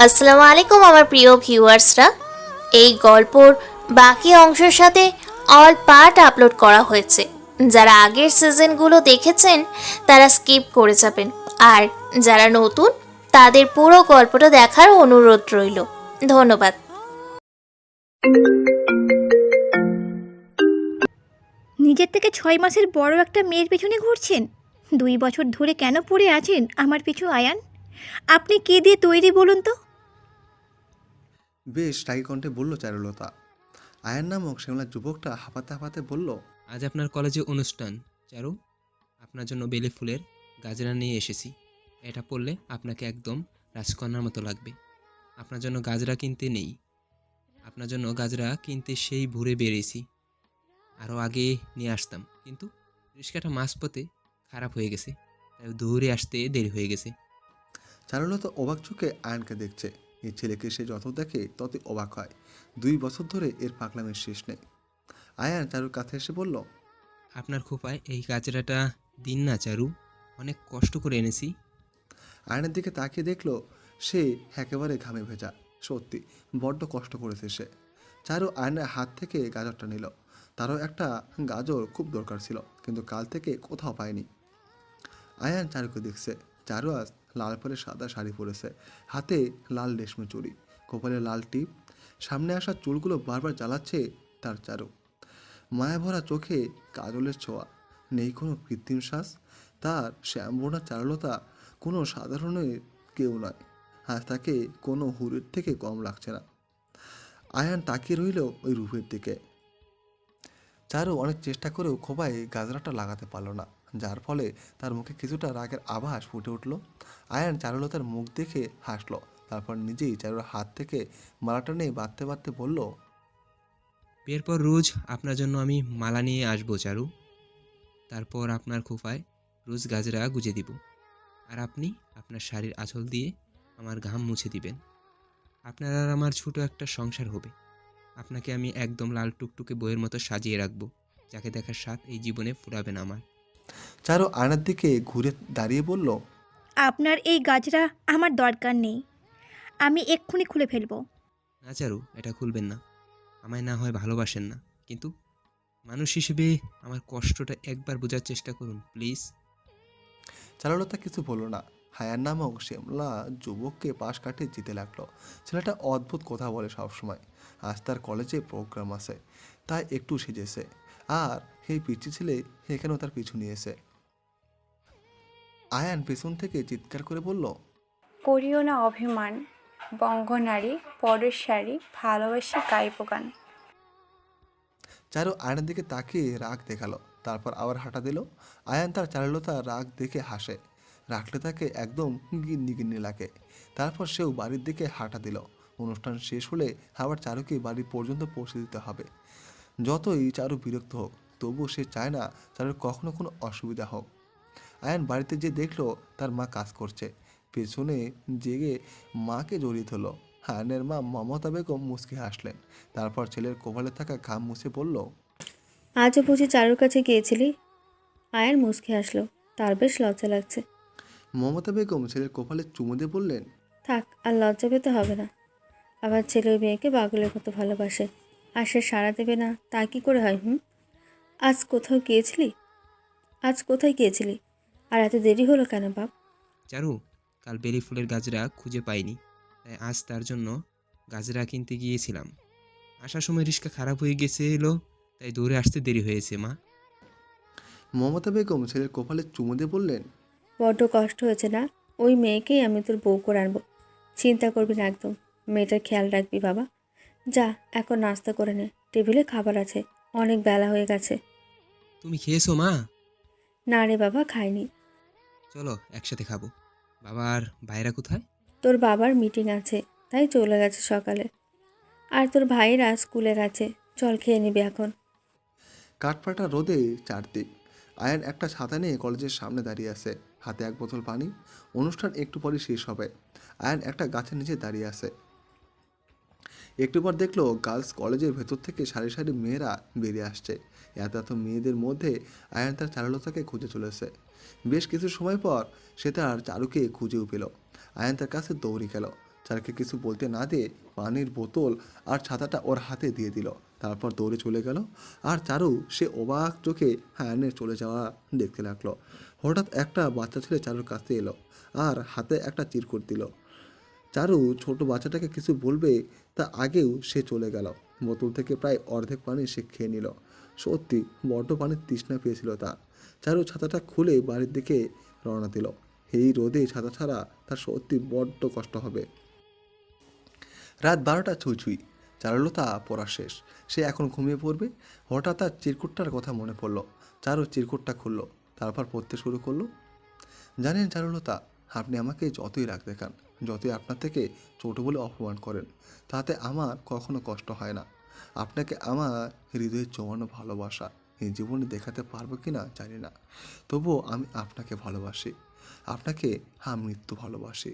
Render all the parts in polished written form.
আসসালামু আলাইকুম আমার প্রিয় ভিউয়ার্সরা। এই গল্পর বাকি অংশের সাথে অল পার্ট আপলোড করা হয়েছে। যারা আগের সিজনগুলো দেখেছেন তারা স্কিপ করে যাবেন, আর যারা নতুন তাদের পুরো গল্পটা দেখার অনুরোধ রইল। ধন্যবাদ। নিজের থেকে 6 মাসের বড় একটা মেয়ের পেছনে ঘুরছেন? 2 বছর ধরে কেন পড়ে আছেন আমার পিছু আয়ান? আপনি কে দিয়ে তৈরি বলুন তো? বেশ রাগী কণ্ঠে বলল চারুলতা। আয়ান নামক শ্যামলা যুবকটা হাঁপাতে হাঁপাতে বলল, আজ আপনার কলেজে অনুষ্ঠান, চারু। আপনার জন্য বেলি ফুলের গাজরা নিয়ে এসেছি। এটা পরলে আপনাকে একদম রাজকন্যার মতো লাগবে। আপনার জন্য গাজরা কিনতে নেই, আপনার জন্য গাজরা কিনতে সেই ভোরে বেরিয়েছি। আরও আগে নিয়ে আসতাম, কিন্তু রিক্সাটা মাঝপথে খারাপ হয়ে গেছে, তাই দৌড়ে আসতে দেরি হয়ে গেছে। চারুলতা অবাক চোখে আয়ানকে দেখছে। এই ছেলেকে সে যত দেখে ততই অবাক হয়। 2 বছর ধরে এর পাগলামের শেষ নেই। আয়ান চারুর কাছে এসে বলল, আপনার খোপায় এই গাজরাটা দিন না চারু, অনেক কষ্ট করে এনেছি। আয়নের দিকে তাকিয়ে দেখলো সে একেবারে ঘামে ভেজা। সত্যি বড্ড কষ্ট করেছে সে। চারু আয়নের হাত থেকে গাজরটা নিল। তারও একটা গাজর খুব দরকার ছিল, কিন্তু কাল থেকে কোথাও পায়নি। আয়ান চারুকে দেখছে। চারু আজ লাল পরে সাদা শাড়ি পরেছে, হাতে লাল রেশমি চুড়ি, কপালে লাল টিপ। সামনে আসা চুলগুলো বারবার জ্বালাচ্ছে তার চারু। মায়াভরা চোখে কাজলের ছোঁয়া, নেই কোনো কৃত্রিম শ্বাস। তার শ্যামবর্ণা চারুলতা কোনো সাধারণের কেউ নয়। আজ তাকে কোনো হুরের থেকে কম লাগছে না। আয়ান তাকিয়ে রইল ওই রূপের দিকে। চারু অনেক চেষ্টা করেও খোঁপায় গাজরাটা লাগাতে পারল না, যার ফলে তার মুখে কিছুটা রাগের আভাস ফুটে উঠল। আয়ান চারুলতার মুখ দেখে হাসল, তারপর নিজেই চারুর হাত থেকে মালাটা নিয়ে বাঁধতে বাঁধতে বলল, বিয়ের পর রোজ আপনার জন্য আমি মালা নিয়ে আসবো চারু। তারপর আপনার খোপায় রোজ গাজরা গুজে দিব, আর আপনি আপনার শাড়ির আঁচল দিয়ে আমার ঘাম মুছে দিবেন। আপনার আর আমার ছোট একটা সংসার হবে। আপনাকে আমি একদম লাল টুকটুকে বইয়ের মতো সাজিয়ে রাখবো, যাকে দেখার স্বাদ এই জীবনে ফুরাবে না আমার। চারু আয়নার দিকে ঘুরে দাঁড়িয়ে বলল, আপনার এই গাজরা আমার দরকার নেই, আমি এক্ষুনি খুলে ফেলবো। না চারু, এটা খুলবেন না। আমায় না হয় ভালোবাসেন না, কিন্তু মানুষ হিসেবে আমার কষ্টটা একবার বোঝার চেষ্টা করুন প্লিজ। চারুলতা কিছু বলল না। হায়ান নামক শ্যামলা যুবককে পাশ কাটিয়ে যেতে লাগলো। ছেলেটা অদ্ভুত কথা বলে সবসময়। আজ তার কলেজে প্রোগ্রাম আছে, তাই একটু সেজেছে। আর এই পিচ্ছি ছেলে এখানেও তার পিছু নিয়েছে। আয়ান পেছন থেকে চিৎকার করে বলল, করিও না অভিমান, বঙ্গনারী পরের শাড়ি ভালোবাসি গাইব গান। চারু আয়নার দিকে তাকিয়ে রাগ দেখালো, তারপর আবার হাঁটা দিল। আয়ান তার চারুলতা রাগ দেখে হাসে। রাখলে তাকে একদম গিন্নি গিন্নি লাগে। তারপর সেও বাড়ির দিকে হাঁটা দিল। অনুষ্ঠান শেষ হলে আবার চারুকে বাড়ি পর্যন্ত পৌঁছে দিতে হবে। যতই চারু বিরক্ত হোক, তবুও সে চায় না চারুর কখনো কোনো অসুবিধা হোক। আয়ান বাড়িতে যে দেখলো তার মা কাজ করছে। পেছনে জেগে মাকে জড়িয়ে ধরল। আয়ানের মা মমতা বেগম মুচকি হাসলেন। তারপর ছেলের কপালে থাকা ঘাম মুছে বলল, আজও বুঝি চারুর কাছে গিয়েছিলি? আয়ার মুচকি হাসলো। তার বেশ লজ্জা লাগছে। মমতা বেগম ছেলের কপালে চুমু দিয়ে বললেন, থাক, আর লজ্জা পেতে হবে না। আবার ছেলে ওই মেয়েকে পাগলের মতো ভালোবাসে, আর সে সাড়া দেবে না তা কি করে হয়? আজ কোথাও গিয়েছিলি? আজ কোথায় গিয়েছিলি? আর এত দেরি হলো কেন বাপ? চারু, কাল বেলি ফুলের গাজরা খুঁজে পাইনি, তাই আজ তার জন্য গাজরা কিনতে গিয়েছিলাম। আসার সময় রিক্সা খারাপ হয়ে গেছিল, তাই দৌড়ে আসতে দেরি হয়েছে মা। মমতা বেগম ছেলের কপালে চুমু দিয়ে বললেন, বড্ড কষ্ট হয়েছে না? ওই মেয়েকেই আমি তোর বউ করে আনবো। চিন্তা করবি না একদম। মেয়েটার খেয়াল রাখবি বাবা। যা, এখন নাস্তা করে নে, টেবিলে খাবার আছে। অনেক বেলা হয়ে গেছে। তুমি খেয়েছো মা? না রে বাবা, খাইনি। চলো একসাথে খাবো। বাবার ভাইরা কোথায়? তোর বাবার মিটিং আছে, তাই চলে গেছে সকালে। আর তোর ভাইরা স্কুলে গেছে। চল, খেয়ে নিবি এখন। কাঠফাটা রোদে চারদিক। আয়ান একটা ছাতা নিয়ে কলেজের সামনে দাঁড়িয়ে আছে, হাতে এক বোতল পানি। অনুষ্ঠান একটু পরই শেষ হবে। আয়ান একটা গাছের নিচে দাঁড়িয়ে আছে। একটু পর দেখলো গার্লস কলেজের ভেতর থেকে সারি সারি মেয়েরা বেরিয়ে আসছে। এত এত মেয়েদের মধ্যে আয়ান তার চারুলতাকে খুঁজে চলেছে। বেশ কিছু সময় পর সে তার চারুকে খুঁজেও পেল। আয়ান তার কাছে দৌড়ে গেল। চারুকে কিছু বলতে না দিয়ে পানির বোতল আর ছাতাটা ওর হাতে দিয়ে দিল। তারপর দৌড়ে চলে গেল। আর চারু সে অবাক চোখে হায়ানের চলে যাওয়া দেখতে লাগলো। হঠাৎ একটা বাচ্চা ছেলে চারুর কাছে এলো আর হাতে একটা চিরকুট দিল। চারু ছোট বাচ্চাটাকে কিছু বলবে তা আগেও সে চলে গেল। বোতল থেকে প্রায় অর্ধেক পানি সে খেয়ে নিল। সত্যি বড্ড পানির তৃষ্ণা পেয়েছিল তার। চারু ছাতাটা খুলে বাড়ির দিকে রওনা দিল। এই রোদে ছাতা ছাড়া তার সত্যি বড্ড কষ্ট হবে। রাত 12টা ছুঁই। চারুলতা পড়া শেষ, সে এখন ঘুমিয়ে পড়বে। হঠাৎ তার চিরকুটটার কথা মনে পড়ল। চারু চিরকুটটা খুলল, তারপর পড়তে শুরু করলো। জানেন চারুলতা, আপনি আমাকে যতই রাগ দেখান, যতই আপনার থেকে ছোট বলে অপমান করেন, তাতে আমার কখনো কষ্ট হয় না। আপনাকে আমার হৃদয়ে জমানো ভালোবাসা এই জীবনে দেখাতে পারবো কি না জানি না, তবুও আমি আপনাকে ভালোবাসি। আপনাকে মৃত্যু ভালোবাসি।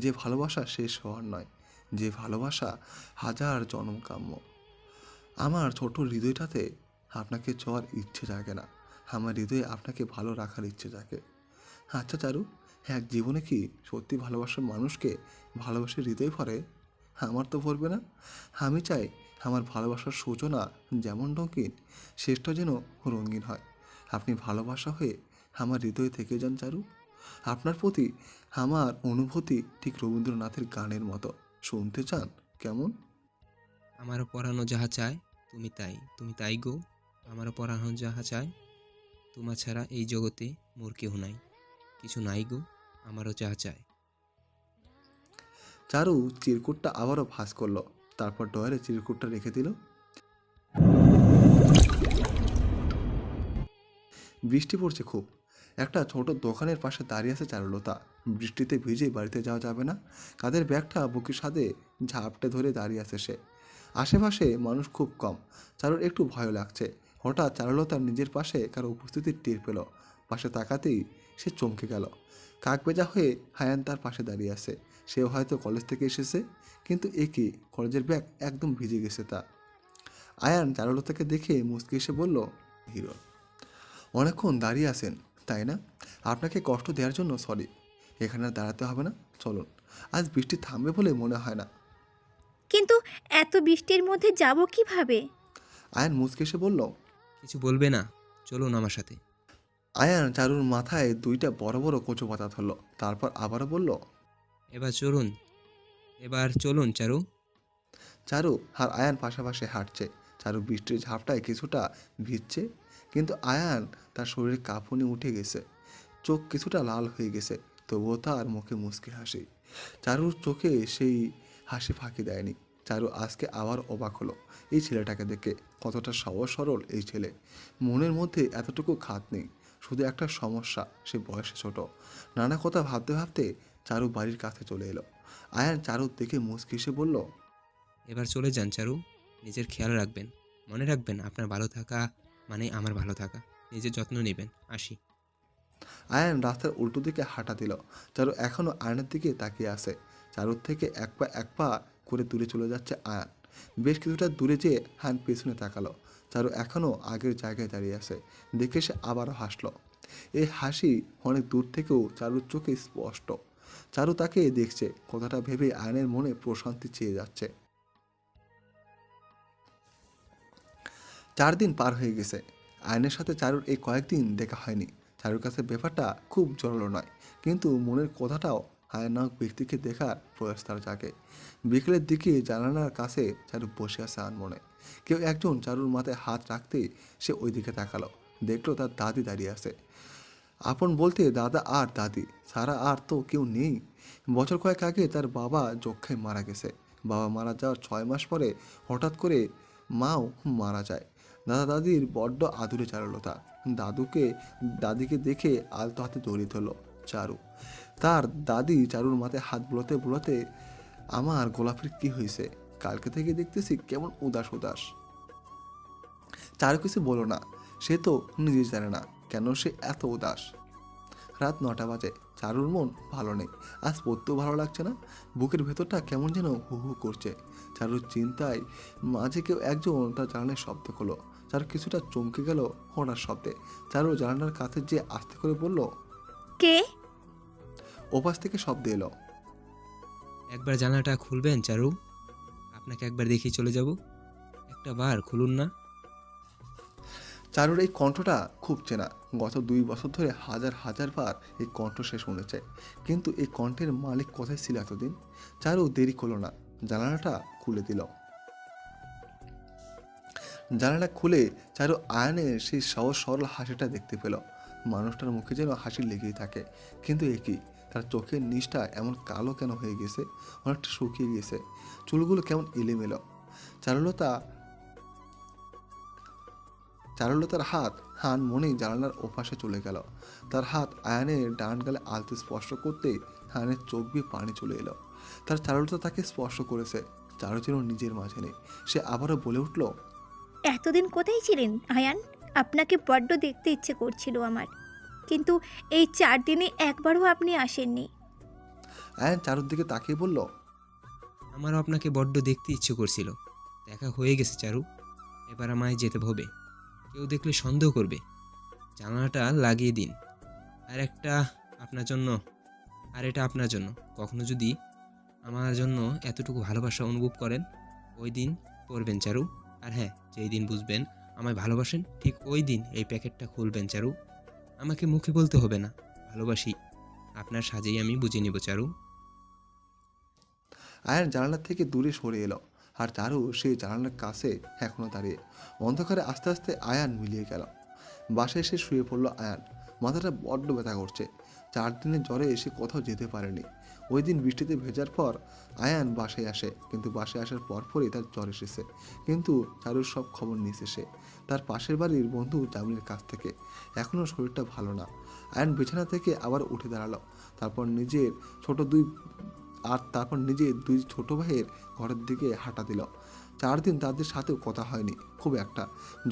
যে ভালোবাসা শেষ হওয়ার নয়, যে ভালোবাসা হাজার জন্ম কাম্য। আমার ছোট হৃদয়টাতে আপনাকে ছোঁয়ার ইচ্ছে জাগে না, আমার হৃদয়ে আপনাকে ভালো রাখার ইচ্ছে জাগে। আচ্ছা চারু, এক জীবনে কি সত্যি ভালোবাসার মানুষকে ভালোবাসে হৃদয় ভরে? আমার তো ভরবে না। আমি চাই আমার ভালোবাসার সূচনা যেমন রঙিন, শেষটা যেন রঙিন হয়। আপনি ভালোবাসা হয়ে আমার হৃদয়ে থেকে যান চারু। আপনার প্রতি আমার অনুভূতি ঠিক রবীন্দ্রনাথের গানের মতো। শুনতে চান কেমন? আমারও পরানো যাহা চায় তুমি তাই গো। আমারও পরানো যাহা চায়, তোমার ছাড়া এই জগতে মোর কেহ নাই, কিছু নাই গো আমারও যাহা চায়। চারু চিরকুটটা আবারও ভাঁজ করলো, তারপর ডয়ারে চিরকুটটা রেখে দিল। বৃষ্টি পড়ছে খুব। একটা ছোট দোকানের পাশে দাঁড়িয়ে আছে চারুলতা। বৃষ্টিতে ভিজে বাড়িতে যাওয়া যাবে না, কাদের ব্যাগটা বুকের সাথে ঝাপটে ধরে দাঁড়িয়ে আছে সে। আশেপাশে মানুষ খুব কম, চারুর একটু ভয় লাগছে। হঠাৎ চারুলতার নিজের পাশে কারো উপস্থিতি টের পেল। পাশে তাকাতেই সে চমকে গেল। কাকবেজা হয়ে হায়ান তার পাশে দাঁড়িয়ে আছে। সেও হয়তো কলেজ থেকে এসেছে, কিন্তু এ কি, কলেজের ব্যাগ একদম ভিজে গেছে তার। আয়ান চারুলতাকে দেখে মুচকি এসে বলল, হিরো, অনেকক্ষণ দাঁড়িয়ে আছেন তাই না? আপনাকে কষ্ট দেওয়ার জন্য সরি। এখানে আর দাঁড়াতে হবে না, চলুন। আজ বৃষ্টি থামবে বলে মনে হয় না। কিন্তু এত বৃষ্টির মধ্যে যাব কিভাবে? আয়ান মুচকি এসে বলল। কিছু বলবে না, চলুন আমার সাথে। আয়ান চারুর মাথায় দুইটা বড় বড় কচু পাতা ধরল, তারপর আবারও বলল, এবার চলুন চারু। চারু আর আয়ান পাশাপাশি হাঁটছে। চারু বৃষ্টির ঝাপটায় কিছুটা ভিজছে, কিন্তু আয়ান তার শরীরে কাঁপুনি উঠে গেছে, চোখ কিছুটা লাল হয়ে গেছে, তবুও তার মুখে মুচকি হাসি। চারুর চোখে সেই হাসি ফাঁকি দেয়নি। চারু আজকে আবার অবাক হলো এই ছেলেটাকে দেখে। কতটা সহজ সরল এই ছেলে, মনের মধ্যে এতটুকু খাত নেই, শুধু একটা সমস্যা, সে বয়সে ছোট। নানা কথা ভাবতে ভাবতে চারু বাড়ির কাছে চলে এলো। আয়ান চারুর দেখে মুচকি এসে বলল, এবার চলে যান চারু, নিজের খেয়াল রাখবেন, মনে রাখবেন আপনার ভালো থাকা মানে আমার ভালো থাকা, নিজের যত্ন নেবেন, আসি। আয়ান রাস্তার উল্টো দিকে হাঁটা দিল। চারু এখনও আয়নার দিকে তাকিয়ে আছে। চারুর থেকে এক পা করে দূরে চলে যাচ্ছে আয়ান। বেশ কিছুটা দূরে যেয়ে আয়ান পেছনে তাকালো। চারু এখনও আগের জায়গায় দাঁড়িয়ে আছে। দেখে সে আবারও হাসলো। এই হাসি অনেক দূর থেকেও চারুর চোখে স্পষ্ট। চারু তাকে দেখছে, কথাটা ভেবে আয়নের মনে প্রশান্তি চেয়ে যাচ্ছে। 4 দিন পার হয়ে গেছে। আয়নের সাথে চারুর এই কয়েকদিন দেখা হয়নি। চারুর কাছে ব্যাপারটা খুব জোরালো নয়, কিন্তু মনের কথাটাও আয়ন নামক ব্যক্তিকে দেখার প্রয়াস তার জাগে। বিকেলের দিকে জানালার কাছে চারু বসে আছে আনমনে। কেউ একজন চারুর মাথায় হাত রাখতেই সে ওই দিকে তাকালো, দেখলো তার দাদি দাঁড়িয়ে আছে। আপন বলতে দাদা আর দাদি ছাড়া আর তো কেউ নেই। বছর কয়েক আগে তার বাবা যক্ষায় মারা গেছে। বাবা মারা যাওয়ার 6 মাস পরে হঠাৎ করে মাও মারা যায়। দাদা দাদির বড্ড আদুরে চারুলতা। দাদিকে দেখে আলতো হাতে দৌড়িয়ে ধরল চারু। তার দাদি চারুর মাথায় হাত বুলোতে বুলোতে, আমার গোলাপের কি হয়েছে? কালকে থেকে দেখতেছি কেমন উদাস উদাস। চারু কিছু বলো না, সে তো নিজে জানে না কেন সে এত উদাস। রাত 9টা বাজে। চারুর মন ভালো নেই, আজ পড়তেও ভালো লাগছে না। বুকের ভেতরটা কেমন যেন হু হু করছে। চারুর চিন্তায় মাঝে কেউ একজন তার জানালার শব্দ করলো। চারু কিছুটা চমকে গেল হঠাৎ শব্দে। চারু জানালার কাছে যে আস্তে করে বলল, কে? ওপাশ থেকে শব্দ এলো, একবার জানালাটা খুলবেন চারু? আপনাকে একবার দেখি চলে যাব। একটা বার খুলুন না। চারুর এই কণ্ঠটা খুব চেনা। গত 2 বছর ধরে হাজার হাজার বার এই কণ্ঠ সে শুনেছে, কিন্তু এই কণ্ঠের মালিক কোথায় ছিল এতদিন? চারু দেরি করলো না, জানালাটা খুলে দিল। জানালা খুলে চারু আয়নের সেই সহজ সরল হাসিটা দেখতে পেল। মানুষটার মুখে যেন হাসি লেগেই থাকে, কিন্তু এ কি, তার চোখের নিচটা এমন কালো কেন হয়ে গেছে? অনেকটা শুকিয়ে গেছে, চুলগুলো কেমন এলোমেলো। চারুলতা চারুলতার হাত মনেই জানালার ওপাশে চলে গেল। তার হাত আয়নের ডান গালে আলতো স্পর্শ করতেই আয়নের চোখ দিয়ে পানি চলে এলো। তার চারুলতা তাকে স্পর্শ করেছে, চারু যেন নিজের মাঝে নেই। সে আবারও বলে উঠল, এতদিন কোথায় ছিলেন আয়ান? আপনাকে বড্ড দেখতে ইচ্ছে করছিল আমার, কিন্তু এই 4 দিনে একবারও আপনি আসেননি। আয়ন চারুর দিকে তাকিয়ে বলল, আমারও আপনাকে বড্ড দেখতে ইচ্ছে করছিল। দেখা হয়ে গেছে চারু, এবার আমায় যেতে হবে। কেউ দেখলে সন্দেহ করবে। জানালাটা লাগিয়ে দিন। আর একটা আপনার জন্য, আর এটা আপনার জন্য। কখনো যদি আমার জন্য এতটুকু ভালোবাসা অনুভব করেন, ওই দিন করবেন চারু। আর হ্যাঁ, যেই দিন বুঝবেন আমায় ভালোবাসেন, ঠিক ওই দিন এই প্যাকেটটা খুলবেন চারু। আমাকে মুখে বলতে হবে না ভালোবাসি, আপনার সাজেই আমি বুঝে নিব চারু। আয়ন জানালার থেকে দূরে সরে এলো, আর চারু সেই জানালার কাছে এখনো দাঁড়িয়ে। অন্ধকারে আস্তে আস্তে আয়ান মিলিয়ে গেল। বাসায় এসে শুয়ে পড়লো আয়ান। মাথাটা বড্ড ব্যথা করছে। 4 দিনের জ্বরে এসে কোথাও যেতে পারেনি। ওই দিন বৃষ্টিতে ভেজার পর আয়ান বাসায় আসে, কিন্তু বাসায় আসার পরই তার জ্বর এসেছে। কিন্তু চারুর সব খবর নিয়েছে সে তার পাশের বাড়ির বন্ধু জামিলের কাছ থেকে। এখনও শরীরটা ভালো না। আয়ান বিছানা থেকে আবার উঠে দাঁড়ালো। তারপর নিজের নিজে 2 ছোট ভাইয়ের ঘরের দিকে হাঁটা দিল। 4 দিন তাদের সাথেও কথা হয়নি খুব একটা,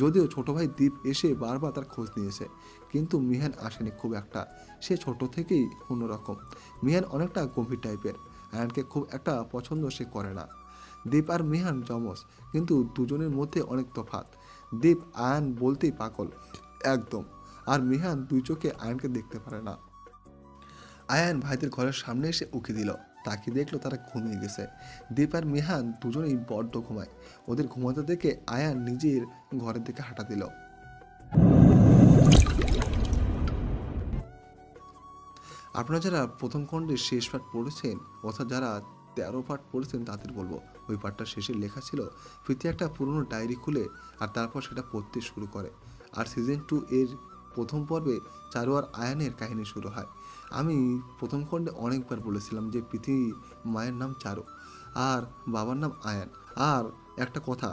যদিও ছোট ভাই দীপ এসে বারবার তার খোঁজ নিয়েছে, কিন্তু মিহান আসেনি খুব একটা। সে ছোট থেকেই অন্যরকম। মিহান অনেকটা গম্ভীর টাইপের, আয়ানকে খুব একটা পছন্দ সে করে না। দীপ আর মিহান যমজ, কিন্তু দুজনের মধ্যে অনেক তফাৎ। দীপ আয়ান বলতেই পাগল একদম, আর মিহান 2 চোখে আয়ানকে দেখতে পারে না। আয়ান ভাইদের ঘরের সামনে এসে উকি দিল, তাকে দেখলো তারা ঘুমিয়ে গেছে। দীপ আর মিহান দুজনেই বড্ড ঘুমায়। ওদের ঘুমাতে দেখে আয়ান নিজের ঘরের দিকে হাঁটা দিল। আপনারা যারা প্রথম খণ্ডের শেষ পাঠ পড়েছেন, অর্থাৎ যারা 13 পাঠ পড়েছেন, তাদের বলবো ওই পাঠটা শেষে লেখা ছিল প্রীতি একটা পুরনো ডায়েরি খুলে আর তারপর সেটা পড়তে শুরু করে। আর সিজন 2 এর প্রথম পর্বে চারু আর আয়ানের কাহিনী শুরু হয়। আমি প্রথম খণ্ডে অনেকবার বলেছিলাম যে প্রীতি মায়ের নাম চারু আর বাবার নাম আয়ান। আর একটা কথা,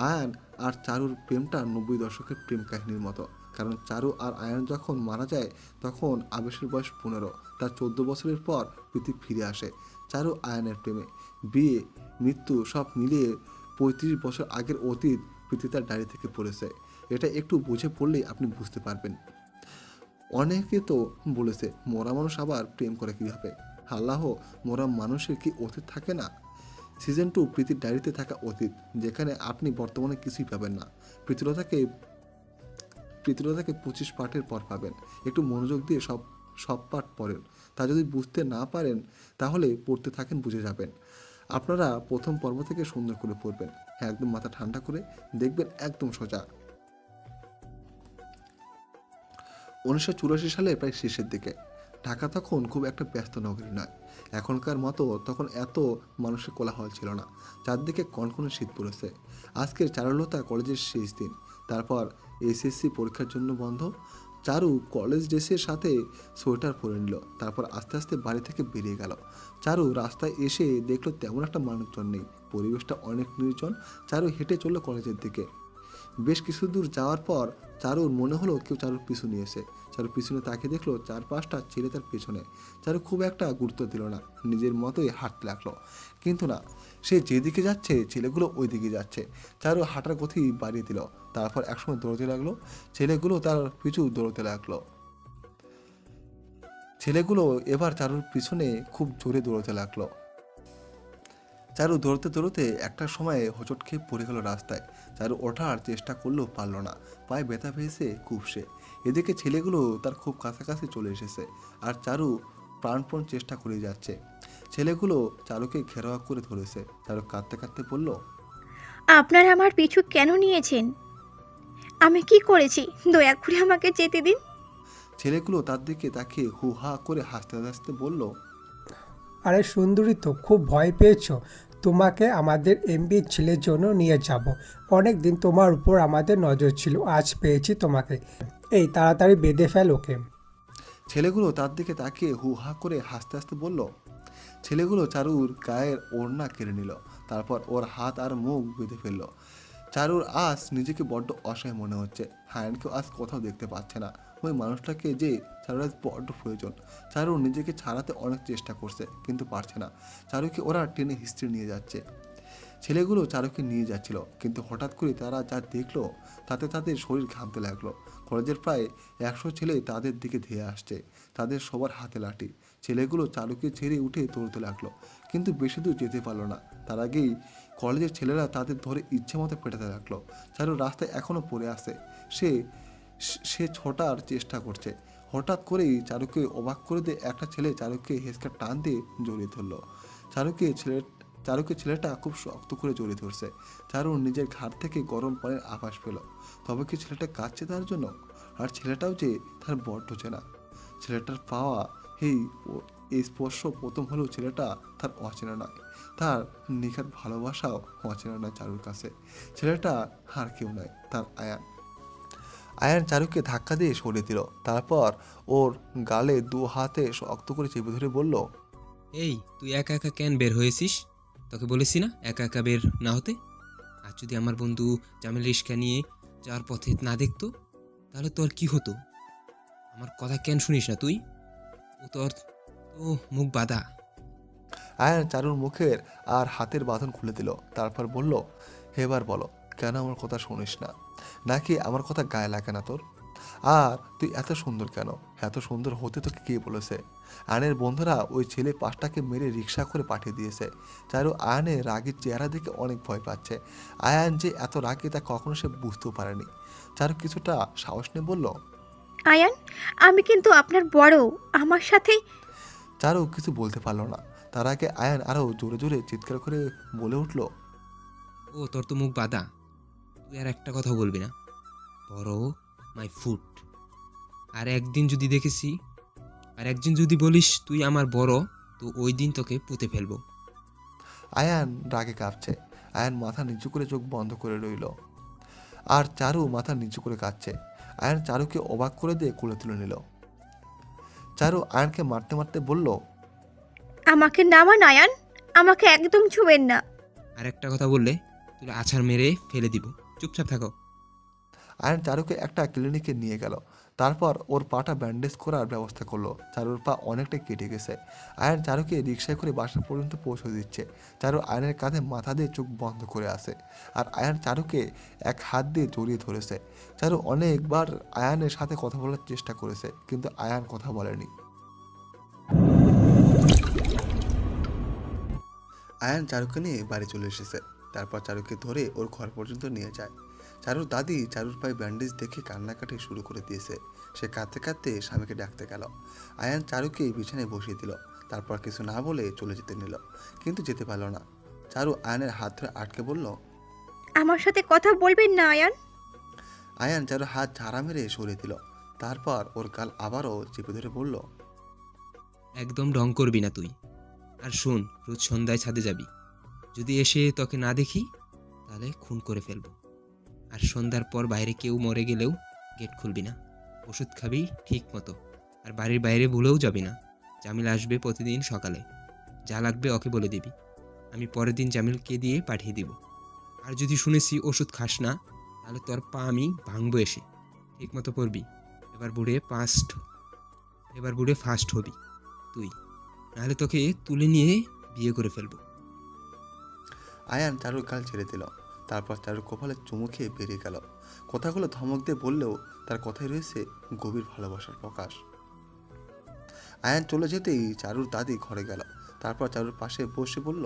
আয়ান আর চারুর প্রেমটা 90 দশকের প্রেম কাহিনীর মতো। কারণ চারু আর আয়ান যখন মারা যায় তখন আবেশের বয়স 15। তার 14 বছরের পর প্রীতি ফিরে আসে চারু আয়ানের প্রেমে। বিয়ে, মৃত্যু সব মিলিয়ে 35 বছর আগের অতীত প্রীতি তার ডায়েরি থেকে পড়েছে। এটা একটু বুঝে পড়লেই আপনি বুঝতে পারবেন। অনেকে তো বলেছে মরা মানুষ আবার প্রেম করে কীভাবে? আল্লাহ, মরা মানুষের কি অতীত থাকে না? সিজন 2 প্রীতির ডায়েরিতে থাকা অতীত, যেখানে আপনি বর্তমানে কিছুই পাবেন না। প্রীতিলতাকে 25 পাঠের পর পাবেন। একটু মনোযোগ দিয়ে সব পাঠ পড়েন। তা যদি বুঝতে না পারেন তাহলে পড়তে থাকেন, বুঝে যাবেন। আপনারা প্রথম পর্ব থেকে সুন্দর করে পড়বেন, একদম মাথা ঠান্ডা করে দেখবেন, একদম সোজা। 1984 সালে প্রায় শেষের দিকে। ঢাকা তখন খুব একটা ব্যস্ত নগরী নয়। এখনকার মতো তখন এত মানুষের কোলাহল ছিল না। চারদিকে কনকনে শীত পড়েছে। আজকের চারুলতা কলেজের শেষ দিন, তারপর এসএসসি পরীক্ষার জন্য বন্ধ। চারু কলেজ ড্রেসের সাথে সোয়েটার পরে নিল, তারপর আস্তে আস্তে বাড়ি থেকে বেরিয়ে গেল। চারু রাস্তায় এসে দেখলো তেমন একটা মানুষজন নেই, পরিবেশটা অনেক নির্জন। চারু হেঁটে চলল কলেজের দিকে। বেশ কিছু দূর যাওয়ার পর চারুর মনে হলো কেউ চারুর পিছু নিয়েছে। চারু পিছনে তাকে দেখলো 4-5টা ছেলে তার পেছনে। চারু খুব একটা গুরুত্ব দিল না, নিজের মতোই হাঁটতে লাগলো। কিন্তু না, সে যেদিকে যাচ্ছে ছেলেগুলো ওই দিকে যাচ্ছে। চারু হাঁটার গতি বাড়িয়ে দিল, তারপর একসময় দৌড়তে লাগলো। ছেলেগুলো তার পিছু দৌড়তে লাগলো। ছেলেগুলো এবার চারুর পিছনে খুব জোরে দৌড়তে লাগলো। চারু দৌড়তে দৌড়তে একটা সময়ে হোঁচট খেয়ে পড়ে গেল রাস্তায়। চারু ওঠার চেষ্টা করলেও পারল না, পায়ে ব্যথা পেয়েছে খুব সে। এদিকে ছেলেগুলো তার খুব কাছাকাছি চলে এসেছে, আর চারু প্রাণপণ চেষ্টা করে যাচ্ছে। ছেলেগুলো চারুকে ঘেরাও করে ধরেছে। চারু কাঁদতে কাঁদতে বলল, আপনারা আমার পিছু কেন নিয়েছেন? আমি কি করেছি? দয়া করে আমাকে যেতে দিন। ছেলেগুলো তার দিকে তাকিয়ে হু হা করে হাসতে হাসতে বলল, আরে সুন্দরী তো খুব ভয় পেয়েছো। তোমাকে আমাদের এমপি ছেলের জন্য নিয়ে যাব। অনেক দিন তোমার উপর আমাদের নজর ছিল, আজ পেয়েছি তোমাকে। এই তাড়াতাড়ি বেঁধে ফেল ওকে। ছেলেগুলো তার দিকে তাকিয়ে হু হা করে হাসতে হাসতে বলল। ছেলেগুলো চারুর গায়ের ওড়না কেড়ে নিল, তারপর ওর হাত আর মুখ বেঁধে ফেললো। চারুর আজ নিজেকে বড্ড অসহায় মনে হচ্ছে। হায়ানকেও আজ কোথাও দেখতে পাচ্ছে না। ওই মানুষটাকে যে চারুর আজ বড্ড প্রয়োজন। চারু নিজেকে ছাড়াতে অনেক চেষ্টা করছে, কিন্তু পারছে না। চারুকে ওরা টেনে হিস্ট্রি নিয়ে যাচ্ছে। ছেলেগুলো চারুকে নিয়ে যাচ্ছিল, কিন্তু হঠাৎ করে তারা যা দেখলো তাতে তাদের শরীর ঘামতে লাগলো। কলেজের প্রায় 100 ছেলে তাদের দিকে ধেয়ে আসছে, তাদের সবার হাতে লাঠি। ছেলেগুলো চারুকে ছেড়ে উঠে দৌড়তে লাগলো, কিন্তু বেশি দূর যেতে পারলো না। তার আগেই কলেজের ছেলেরা তাদের ধরে ইচ্ছে মতো পেটাতে লাগলো। চারু রাস্তায় এখনও পড়ে আছে। সে সে ছোটার চেষ্টা করছে। হঠাৎ করেই চারুকে অবাক করে দিয়ে একটা ছেলে চারুকে হেঁচকা টান দিয়ে জড়িয়ে ধরলো। চারুকে ছেলেটা খুব শক্ত করে জড়িয়ে ধরছে। চারু নিজের ঘাট থেকে গরম পানির আভাস পেল। তবে কি ছেলেটা কাঁদছে তার জন্য? আর ছেলেটাও যে তার বড্ড চেনা। ছেলেটার পাওয়া এই স্পর্শ প্রথম হলেও ছেলেটা তার অচেনা নয়। তার নিখাত ভালোবাসাও অচেনা নয় চারুর কাছে। ছেলেটা আর কেউ নয়, তার আয়ান। আয়ান চারুকে ধাক্কা দিয়ে সরিয়ে দিল। তারপর ওর গালে 2 হাতে শক্ত করে চেপে ধরে বলল, এই তুই একা একা কেন বের হয়েছিস? তোকে বলেছি না একা একা বের না হতে। আর যদি আমার বন্ধু জামিল রিস্কা নিয়ে যাওয়ার পথে না দেখতো, তাহলে তোর কি হতো? আমার কথা কেন শুনিস না তুই? ও তোর তো মুখ বাঁধা। আয়ান চারুর মুখের আর হাতের বাঁধন খুলে দিল। তারপর বলল, এবার বলো, কেন আমার কথা শুনিস না? নাকি আমার কথা গায়ে লাগে না তোর? আর তুই এত সুন্দর কেন? এত সুন্দর হতে তোকে কে বলেছে? আয়নের বন্ধুরা ওই ছেলে 5টাকে মেরে রিক্সা করে পাঠিয়ে দিয়েছে। চারু আয়নের রাগের চেহারা দেখে অনেক ভয় পাচ্ছে। আয়ান যে এত রাগে তা কখনো সে বুঝতেও পারেনি। চারু কিছুটা সাহস নিয়ে বলল, আয়ান, আমি কিন্তু আপনার বড়। আমার সাথে চারু কিছু বলতে পারলো না। তার আগে আয়ান আরও জোরে জোরে চিৎকার করে বলে উঠল, ও তোর তো মুখ বাঁধা। তুই আর একটা কথা বলবি না। বড় মাই ফুট। আর একদিন যদি বলিস তুই আমার বড়, তো ওই দিন তোকে পুঁতে ফেলবো। আয়ান রাগে কাঁপছে। আয়ান মাথা নিচু করে চোখ বন্ধ করে রইল, আর চারু মাথা নিচু করে কাঁদছে। আয়ান চারুকে অবাক করে দিয়ে কোলে তুলে নিল। চারু আয়ানকে মারতে মারতে বলল, আমাকে নামান আয়ান, আমাকে একদম ছুঁবেন না। আর একটা কথা বললে তুই আছাড় মেরে ফেলে দিব। চুপচাপ থাকো। আয়ান চারুকে একটা ক্লিনিকে নিয়ে গেল। তারপর ওর পাটা ব্যান্ডেজ করার ব্যবস্থা করলো। চারুর পা অনেকটা কেটে গেছে। আয়ান চারুকে রিক্সায় করে বাসা পর্যন্ত পৌঁছে দিচ্ছে। চারু আয়নের কাঁধে মাথা দিয়ে চোখ বন্ধ করে আসে, আর আয়ান চারুকে এক হাত দিয়ে জড়িয়ে ধরেছে। চারু অনেকবার আয়ানের সাথে কথা বলার চেষ্টা করেছে, কিন্তু আয়ান কথা বলেনি। আয়ান চারুকে নিয়ে বাড়ি চলে এসেছে। তারপর চারুকে ধরে ওর ঘর পর্যন্ত নিয়ে যায়। চারুর দাদি চারুর পায়ে ব্যান্ডেজ দেখে কান্নাকাটি শুরু করে দিয়েছে। সে কাঁদতে কাঁদতে স্বামীকে ডাকতে গেল। আয়ান চারুকে বিছানায় বসিয়ে দিল। তারপর কিছু না বলে চলে যেতে নিল, কিন্তু যেতে পারল না। চারু আয়ানের হাত ধরে আটকে বলল, আমার সাথে কথা বলবেন না আয়ান। আয়ান চারুর হাত ঝাড়া মেরে সরিয়ে দিল। তারপর ওর গাল আবারও চেপে ধরে বলল, একদম ঢং করবি না তুই। আর শোন, রোজ সন্ধ্যায় ছাদে যাবি। যদি এসে তোকে না দেখি তাহলে খুন করে ফেলবো। আর সন্ধ্যার পর বাইরে কেউ মরে গেলেও গেট খুলবি না। ওষুধ খাবি ঠিক মতো। আর বাড়ির বাইরে ভুলেও যাবি না। জামিল আসবে প্রতিদিন সকালে। যা লাগবে ওকে বলে দিবি। আমি পরের দিন জামিলকে দিয়ে পাঠিয়ে দিব। আর যদি শুনেছি ওষুধ খাস না, তাহলে তোর পা আমি ভাঙবো এসে। ঠিক মতো পড়বি। এবার বুড়ে ফার্স্ট হবি তুই, নাহলে তোকে তুলে নিয়ে বিয়ে করে ফেলবো। আয়ান চারুর গাল ছেড়ে দিল। তারপর চারুর কপালে চুমু খেয়ে বেরিয়ে গেল। কথাগুলো ধমক দিয়ে বললেও তার কথায় রয়েছে গভীর ভালোবাসার প্রকাশ। আয়ান চলে যেতেই চারুর দাদি ঘরে গেল। তারপর চারুর পাশে বসে বলল,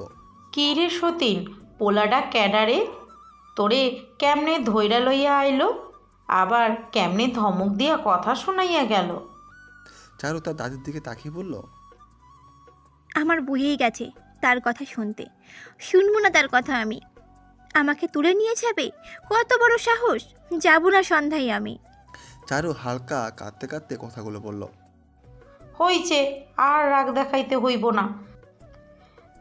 কি রে সতীন, পোলাডা ক্যাডারে তোরে কেমনে ধইরা লইয়া আইলো, আবার কেমনে ধমক দিয়া কথা শোনাইয়া গেল? চারু তার দাদির দিকে তাকিয়ে বলল, আমার বইয়েই গেছে তার কথা শুনতে। শুনবো না তার কথা আমি। আমাকে তুলে নিয়ে যাবে? কত বড় সাহস! যাব না সন্ধ্যায় আমি। চারু হালকা কাঁদতে কাঁদতে কথাগুলো বলল। হইছে, আর রাগ দেখাইতে হইব না।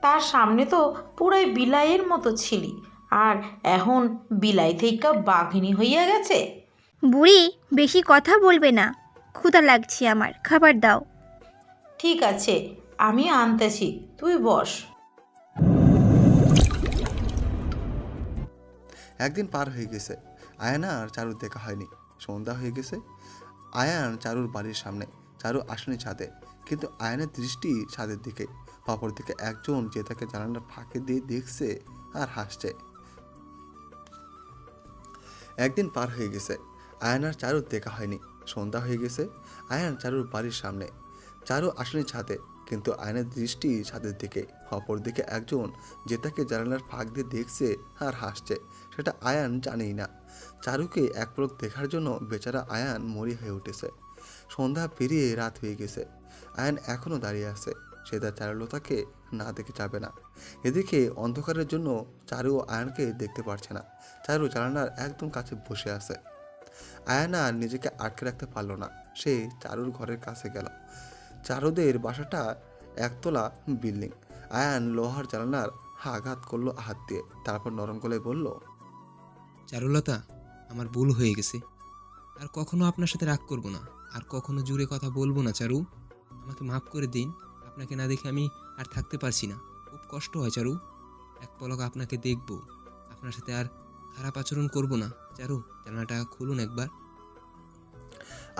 তার সামনে তো পুরাই বিলাইয়ের মতো ছিলি, আর এখন বিলাই থেকে বাঘিনী হইয়া গেছে। বুড়ি, বেশি কথা বলবে না। ক্ষুধা লাগছে আমার, খাবার দাও। ঠিক আছে, আমি আনতেছি, তুই বস। একদিন পার হয়ে গেছে, আয়ান আর চারুর দেখা হয়নি। সন্ধ্যা হয়ে গেছে। আয়ান চারুর বাড়ির সামনে। চারু আসেনি ছাদে, কিন্তু আয়ানের দৃষ্টি ছাদের দিকে। অপরদিকে একজন যে তাকে জানালার ফাঁকে দিয়ে দেখছে আর হাসছে। একদিন পার হয়ে গেছে, আয়ান আর চারুর দেখা হয়নি। সন্ধ্যা হয়ে গেছে। আয়ান চারুর বাড়ির সামনে। চারু আসেনি ছাদে, কিন্তু আয়নের দৃষ্টি ছাদের দিকে। অপরদিকে একজন যে তাকে জানালার ফাঁক দিয়ে দেখছে আর হাসছে, সেটা আয়ান জানেই না। চারুকে এক পলক দেখার জন্য বেচারা আয়ান মরি হয়ে উঠেছে। সন্ধ্যা পেরিয়ে রাত হয়ে গেছে। আয়ান এখনও দাঁড়িয়ে আছে। সে তার চারুলতাকে না দেখে যাবে না। এদিকে অন্ধকারের জন্য চারু ও আয়ানকে দেখতে পারছে না। চারু জানালার একদম কাছে বসে আছে। আয়ান আর নিজেকে আটকে রাখতে পারল না। সে চারুর ঘরের কাছে গেল। চারুদের বাসাটা একতলা বিল্ডিং। আয়ান লোহার জানালার আঘাত করলো হাত দিয়ে, তারপর নরম গলায় বলল, চারুলতা, আমার ভুল হয়ে গেছে। আর কখনো আপনার সাথে রাগ করব না, আর কখনো জুড়ে কথা বলবো না চারু। আমাকে মাফ করে দিন। আপনাকে না দেখে আমি আর থাকতে পারছি না। খুব কষ্ট হয় চারু। এক পলক আপনাকে দেখব, আপনার সাথে আর খারাপ আচরণ করব না। চারু, জানালাটা খুলুন একবার।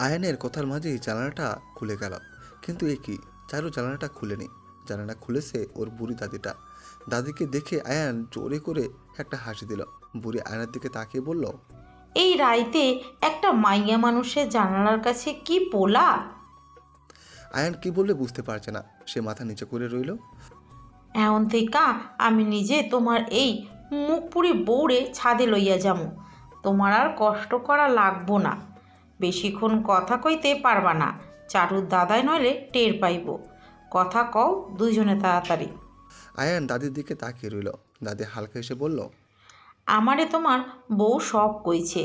আয়ানের কথার মাঝেই জানালাটা খুলে গেল। কিন্তু এ কি, চারু জানালাটা খুলেনি। জানালা খুলেছে ওর বুড়ি দাদিটা। দাদিকে দেখে আয়ান জোরে করে একটা হাসি দিল। বুড়ি আয়নার দিকে তাকিয়ে বলল, এই রাইতে একটা মাইয়া মানুষের জানালার কাছে কি পোলা। আয়ান কি বললে বুঝতে পারছে না। সে মাথা নিচে করে রইল। এখন থেকে আমি নিজে তোমার এই মুখ পুরি বউরে ছাদে লইয়া যামু। তোমার আর কষ্ট করা লাগবো না। বেশিক্ষণ কথা কইতে পারবা না, চারুর দাদাই নইলে টের পাইব। কথা কও দুইজনে তাড়াতাড়ি। আয়ান দাদির দিকে তাকিয়ে রইল। দাদি হালকা এসে বলল, আমারে তোমার বউ সব কইছে।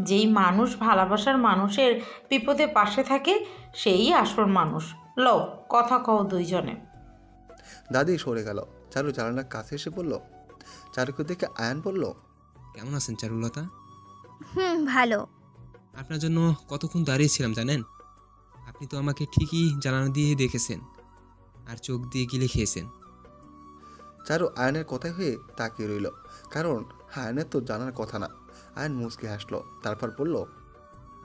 যেই মানুষ ভালোবাসার মানুষের বিপদে পাশে থাকে, সেই আসল মানুষ। লও, কথা কও দুইজনে। দাদি সরে গেল। চারু জানালার কাছে এসে বলল। চারুকে দেখে আয়ান বলল, কেমন আছেন চারুলতা? ভালো। আপনার জন্য কতক্ষণ দাঁড়িয়েছিলাম জানেন? আপনি তো আমাকে ঠিকই জানালা দিয়ে দেখেছেন, আর চোখ দিয়ে গিলে খেয়েছেন। চারু আয়নের কথাই হয়ে তাকিয়ে রইল, কারণ আয়নের তো জানার কথা না। আয়ন মুচকে হাসলো, তারপর বলল,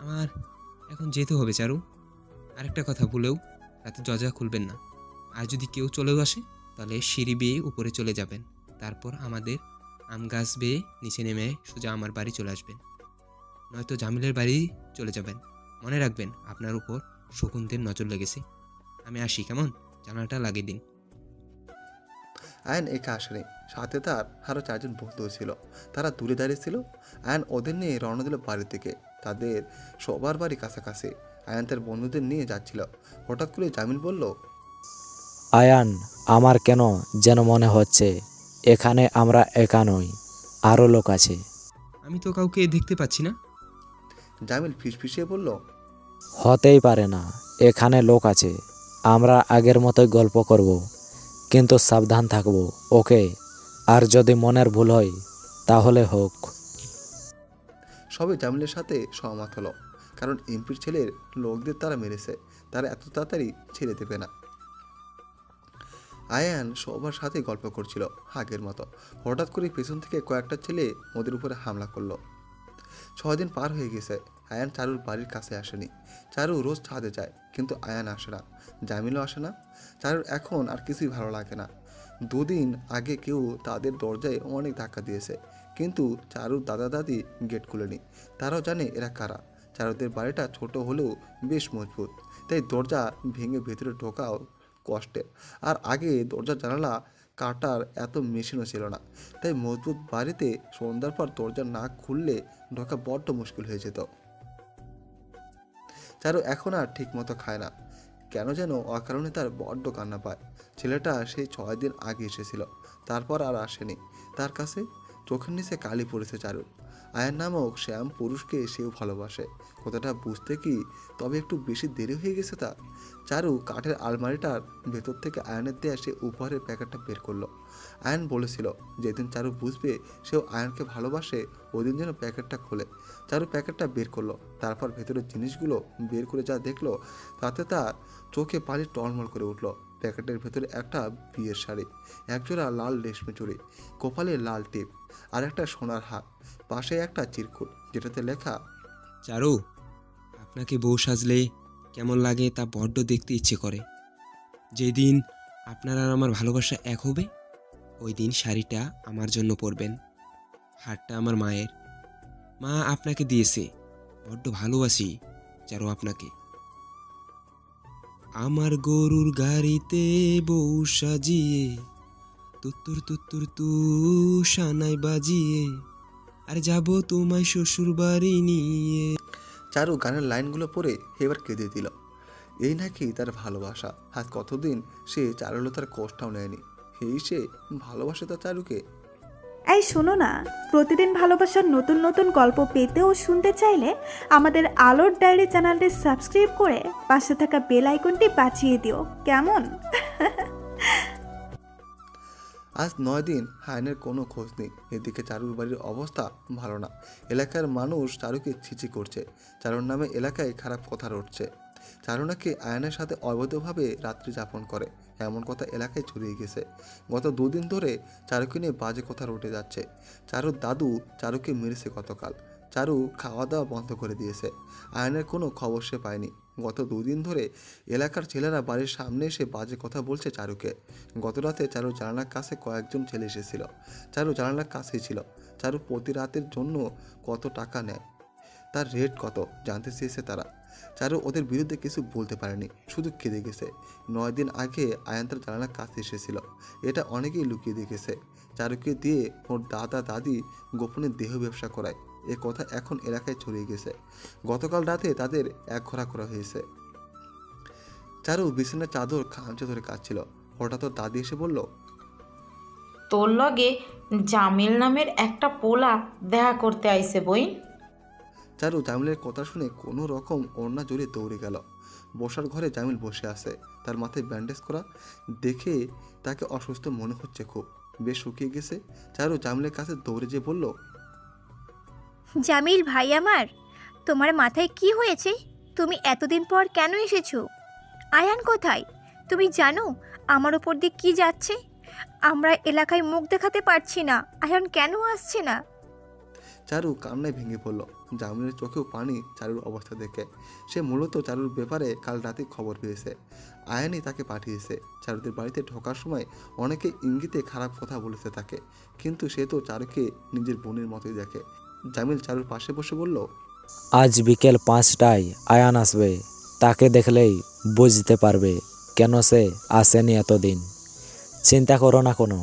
আমার এখন যেতে হবে চারু। আরেকটা কথা বলেও, রাতে দরজা খুলবেন না। আর যদি কেউ চলেও আসে, তাহলে সিঁড়ি বেয়ে উপরে চলে যাবেন। তারপর আমাদের আম গাছ বেয়ে নিচে নেমে সোজা আমার বাড়ি চলে আসবেন, নয়তো জামিলের বাড়ি চলে যাবেন। মনে রাখবেন, আপনার উপর শকুনদের নজর লেগেছে। আমি আসি, কেমন? জানালাটা লাগিয়ে দিন। আয়ন একা আসেনি, সাথে তার আরও 4 জন বন্ধু ছিল। তারা দূরে দাঁড়িয়ে ছিল। আয়ন ওদের নিয়ে রওনা দিল বাড়ির দিকে। তাদের সবার বাড়ি কাছাকাছি। আয়ন তার বন্ধুদের নিয়ে যাচ্ছিল। হঠাৎ করে জামিল বলল, আয়ান, আমার কেন যেন মনে হচ্ছে এখানে আমরা একা নই, আরও লোক আছে। আমি তো কাউকে দেখতে পাচ্ছি না। জামিল ফিসফিসিয়ে বলল, হতেই পারে না, এখানে লোক আছে। আমরা আগের মতোই গল্প করব, কিন্তু সাবধান থাকবো, ওকে? আর যদি মনের ভুল হয় তাহলে হোক। সবে জামিলের সাথে সহমত হলো, কারণ এমপির ছেলের লোকদের তারা মেরেছে। তারা এত তাড়াতাড়ি ছেড়ে দেবে না। আয়ান সবার সাথে গল্প করছিল আগের মতো। হঠাৎ করে পেছন থেকে কয়েকটা ছেলে ওদের উপরে হামলা করলো। 6 দিন পার হয়ে গেছে। আয়ান চারুর বাড়ির কাছে আসেনি। চারু রোজ ছাদে যায়, কিন্তু আয়ান আসে না। জামিলও আসে না। চারুর এখন আর কিছুই ভালো লাগে না। 2 দিন আগে কেউ তাদের দরজায় অনেক ধাক্কা দিয়েছে, কিন্তু চারুর দাদা দাদি গেট খুলেনি। তারাও জানে এরা কারা। চারুদের বাড়িটা ছোট হলেও বেশ মজবুত, তাই দরজা ভেঙে ভেতরে ঢোকাও কষ্টের। আর আগে দরজা জানালা কাটার এত মেশিনও ছিল না, তাই মজবুত বাড়িতে সন্ধ্যার পর দরজা না খুললে ঢোকা বড্ড মুশকিল হয়ে যেত। চারু এখন আর ঠিক মতো খায় না। কেন যেন অকারণে তার বড্ড কান্না পায়। ছেলেটা সেই 6 দিন আগে এসেছিল, তারপর আর আসেনি তার কাছে। চোখের নিচে কালি পড়েছে চারুর। আয়ান নামক শ্যাম পুরুষকে সেও ভালোবাসে, কথাটা বুঝতে কি তবে একটু বেশি দেরি হয়ে গেছে তার? চারু কাঠের আলমারিটার ভেতর থেকে আয়নের দেয়া সে উপহারের প্যাকেটটা বের করলো। আয়ন বলেছিল যেদিন চারু বুঝবে সেও আয়নকে ভালোবাসে ওই দিন যেন প্যাকেটটা খোলে। চারু প্যাকেটটা বের করলো, তারপর ভেতরের জিনিসগুলো বের করে যা দেখলো তাতে তার চোখে পানি টলমল করে উঠলো। প্যাকেটের ভেতরে একটা বিয়ের শাড়ি, একজোড়া লাল রেশমি চুড়ি, কপালে লাল টিপ আর একটা সোনার হার, পাশে একটা চিরকুট যেটাতে লেখা, চারু, আপনাকে বউ সাজলে কেমন লাগে তা বড্ড দেখতে ইচ্ছে করে। যেদিন আপনার আর আমার ভালোবাসা এক হবে ওই দিন শাড়িটা আমার জন্য পরবেন। হারটা আমার মায়ের, মা আপনাকে দিয়েছে। বড্ড ভালোবাসি চারু আপনাকে। আমার গরুর গাড়িতে বউ সাজিয়ে তুত্তুর তুত্তুর তু সানাই বাজিয়ে আর যাব তোমায় শ্বশুর বাড়ি নিয়ে। চারু গানের লাইনগুলো পড়ে এবার কেঁদে দিল। এই নাকি তার ভালোবাসা। আজ কতদিন সে চারুলতার কষ্টও নেয়নি, এই সে ভালোবাসে তার চারুকে। এই শোনো না, প্রতিদিন ভালোবাসার নতুন নতুন গল্প পেতে ও শুনতে চাইলে আমাদের আলোর ডায়েরি চ্যানেলটি সাবস্ক্রাইব করে পাশে থাকা বেল আইকনটি বাজিয়ে দিও, কেমন? আজ 9 দিন আয়নের কোনো খোঁজ নেই। এদিকে চারুর বাড়ির অবস্থা ভালো না। এলাকার মানুষ চারুকে ছিচি করছে, চারুর নামে এলাকায় খারাপ কথা রটছে। চারু নাকি আয়নের সাথে অবৈধভাবে রাত্রি যাপন করে, এমন কথা এলাকায় ছড়িয়ে গেছে। গত 2 দিন ধরে চারুকে নিয়ে বাজে কথা রটে যাচ্ছে। চারুর দাদু চারুকে মেরেছে গতকাল। চারু খাওয়া দাওয়া বন্ধ করে দিয়েছে। আয়নের কোনো খবর সে পায়নি। গত 2 দিন ধরে এলাকার ছেলেরা বাড়ির সামনে এসে বাজে কথা বলছে চারুকে। গত রাতে চারু জানালার কাছে কয়েকজন ছেলে এসেছিল। চারু জানালার কাছেই ছিল। চারু প্রতি রাতের জন্য কত টাকা নেয়, তার রেট কত জানতে চেয়েছে তারা। চারু ওদের বিরুদ্ধে কিছু বলতে পারেনি, শুধু কেঁদে গেছে। 9 দিন আগে আয়ান তার জানালার কাছে এসেছিল, এটা অনেকেই লুকিয়ে দেখেছে। চারুকে দিয়ে ওর দাদা দাদি গোপনে দেহ ব্যবসা করায়, এ কথা এখন এলাকায় ছড়িয়ে গেছে। গতকাল রাতে তাদের একঘরা করা হয়েছে। চারু বিছানার চাদর খামচে ধরে কাঁদছিল। হঠাৎ ওর দাদি এসে বলল, তোর লগে জামিল নামের একটা পোলা দেখা করতে আইছে বই। চারু জামিলের কথা শুনে কোনো রকম ওড়না জড়িয়ে দৌড়ে গেল। বসার ঘরে জামিল বসে আছে, তার মাথায় ব্যান্ডেজ করা। দেখে তাকে অসুস্থ মনে হচ্ছে, খুব বেশ শুকিয়ে গেছে। চারু জামিলের কাছে দৌড়ে যেয়ে বলল, জামিল ভাই আমার, তোমার মাথায় কি হয়েছে? তুমি এতদিন পর কেন এসেছো? আয়ান কোথায়? তুমি জানো আমার ওপর দিয়ে কি যাচ্ছে? আমরা এলাকায় মুখ দেখাতে পারছি না। আয়ান কেন আসছে না? চারু কান্নায় ভেঙে পড়ল। জামিলের চোখেও পানি চারুর অবস্থা দেখে। সে মূলত চারুর ব্যাপারে কাল রাতে খবর পেয়েছে, আয়ানই তাকে পাঠিয়েছে। চারুদের বাড়িতে ঢোকার সময় অনেকে ইঙ্গিতে খারাপ কথা বলেছে তাকে, কিন্তু সে তো চারুকে নিজের বোনের মতোই দেখে। জামিল চারুর পাশে বসে বলল, আজ বিকেল 5টায় আয়ান আসবে, তাকে দেখলেই বুঝতে পারবে কেন সে আসেনি এতদিন। চিন্তা করো না কোনো,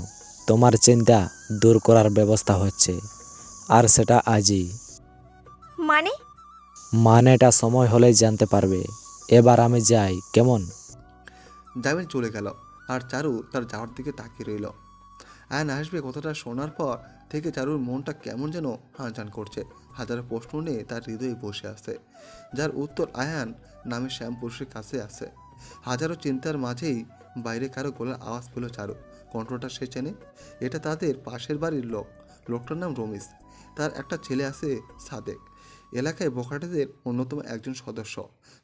তোমার চিন্তা দূর করার ব্যবস্থা হচ্ছে, আর সেটা আজই। মানেটা সময় হলেই জানতে পারবে। এবার আমি যাই, কেমন? জামিল চলে গেল, আর চারু তার যাওয়ার দিকে তাকিয়ে রইল। আয়ান আসবে কথাটা শোনার পর থেকে চারুর মনটা কেমন যেন হানচান করছে। হাজারো প্রশ্ন নিয়ে তার হৃদয়ে বসে আছে, যার উত্তর আয়ান নামে শ্যাম পুরুষের কাছে আছে। হাজারো চিন্তার মাঝেই বাইরে কারো গলার আওয়াজ পেল চারু। কণ্ঠটা সে চেনে, এটা তাদের পাশের বাড়ির লোক। লোকটার নাম রমিজ, তার একটা ছেলে আছে সাদেক, এলাকায় বখাটেদের অন্যতম একজন সদস্য।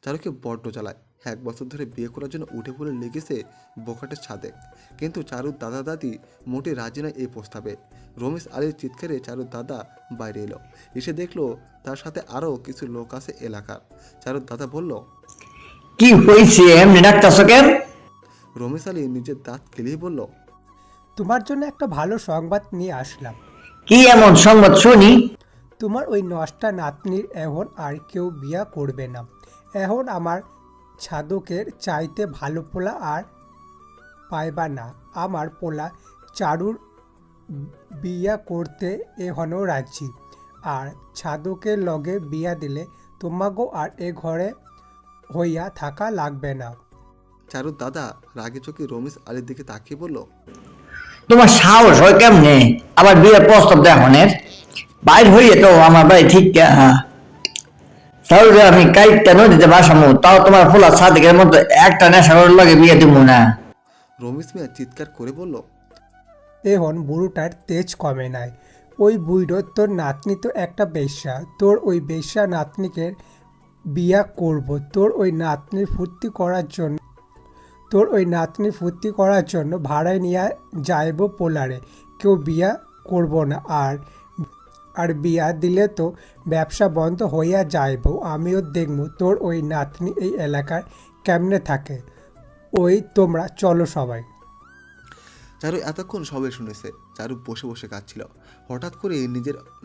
চারুকে বড্ড জ্বালায়। 1 বছর ধরে বিয়ে করার জন্য উঠে পড়ে লেগেছে বখাটের সাদেক, কিন্তু চারুর দাদা দাদি মোটে রাজি নয় এই প্রস্তাবে। রমিজ আলীর চিৎকারে চারুর দাদা বাইরে এলো, এসে দেখলো তার সাথে আরও কিছু লোক আছে এলাকার। চারুর দাদা বলল, কি হয়েছে এমনি ডাকতেছো কেন? রমিজ আলী নিজের দাঁত কেলিয়ে বলল, তোমার জন্য একটা ভালো সংবাদ নিয়ে আসলাম। কি এমন সংবাদ শুনি? তোমার ওই 9টা নাতনির এখন আর কেউ বিয়া করবে না। এখন আমার ছাদকের চাইতে ভালো পোলা আর পাইবা না। আমার পোলা চারুর বিয়া করতে এখনও রাজি, আর ছাদকের লগে বিয়া দিলে তোমাগো আর এ ঘরে হইয়া থাকা লাগবে না। চারুর দাদা রাগে চোখে রমিজ আলীর দিকে তাকিয়ে বলল, তোমার সাহস হয় কেমনে আবার বিয়ের প্রস্তাব দেখনের? বাইর হইয়ে তো আমার বাড়ি ঠিক তাহলে আমি কাইটটা নদীতে বাসামু, তাও তোমার ফুলা সাদিকের মতো একটা নেশার লাগে বিয়ে দিব না। রমিজ মিয়া চিৎকার করে বলল, এখন বুড়োটার তেজ কমে নাই। ওই বুড়ো তোর নাতনি তো একটা বেশ্যা, তোর ওই বেশ্যা নাতনিকে বিয়া করব তোর ওই নাতনির ফুর্তি করার জন্য ভাড়ায় নিয়ে যাইব পোলারে, কেউ বিয়া করব না। আর বিয়া দিলে তো ব্যবসা বন্ধ হইয়া যাইব। আমিও দেখব তোর ওই নাতনি এই এলাকার কেমনে থাকে। ওই তোমরা চলো সবাই। চারু এতক্ষণ সবাই শুনেছে। চারু বসে বসে কাঁদছিল। হঠাৎ করে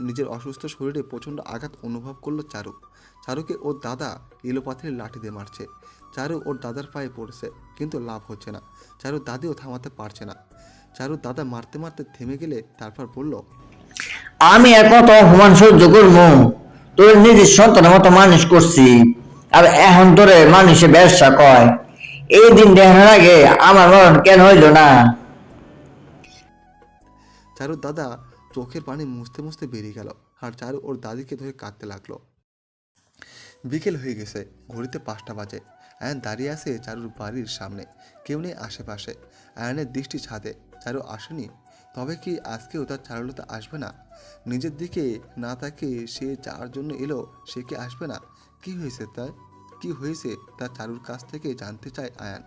নিজের অসুস্থ শরীরে প্রচণ্ড আঘাত অনুভব করলো চারু। চারুকে ওর দাদা এলোপাথির লাঠি দিয়ে মারছে। চারু ওর দাদার পায়ে পড়েছে, কিন্তু লাভ হচ্ছে না। চারু দাদিও থামাতে পারছে না। চারু দাদা মারতে মারতে থেমে গেলে তারপর বলল, আমি আর কত অপমান সহ্য করবো? তোর নিজের সন্তানের মতো মানুষ করছি, আর এখন তোরে মানুষে ব্যবসা কয়। এই দিন দেখানোর আগে আমার মরণ কেন হইল না? চারুর দাদা চোখের পানি মুছতে মুছতে বেরিয়ে গেল, আর চারু ওর দাদিকে ধরে কাঁদতে লাগলো। বিকেল হয়ে গেছে, ঘড়িতে 5টা বাজে। আয়ন দাঁড়িয়ে আছে চারুর বাড়ির সামনে, কেউ নেই আশেপাশে। আয়নের দৃষ্টি ছাদে। চারু আসেনি, তবে কি আজকেও তার চারুলতা আসবে না? নিজের দিকে না তাকে সে যার জন্য এলো সে কি আসবে না? কি হয়েছে তার চারুর কাছ থেকে জানতে চায় আয়ান।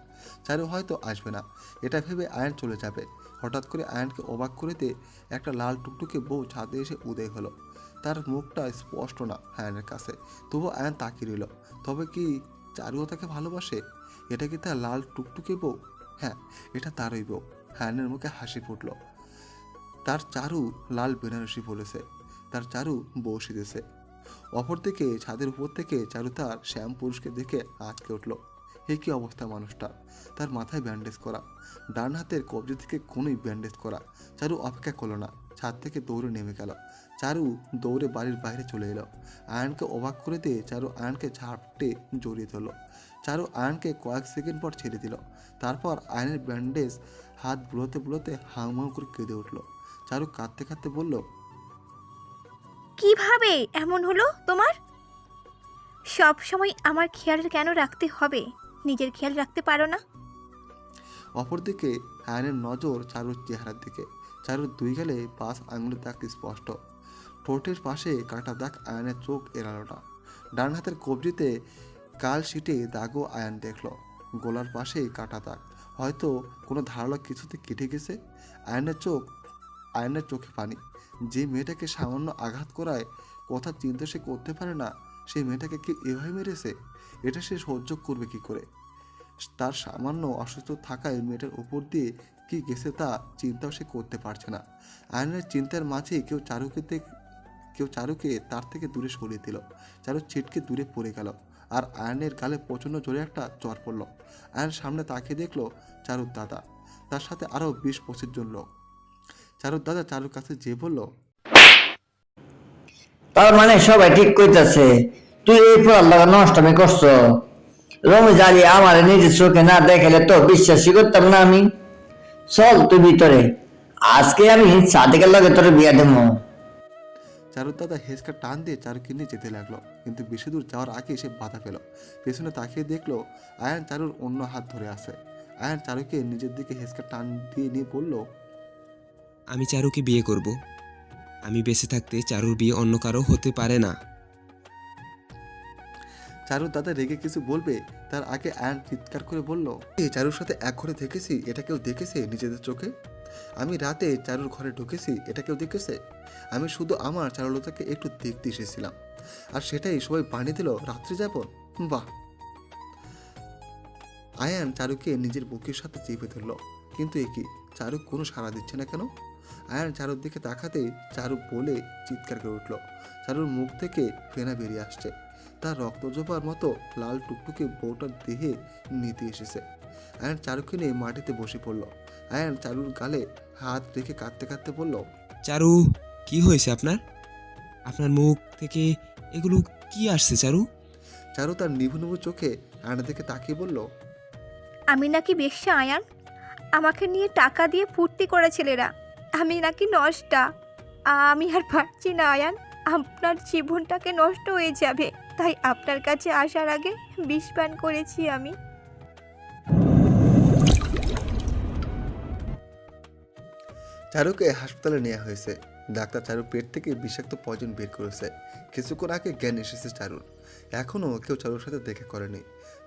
চারু হয়তো আসবে না, এটা ভেবে আয়ান চলে যাবে। হঠাৎ করে আয়ানকে অবাক করে দিয়ে একটা লাল টুকটুকে বউ ছাদে এসে উদয় হলো। তার মুখটা স্পষ্ট না আয়ানের কাছে, তবু আয়ান তাকিয়ে রইল। তবে কি চারুও তাকে ভালোবাসে? এটা কি তার লাল টুকটুকে বউ? হ্যাঁ, এটা তারই বউ। আয়ানের মুখে হাসি ফুটল। তার চারু লাল বেনারসি বলেছে, তার চারু বউ সেজেছে। অপরদিকে ছাদের উপর থেকে চারু তার শ্যাম পুরুষকে দেখে আটকে উঠল। এ কি অবস্থা মানুষটার! তার মাথায় ব্যান্ডেজ করা, ডান হাতের কবজি থেকে কোনোই ব্যান্ডেজ করা। চারু অপেক্ষা করলো না, ছাদ থেকে দৌড়ে নেমে গেল। চারু দৌড়ে বাড়ির বাইরে চলে এলো। আয়নকে অবাক করে দিয়ে চারু আয়নকে ঝাপটে জড়িয়ে ধরল। চারু আয়নকে কয়েক সেকেন্ড পর ছেড়ে দিল। তারপর আয়নের ব্যান্ডেজ হাত বুলোতে বুলোতে হাউমাউ করে কেঁদে উঠল। চারু কাঁদতে কাঁদতে বলল, কিভাবে এমন হলো তোমার? সব সময় আমার খেয়াল কেন রাখতে হবে? নিজের খেয়াল রাখতে পারো না? অপরদিকে আয়নের নজর চারুর চেহারার দিকে। চারুর 2 গালে 5 আঙুলের দাগ স্পষ্ট। ঠোঁটের পাশে কাটা দাগ আয়নের চোখ এড়ালো না। ডান হাতের কবজিতে কাল শিটে দাগও আয়ন দেখল। গলার পাশে কাটা দাগ, হয়তো কোনো ধারালো কিছুতে কেটে গেছে। আয়নের চোখে পানি। যে মেয়েটাকে সামান্য আঘাত করায় কথা চিন্তা সে করতে পারে না, সেই মেয়েটাকে কি এভাবে মেরেছে? এটা সে সহ্য করবে কি করে? তার সামান্য অসুস্থ থাকায় মেয়েটার উপর দিয়ে কি গেছে তা চিন্তাও সে করতে পারছে না। আয়নের চিন্তার মাঝে কেউ চারুকে তার থেকে দূরে সরিয়ে দিল। চারু ছিটকে দূরে পড়ে গেল, আর আয়নের গালে প্রচণ্ড জোরে একটা চড় পড়ল। আয়ন সামনে তাকিয়ে দেখলো চারুর দাদা, তার সাথে আরও 20-25 জন লোক। চারুর দাদা চারুর কাছে যেয়ে বলল, তার মানে সবাই ঠিক কইতাছে তুই এই ফুলার লাগা নষ্টমি করছ। রমেশ আলী আমার নিজের চোখে না দেখালে তো বিশ্বাসই করতাম না আমি। চল তুই ভিতরে, আজকে আমি সাদিকের লগে তোর বিয়া দেব। চারুর দাদা হেঁচকা টান দিয়ে চারুকে নিয়ে যেতে লাগলো, কিন্তু বেশি দূর যাওয়ার আগে সে বাধা পেল। পেছনে তাকিয়ে দেখলো আয়ান চারুর অন্য হাত ধরে আছে। আয়ান চারুকে নিজের দিকে হেঁচকা টান দিয়ে নিয়ে বলল, আমি চারুকে বিয়ে করব। আমি বেঁচে থাকতে চারুর বিয়ে অন্য কারো হতে পারে না। চারুর দাদা রেগে কিছু বলবে তার আগে আয়ান চিৎকার করে বলল, চারুর সাথে এক ঘরে থেকেছি, এটা কেউ দেখেছে নিজেদের চোখে? আমি রাতে চারুর ঘরে ঢুকেছি, এটা কেউ দেখেছে? আমি শুধু আমার চারুলতাকে একটু দেখতে এসেছিলাম, আর সেটাই সবাই বানিয়ে দিল রাত্রি যাপন। বাহ! আয়ান চারুকে নিজের বুকের সাথে চেপে ধরল, কিন্তু এ কি, চারু কোনো সাড়া দিচ্ছে না কেন? আয়ান চারুর দিকে তাকাতে চারু বলে চিৎকার করে উঠল। চারুর মুখ থেকে ফেনা বেরিয়ে আসছে। তার রক্তজোপার মতো লাল টুকটুকে বউটার দেহে নিতে এসেছে। আয়ান চারুকে নিয়ে মাটিতে বসে পড়ল। আয়ান চারুর গালে হাত রেখে কাঁদতে কাঁদতে বলল, চারু, কি হয়েছে আপনার মুখ থেকে এগুলো কি আসছে চারু? চারু তার নিভু নিভু চোখে আয়নার দিকে তাকিয়ে বলল, আমি নাকি বেশ্যা আয়ান? আমাকে নিয়ে টাকা দিয়ে ফুর্তি করে ছেলেরা। আমি নাকি নষ্টা। আমি আর পারছি না আয়ান, আপনার জীবনটাকে নষ্ট হয়ে যাবে। তাই আপনার কাছে আসার আগে বিষ পান করেছি আমি। চারুকে হাসপাতালে নেওয়া হয়েছে। ডাক্তার চারুর পেট থেকে বিষাক্ত পয়জন বের করেছে। কিছুক্ষণ আগে জ্ঞান এসেছে চারুর। এখনও কেউ চারুর সাথে দেখা করেনি।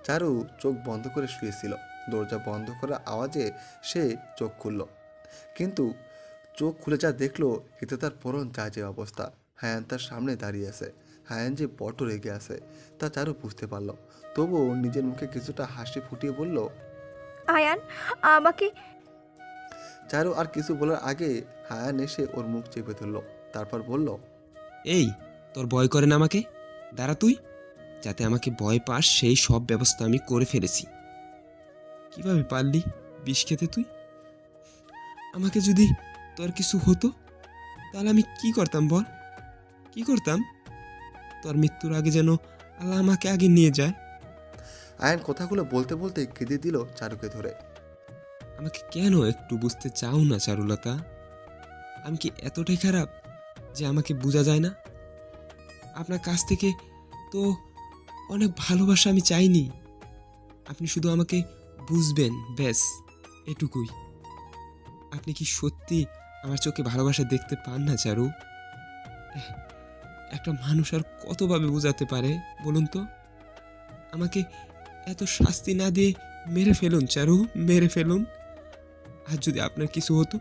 চারু চোখ বন্ধ করে শুয়েছিল। দরজা বন্ধ করার আওয়াজে সে চোখ খুলল, কিন্তু চোখ খুলে যা দেখলো এতে তার পরন যায় যে অবস্থা। হায়ান তার সামনে দাঁড়িয়ে আছে। হায়ান যে বড্ড রেগে আছে তা চারু বুঝতে পারল। তবুও নিজের মুখে কিছুটা হাসি ফুটিয়ে বলল, আয়ান, আমাকে চারু আর কিছু বলার আগে হায়ান এসে ওর মুখ চেপে ধরল। তারপর বলল, এই, তোর ভয় করে না আমাকে? দাঁড়া তুই, যাতে আমাকে ভয় পাস সেই সব ব্যবস্থা আমি করে ফেলেছি। কিভাবে পারলি বিষ খেতে তুই? আমাকে যদি তোর কিছু হতো তাহলে আমি কি করতাম বল? কি করতাম? তোর মৃত্যুর আগে যেন আল্লাহ আমাকে আগে নিয়ে যায়। আয়ান কথাগুলো বলতে বলতে কেঁদে দিল চারুকে ধরে। আমাকে কেন একটু বুঝতে চাও না চারুলতা? আমি কি এতটাই খারাপ যে আমাকে বোঝা যায় না? আপনার কাছ থেকে তো অনেক ভালোবাসা আমি চাইনি। আপনি শুধু আমাকে বুঝবেন, ব্যাস এটুকুই। আপনি কি সত্যি আমার চোখে ভালোবাসা দেখতে পান না চারু? একটা মানুষ আর কতভাবে বোঝাতে পারে বলুন তো? আমাকে এত শাস্তি না দিয়ে মেরে ফেলুন চারু, মেরে ফেলুন। আর যদি আপনার কিছু হতো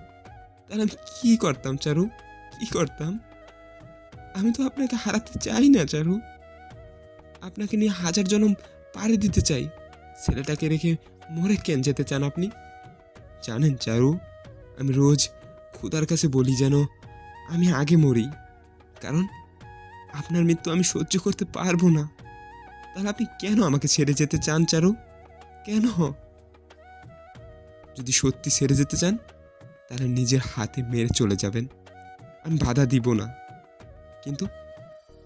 তাহলে আমি কি করতাম চারু, কি করতাম? আমি তো আপনাকে হারাতে চাই না চারু। আপনাকে নিয়ে 1000 জনম পাড়ি দিতে চাই। ছেলেটাকে রেখে মরে কেন যেতে চান আপনি? জানেন চারু, আমি রোজ খোদার কাছে বলি যেন আমি আগে মরি, কারণ আপনার মৃত্যু আমি সহ্য করতে পারবো না। তাহলে আপনি কেন আমাকে ছেড়ে যেতে চান চারু? কেন? যদি সত্যি ছেড়ে যেতে চান তাহলে নিজের হাতে মেরে চলে যাবেন, আমি বাধা দিব না। কিন্তু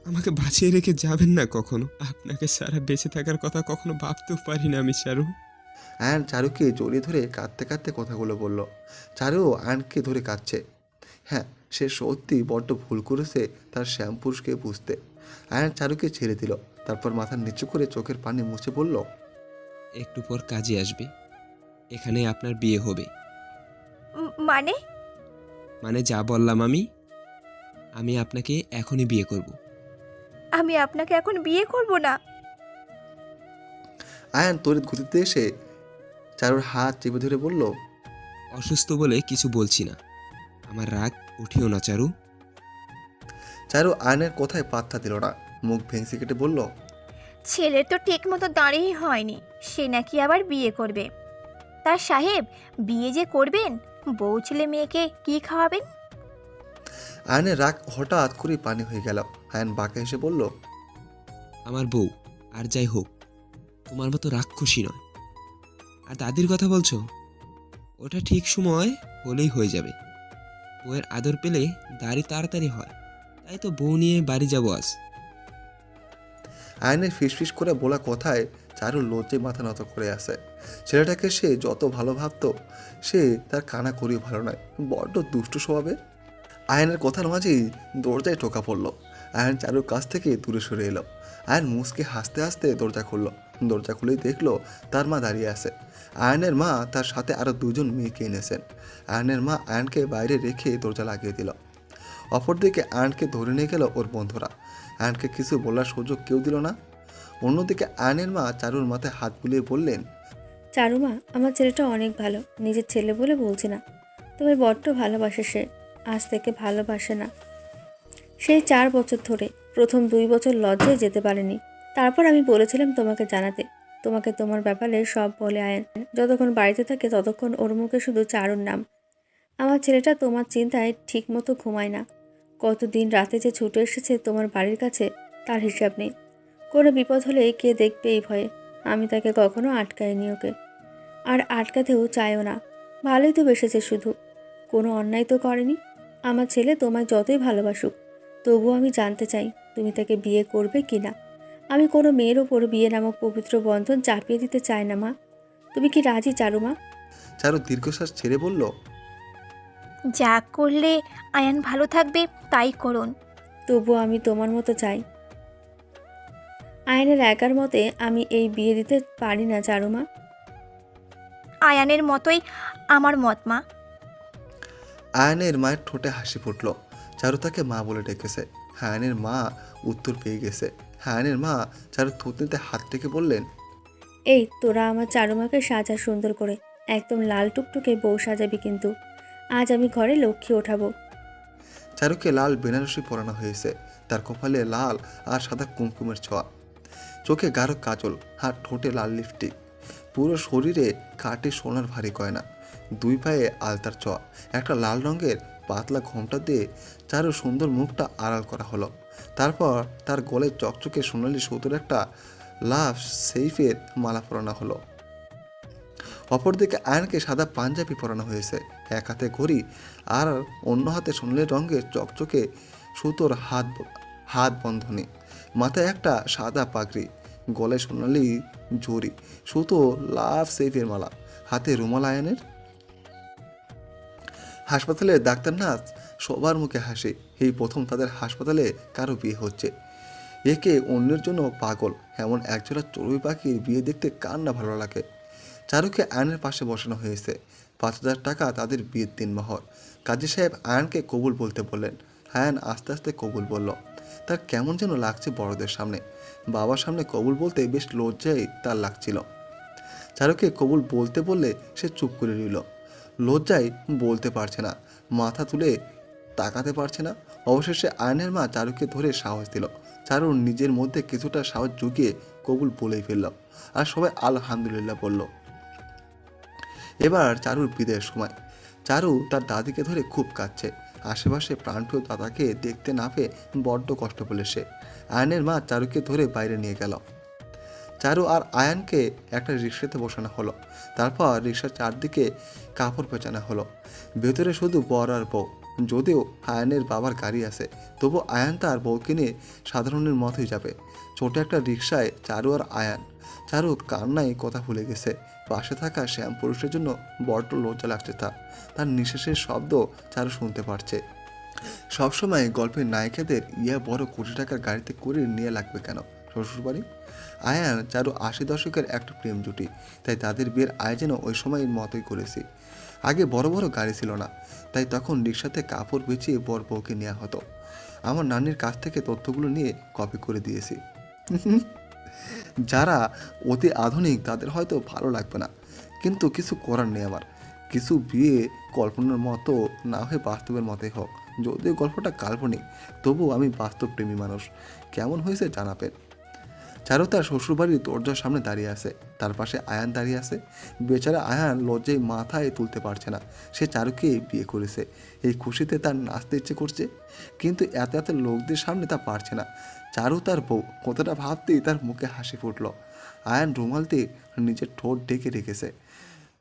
আমাকে বাঁচিয়ে রেখে যাবেন না কখনো। আপনাকে সারা বেঁচে থাকার কথা কখনো ভাবতেও পারি না আমি চারু। আয়ান চারুকে জড়িয়ে ধরে কাঁদতে কাঁদতে কথাগুলো বলল। চারুও আয়ানকে ধরে কাঁদছে। হ্যাঁ, সে সত্যি বড্ড ভুল করেছে তার শ্যামপুরুষকে বুঝতে। আয়ান চারুকে ছেড়ে দিল। তারপর মাথা নিচু করে চোখের পানি মুছে বলল, একটু পর কাজে আসবে, এখানে আপনার বিয়ে হবে। মানে? মানে যা বললাম আমি আপনাকে এখনই বিয়ে করব। আমি আপনাকে এখন বিয়ে করব না। আয়ান তড়িৎ গতিতে এসে চারুর হাত চেপে ধরে বলল, অসুস্থ বলে কিছু বলছি না, আমার রাগ উঠিও না চারু। চারু আয়নের কথায় পাত্তা দিল না। মুখ ভেঙচি কেটে বলল, ছেলের তো ঠিক মতো দাঁড়িয়েই হয়নি, সে নাকি আবার বিয়ে করবে। তার সাহেব, বিয়ে যে করবেন, বউ ছেলে মেয়েকে কি খাওয়াবেন? আয়নের রাগ হঠাৎ করে পানি হয়ে গেল। আয়ন বাঁকা এসে বলল, আমার বউ আর যাই হোক তোমার মতো রাক্ষসী নয়। আর দাদির কথা বলছো, ওটা ঠিক সময় হলেই হয়ে যাবে। বউয়ের আদর পেলে দাড়ি তাড়াতাড়ি হয়, তাই তো বউ নিয়ে বাড়ি যাবো আজ। আয়নের ফিসফিস করে বলা কথায় চারু লজ্জে মাথা নত করে আসে। ছেলেটাকে সে যত ভালো ভাবতো সে তার কানা করেও ভালো নয়, বড্ড দুষ্টু স্বভাবের। আয়নের কথার মাঝেই দরজায় টোকা পড়ল। আয়ন চারুর কাছ থেকে দূরে সরে এলো। আয়ন মুসকে হাসতে হাসতে দরজা খুলল। দরজা খুলেই দেখলো তার মা দাঁড়িয়ে আছে। আয়নের মা তার সাথে আরও 2 জন মেয়েকে এনেছেন। আয়নের মা আয়নকে বাইরে রেখে দরজা লাগিয়ে দিল। অপরদিকে আয়নকে ধরে নিয়ে গেল ওর বন্ধুরা। আয়নকে কিছু বলার সুযোগ কেউ দিল না। অন্যদিকে আয়নের মা চারুর মাথায় হাত বুলিয়ে বললেন, চারুমা, আমার ছেলেটা অনেক ভালো, নিজের ছেলে বলে বলছি না, তোমায় বড্ড ভালোবাসে সে। আজ থেকে ভালোবাসে না সেই 4 বছর ধরে। প্রথম 2 বছর লজ্জায় যেতে পারেনি। তারপর আমি বলেছিলাম তোমাকে জানাতে, তোমাকে তোমার ব্যাপারে সব বলে আয়ন। যতক্ষণ বাড়িতে থাকে ততক্ষণ ওর মুখে শুধু চারুর নাম। আমার ছেলেটা তোমার চিন্তায় ঠিক মতো ঘুমায় না। কতদিন রাতে যে ছুটে এসেছে তোমার বাড়ির কাছে তার হিসাব নেই। কোনো বিপদ হলে কে দেখবে এই ভয়ে। আমি তাকে কখনো আটকাইনি ওকে, আর আটকাতেও চাইও না। ভালোই তো বেসেছে, শুধু কোনো অন্যায় তো করেনি। আমার ছেলে তোমায় যতই ভালোবাসুক, তবুও আমি জানতে চাই তুমি তাকে বিয়ে করবে কি না। আমি কোনো মেয়ের ওপর বিয়ে নামক পবিত্র বন্ধন চাপিয়ে দিতে চাই না মা। তুমি কি রাজি চারুমা? চারু দীর্ঘশ্বাস ছেড়ে বলল, যা করলে আয়ান ভালো থাকবে তাই করুন। তবুও আমি তোমার মতো চাই। আয়নের একার মতে আমি এই বিয়ে দিতে পারি না চারুমা। আয়ানের মতোই আমার মত মা। আয়নের মায়ের ঠোঁটে হাসি ফুটল। চারু তাকে মা বলে ডেকেছে। আয়নের মা উত্তর পেয়ে গেছে। আয়নের মা চারু থুতনিতে হাত রেখে বললেন, এই তোরা আমার চারুমাকে সাজা সুন্দর করে, একদম লাল টুকটুকে বউ সাজাবি কিন্তু। আজ আমি ঘরে লক্ষ্মী ওঠাবো। চারুকে লাল বেনারসি পরানো হয়েছে। তার কপালে লাল আর সাদা কুমকুমের ছোঁয়া, চোখে গাঢ় কাজল আর ঠোঁটে লাল লিপস্টিক, পুরো শরীরে খাঁটি সোনার ভারী গয়না, দুই পায়ে আলতার ছোঁয়া। একটা লাল রঙের পাতলা ঘোমটা দিয়ে চারু সুন্দর মুখটা আড়াল করা হলো। তারপর তার গলে চকচকে সোনালি সুতোর একটা লাভ সেইফের মালা পরানো হলো। অপরদিকে আয়নকে সাদা পাঞ্জাবি পরানো হয়েছে, এক হাতে ঘড়ি আর অন্য হাতে সোনালি রঙের চকচকে সুতোর হাত বন্ধনী, মাথায় একটা সাদা পাগড়ি, গলায় সোনালি ঝুড়ি, সুতো লাভ সেইফের মালা, হাতে রুমাল আয়নের। হাসপাতালে ডাক্তার নার্স সবার মুখে হাসি। এই প্রথম তাদের হাসপাতালে কারো বিয়ে হচ্ছে। একে অন্যের জন্য পাগল এমন একজোড়া চড়ুই পাখির বিয়ে দেখতে কার না ভালো লাগে। চারুকে আয়নের পাশে বসানো হয়েছে। 5,000 টাকা তাদের বিয়ের দিনমহর। কাজী সাহেব আয়নকে কবুল বলতে বললেন। আয়ন আস্তে আস্তে কবুল বলল। তার কেমন যেন লাগছে বড়দের সামনে। বাবার সামনে কবুল বলতে বেশ লজ্জাই তার লাগছিল। চারুকে কবুল বলতে বললে সে চুপ করে রইল। লজ্জায় বলতে পারছে না, মাথা তুলে তাকাতে পারছে না। অবশেষে আয়নের মা চারুকে ধরে সাহস দিল। চারু নিজের মধ্যে কিছুটা সাহস জুগিয়ে কবুল বলেই ফেলল। আর সবাই আলহামদুলিল্লাহ বলল। এবার চারুর বিদায়ের সময়। চারু তার দাদিকে ধরে খুব কাঁদছে। আশেপাশে প্রাণপ্রিয় দাদাকে দেখতে না পেয়ে বড্ড কষ্ট পেল সে। আয়নের মা চারুকে ধরে বাইরে নিয়ে গেল। চারু আর আয়ানকে একটা রিক্সাতে বসানো হলো। তারপর রিক্সার চারদিকে কাপড় পেঁচানো হলো। ভেতরে শুধু বর আর বউ। যদিও আয়ানের বাবার গাড়ি আছে, তবু আয়ান তার বউকে নিয়ে সাধারণের মতোই যাবে। ছোট একটা রিক্সায় চারু আর আয়ান। চারু কান্নায় কথা ভুলে গেছে। পাশে থাকা শ্যাম পুরুষের জন্য বড্ড লজ্জা লাগছে তার নিঃশ্বাসের শব্দ চারু শুনতে পারছে। সবসময় গল্পের নায়িকাদের ইয়া বড় কোটি টাকার গাড়িতে করে নিয়ে লাগবে কেন শ্বশুরবাড়ি? আয়ান চারু 80 দশকের একটা প্রেম জুটি, তাই তাদের বিয়ের আয়োজনও ওই সময়ের মতোই করেছি। আগে বড় বড় গাড়ি ছিল না, তাই তখন রিক্সাতে কাপড় বেচিয়ে বর বউকে নেওয়া হতো। আমার নানির কাছ থেকে তথ্যগুলো নিয়ে কপি করে দিয়েছি। যারা অতি আধুনিক তাদের হয়তো ভালো লাগবে না, কিন্তু কিছু করার নেই আমার। কিছু বিয়ে কল্পনার মতো না হয়ে বাস্তবের মতোই হোক। যদিও গল্পটা কাল্পনিক, তবুও আমি বাস্তবপ্রেমী মানুষ। কেমন হয়েছে জানাবেন। চারু তার শ্বশুরবাড়ির দরজার সামনে দাঁড়িয়ে আছে। তার পাশে আয়ান দাঁড়িয়ে আছে। বেচারা আয়ান লজ্জায় মাথায় তুলতে পারছে না সে চারুকে বিয়ে করেছে। এই খুশিতে তার নাচতে ইচ্ছে করছে, কিন্তু এত এত লোকদের সামনে তা পারছে না। চারু তার বউ কতটা ভাবতেই তার মুখে হাসি ফুটল। আয়ান রুমাল দিয়ে নিজের ঠোঁট ঢেকে রেখেছে,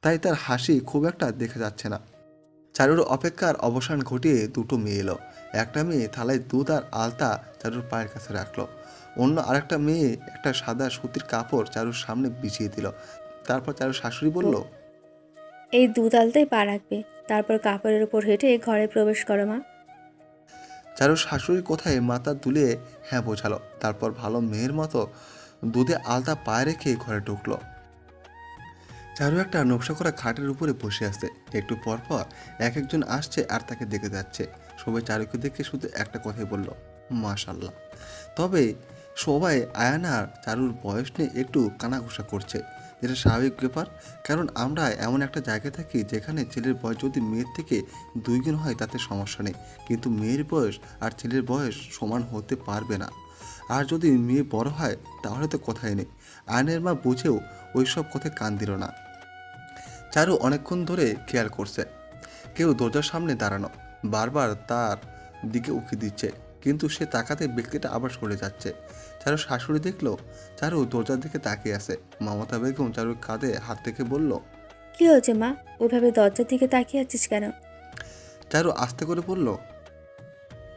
তাই তার হাসি খুব একটা দেখা যাচ্ছে না। চারুর অপেক্ষার অবসান ঘটিয়ে দুটো মেয়ে এলো। একটা মেয়ে থালায় দুধ আর আলতা চারুর পায়ের কাছে রাখলো। অন্য আরেকটা মেয়ে একটা সাদা সুতির কাপড় চারুর সামনে বিছিয়ে দিল। তারপর চারুর শাশুড়ি বলল, এই দুধ আলতায় পা রাখবে, তারপর কাপড়ের উপর হেঁটে ঘরে প্রবেশ করো মা। চারুর শাশুড়ির কথায় মাথা দুলিয়ে হ্যাঁ বোঝালো। তারপর ভালো মেয়ের মতো দুধে আলতা পায়ে রেখে ঘরে ঢুকলো। চারু একটা নকশা করা খাটের উপরে বসে আছে। একটু পর পর এক একজন আসছে আর তাকে দেখে যাচ্ছে। সবাই চারুকে দেখে শুধু একটা কথাই বলল, মাশাল্লাহ। তবে সবাই আয়ান আর চারুর বয়স নিয়ে একটু কানাঘুষা করছে, যেটা স্বাভাবিক ব্যাপার। কারণ আমরা এমন একটা জায়গায় থাকি যেখানে ছেলের বয়স যদি মেয়ের থেকে 2 গুণ হয় তাতে সমস্যা নেই, কিন্তু মেয়ের বয়স আর ছেলের বয়স সমান হতে পারবে না। আর যদি মেয়ে বড় হয় তাহলে তো কথাই নেই। আয়নের মা বুঝেও ওই সব কথায় কান দিল না। চারু অনেকক্ষণ ধরে খেয়াল করছে কেউ দরজার সামনে দাঁড়ানো, বারবার তার দিকে উকি দিচ্ছে, কিন্তু সে তাকাতে ব্যক্তিটা আবার সরে যাচ্ছে। চারু শাশুড়ি দেখলো চারু দরজার দিকে তাকিয়ে আছে। মমতা বেগম চারুর কাঁধে হাত রেখে বলল, কি হয়েছে মা, ওইভাবে দরজার দিকে তাকিয়ে আছিস কেন? চারু আস্তে করে বলল,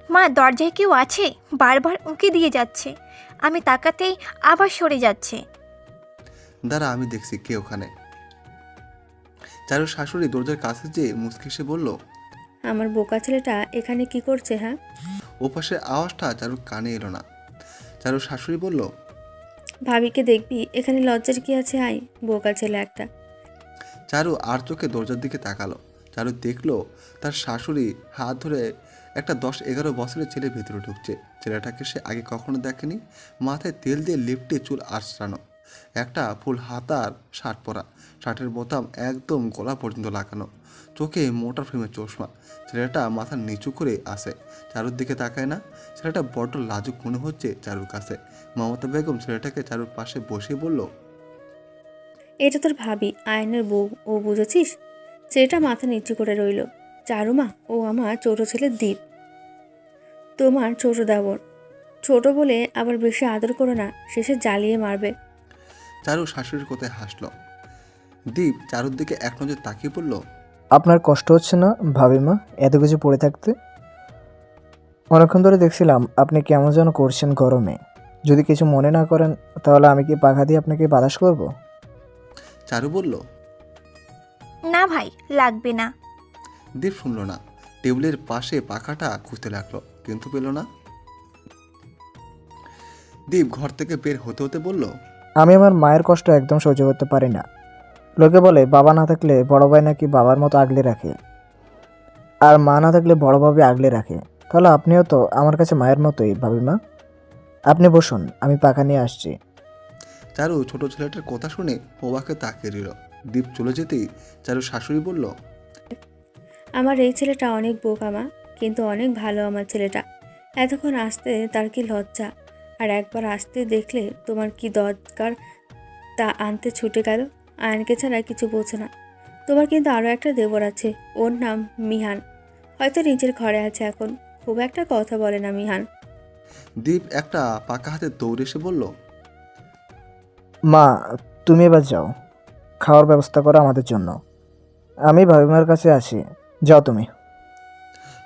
মা দরজায় কেউ আছে, বারবার উঁকি দিয়ে যাচ্ছে, আমি তাকাতেই আবার সরে যাচ্ছে। দাঁড়া আমি দেখছি কে ওখানে। চারুর শাশুড়ি দরজার কাছে যেয়ে মুচকি এসে বলল। আমার বোকা ছেলেটা এখানে কি করছে হ্যাঁ? ওপাশের আওয়াজটা চারুর কানে এলো না। চারুর শাশুড়ি বলল। ভাবিকে দেখবি, এখানে লজ্জার কি আছে? আয়, বোকা ছেলে একটা। চারু আর চোখে দরজার দিকে তাকালো। চারু দেখলো তার শাশুড়ি হাত ধরে একটা 10-11 বছরের ছেলে ভেতরে ঢুকছে। ছেলেটাকে সে আগে কখনো দেখেনি। মাথায় তেল দিয়ে লেপটে চুল আঁচড়ানো, একটা ফুল হাতার শার্ট পরা, শার্টের বোতাম একদম গলা পর্যন্ত লাগানো, চোখে মোটা ফ্রেমের চশমা। ছেলেটা মাথা নিচু করে আসে, চারুর দিকে তাকায় না। ছেলেটা বড্ড লাজুক মনে হচ্ছে চারুর কাছে। মমতা বেগম ছেলেটাকে চারুর পাশে বসিয়ে বলল। এটা তোর ভাবি, আয়নের বউ। ও বুঝেছিস? ছেলেটা মাথা নিচু করে রইল। চারুমা, ও আমার ছোট ছেলে দীপ, তোমার ছোট দেবর। ছোট বলে আবার বেশি আদর করো না, শেষে জ্বালিয়ে মারবে। চারু শাশুড়ির কোথায় হাসলো। দীপ চারুর দিকে এক নজর তাকিয়ে বলল। আপনার কষ্ট হচ্ছে না ভাবিমা এত কিছু পড়ে থাকতে? অনেকক্ষণ ধরে দেখছিলাম আপনি কেমন যেন করছেন গরমে। যদি কিছু মনে না করেন তাহলে আমি কি পাখা দিয়ে আপনাকে বাতাস করব? চারু বলল। না ভাই, লাগবে না। দীপ শুনল না। টেবিলের পাশে পাখাটা খুঁজতে লাগলো, কিন্তু পেল না। দীপ ঘর থেকে বের হতে হতে বলল। আমি আমার মায়ের কষ্ট একদম সহ্য করতে পারি না। লোকে বলে বাবা না থাকলে বড় ভাই নাকি বাবার মতো আগলে রাখে, আর মা না থাকলে বড় ভাবে আগলে রাখে। তাহলে আপনিও তো আমার কাছে মায়ের মতোই ভাবিমা। আপনি বসুন, আমি পাখা নিয়ে আসছি। চারু ছোট ছেলেটার কথা শুনে অবাকে তাকিয়ে রইল। দীপ চলে যেতেই চারু শাশুড়ি বলল। আমার এই ছেলেটা অনেক বোকা মা, কিন্তু অনেক ভালো আমার ছেলেটা। এতক্ষণ আসতে তার কি লজ্জা, আর একবার আসতে দেখলে তোমার কি দরকার তা আনতে ছুটে গেল। আয়নকে ছাড়া কিছু বোঝে না। তোমার কিন্তু আরও একটা দেবর আছে, ওর নাম মিহান। হয়তো নিজের ঘরে আছে এখন, খুব একটা কথা বলে না মিহান। দীপ একটা পাকা হাতে দৌড়ে এসে বলল। মা, তুমি এবার যাও, খাওয়ার ব্যবস্থা করো আমাদের জন্য। আমি ভাবিমার কাছে আসি, যাও তুমি।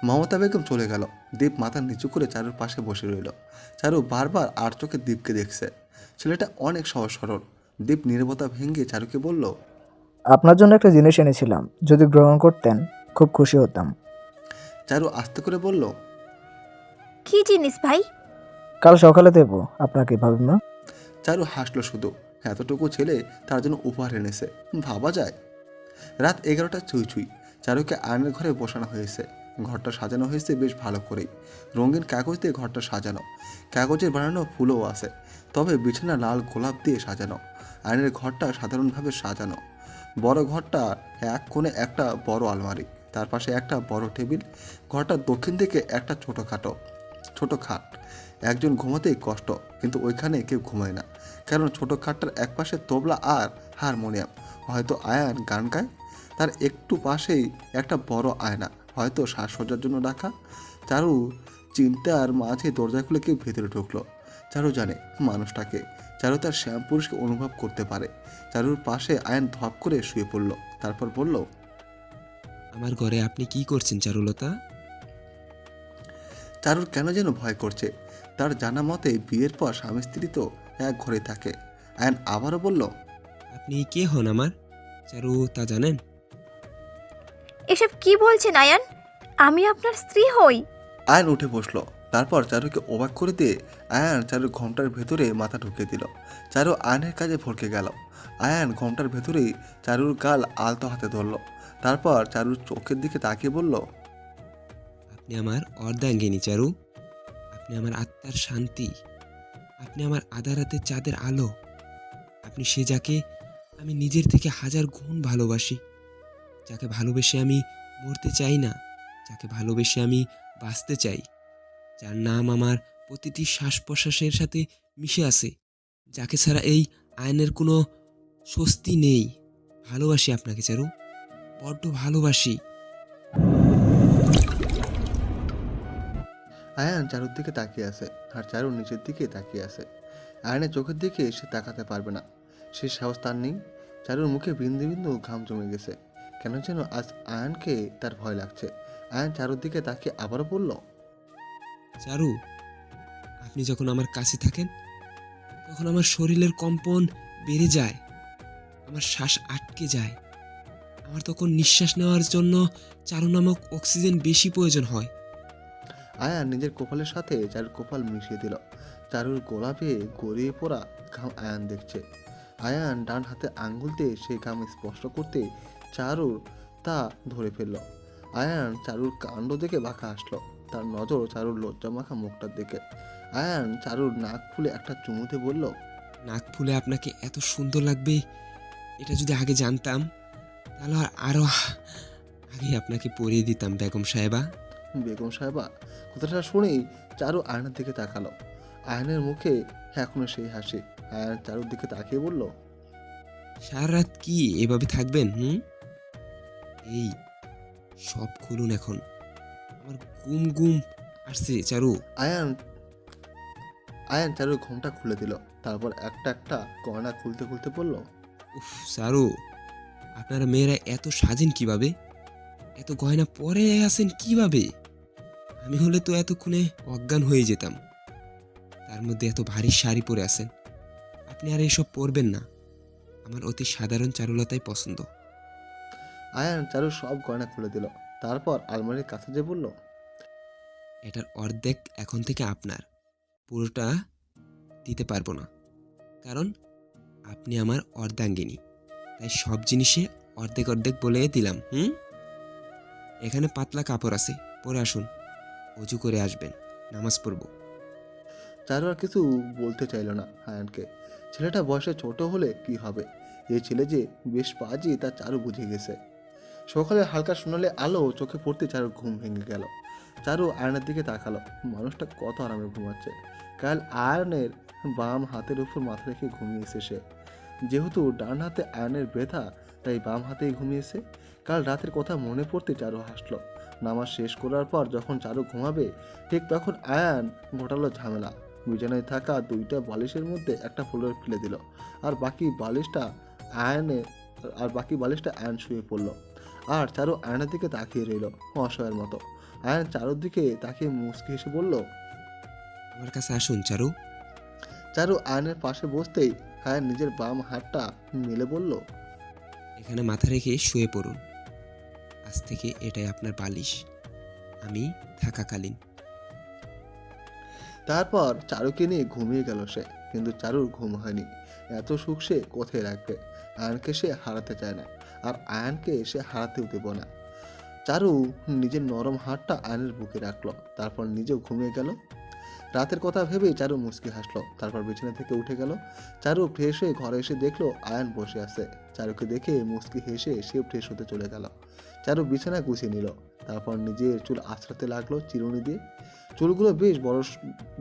মমতা বেগম চলে গেল। দীপ মাথা নিচু করে চারুর পাশে বসে রইল। চারু বারবার আর চোখে দীপকে দেখছে। ছেলেটা অনেক সহজ সরল। দীপ নীরবতা ভেঙে চারুকে বলল। আপনার জন্য একটা জিনিস এনেছিলাম, যদি গ্রহণ করতেন খুব খুশি হতাম। চারু আস্তে করে বলল। কি জিনিস ভাই? কাল সকালে দেবো আপনাকে ভাবিমা। চারু হাসলো শুধু। এতটুকু ছেলে তার জন্য উপহার এনেছে, ভাবা যায়। রাত 11টা ছুঁই ছুঁই। চারুকে আয়নের ঘরে বসানো হয়েছে। ঘরটা সাজানো হয়েছে বেশ ভালো করেই। রঙিন কাগজ দিয়ে ঘরটা সাজানো, কাগজের বানানো ফুলও আছে। তবে বিছানা লাল গোলাপ দিয়ে সাজানো। আয়নের ঘরটা সাধারণভাবে সাজানো। বড় ঘরটা এক কোণে একটা বড় আলমারি, তার পাশে একটা বড় টেবিল। ঘরটার দক্ষিণ দিকে একটা ছোট খাট। একজন ঘুমাতেই কষ্ট, কিন্তু ওইখানে কেউ ঘুমায় না, কারণ ছোট খাটটার এক পাশে তবলা আর হারমোনিয়াম। হয়তো আয়ান গান গায়। তার একটু পাশেই একটা বড় আয়না, হয়তো সাজসজ্জার জন্য রাখা। চারু চিন্তার মাঝে দরজা খুলে কেউ ভেতরে ঢুকলো। চারু জানে মানুষটাকে। চারু তার শ্যামপুরুষকে অনুভব করতে পারে। চারুর পাশে আয়ান ধপ করে শুয়ে পড়ল, তারপর বলল। আমার ঘরে আপনি কি করছেন চারুলতা? চারুর কেন যেন ভয় করছে। তার জানা মতে বিয়ের পর স্বামী স্ত্রী তো এক ঘরে থাকে। আয়ান আবারও বলল। আপনি কে হন আমার? চারু তা জানেন? এসব কি বলছেন আয়ান? আমি আপনার স্ত্রী হই। আয়ান উঠে বসলো। তারপর চারুকে অবাক করে দিয়ে আয়ান চারুর ঘোমটার ভেতরে মাথা ঢুকিয়ে দিল। চারু আয়নের কাজে ভরকে গেল। আয়ান ঘোমটার ভেতরেই চারুর গাল আলতো হাতে ধরল। তারপর চারুর চোখের দিকে তাকিয়ে বলল। আপনি আমার অর্ধাঙ্গিনী চারু। আপনি আমার আত্মার শান্তি। আপনি আমার আধা রাতের চাঁদের আলো। আপনি সে যাকে আমি নিজের থেকে 1000 গুণ ভালোবাসি, যাকে ভালোবেসে আমি মরতে চাই না, যাকে ভালোবেসে আমি বাঁচতে চাই, যার নাম আমার প্রতিটি শ্বাস প্রশ্বাসের সাথে মিশে আছে, যাকে ছাড়া এই আয়নের কোনো স্বস্তি নেই। ভালোবাসি আপনাকে চারু, বড্ড ভালোবাসি। আয়ান চারুর দিকে তাকিয়ে আছে, আর চারু নিচের দিকে তাকিয়ে আছে। আয়নের চোখের দিকে সে তাকাতে পারবে না, সে সাহস তার নেই। চারুর মুখে বিন্দু বিন্দু ঘাম জমে গেছে। কেন যেন আজ আয়ানকে তার ভয় লাগছে। আয়ান চারুর দিকে তাকিয়ে আবারও বলল। চারু, আপনি যখন আমার কাছে থাকেন তখন আমার শরীরের কম্পন বেড়ে যায়, আমার শ্বাস আটকে যায়, আমার তখন নিঃশ্বাস নেওয়ার জন্য চারু নামক অক্সিজেন বেশি প্রয়োজন হয়। আয়ান নিজের কপালের সাথে চারুর কপাল মিশিয়ে দিল। চারুর গোলাপে গড়িয়ে পড়া ঘাম আয়ান দেখছে। আয়ান ডান হাতে আঙ্গুল দিয়ে সেই ঘাম স্পষ্ট করতে চারুর তা ধরে ফেলল। আয়ান চারুর কাণ্ড দেখে বাঁকা আসলো। তার নজর চারুর লজ্জামাখা মুখটার দিকে। আয়ান চারুর নাক ফুলে একটা চুমুতে বলল, নাক ফুলে আপনাকে এত সুন্দর লাগবে এটা যদি আগে জানতাম তাহলে আরো আগে আপনাকে পরিয়ে দিতাম বেগম সাহেবা। বেগম সাহেবা কথাটা শুনেই চারু আয়নার দিকে তাকালো। আয়নের মুখে এখনো সেই হাসি। আয়ন চারুর দিকে তাকিয়ে বলল, সারা রাত কি এভাবে থাকবেন? এই সব খুলুন এখন, আমার ঘুম ঘুম আসছে চারু। আয়ান চারুর ঘোমটা খুলে দিল। তারপর একটা একটা গয়না খুলতে খুলতে বলল, উফ চারু, আপনারা মেয়েরা এত সাজেন কিভাবে? এত গয়না পরে আছেন কিভাবে? আমি হলে তো এতক্ষণে অজ্ঞান হয়ে যেতাম। তার মধ্যে এত ভারী শাড়ি পরে আছেন। আপনি আর এসব পরবেন না। আমার অতি সাধারণ চারুলতাই পছন্দ। আয়ান চারুর সব গয়না খুলে দিল। তারপর আলমারির কাছে যে বলল, এটার অর্ধেক এখন থেকে আপনার, পুরোটা দিতে পারবো না, কারণ আপনি আমার অর্ধাঙ্গিনী। তাই সব জিনিসে অর্ধেক অর্ধেক বলে দিলাম। এখানে পাতলা কাপড় আছে, পরে আসুন, অজু করে আসবেন, নামাজ পড়ব। চারু আর কিছু বলতে চাইল না আয়ানকে। ছেলেটা বয়সে ছোট হলে কি হবে, এই ছেলে যে বেশ পাজি তা চারু বুঝে গেছে। সকালে হালকা সোনালি আলো চোখে পড়তে চারুর ঘুম ভেঙে গেল। চারু আয়নের দিকে তাকালো। মানুষটা কত আরামে ঘুমাচ্ছে। কাল আয়নের বাম হাতের উপর মাথা রেখে ঘুমিয়েছে সে। যেহেতু ডান হাতে আয়নের ব্যথা, তাই বাম হাতেই ঘুমিয়েছে। কাল রাতের কথা মনে পড়তে চারু হাসলো। নামাজ শেষ করার পর যখন চারু ঘুমাবে, ঠিক তখন আয়ান ঘটালো ঝামেলা। বিছানায় থাকা দুইটা বালিশের মধ্যে একটা ফুলের ফেলে দিল, আর বাকি বালিশটা আয়ন শুয়ে পড়লো। আর চারু আয়নের দিকে তাকিয়ে রইল অসহায়ের মতো। আয়ন চারুর দিকে তাকিয়ে মুচকি হেসে বলল, আমার কাছে আসুন চারু। চারু আয়নের পাশে বসতেই আয়ন নিজের বাম হাতটা মেলে বলল, এখানে মাথা রেখে শুয়ে পড়ুন। আজ থেকে এটাই আপনার বালিশ, আমি থাকাকালীন। তারপর চারুকে নিয়ে ঘুমিয়ে গেল সে। কিন্তু চারুর ঘুম হয়নি। এত সুখ সে কোথায় রাখবে? আয়নকে সে হারাতে চায় না, আর আয়নকে সে হারাতেও দেব না। চারু নিজের নরম হাতটা আয়নের বুকে রাখলো। তারপর নিজেও ঘুমিয়ে গেল। রাতের কথা ভেবেই চারু মুচকি হাসলো। তারপর বিছানা থেকে উঠে গেল। চারু ফ্রেশ হয়ে ঘরে এসে দেখলো আয়ন বসে আছে। চারুকে দেখে মুচকি হেসে সেও ফ্রেশ হতে চলে গেল। চারু বিছানা গুছিয়ে নিল। তারপর নিজের চুল আঁচড়াতে লাগলো চিরুনি দিয়ে। চুলগুলো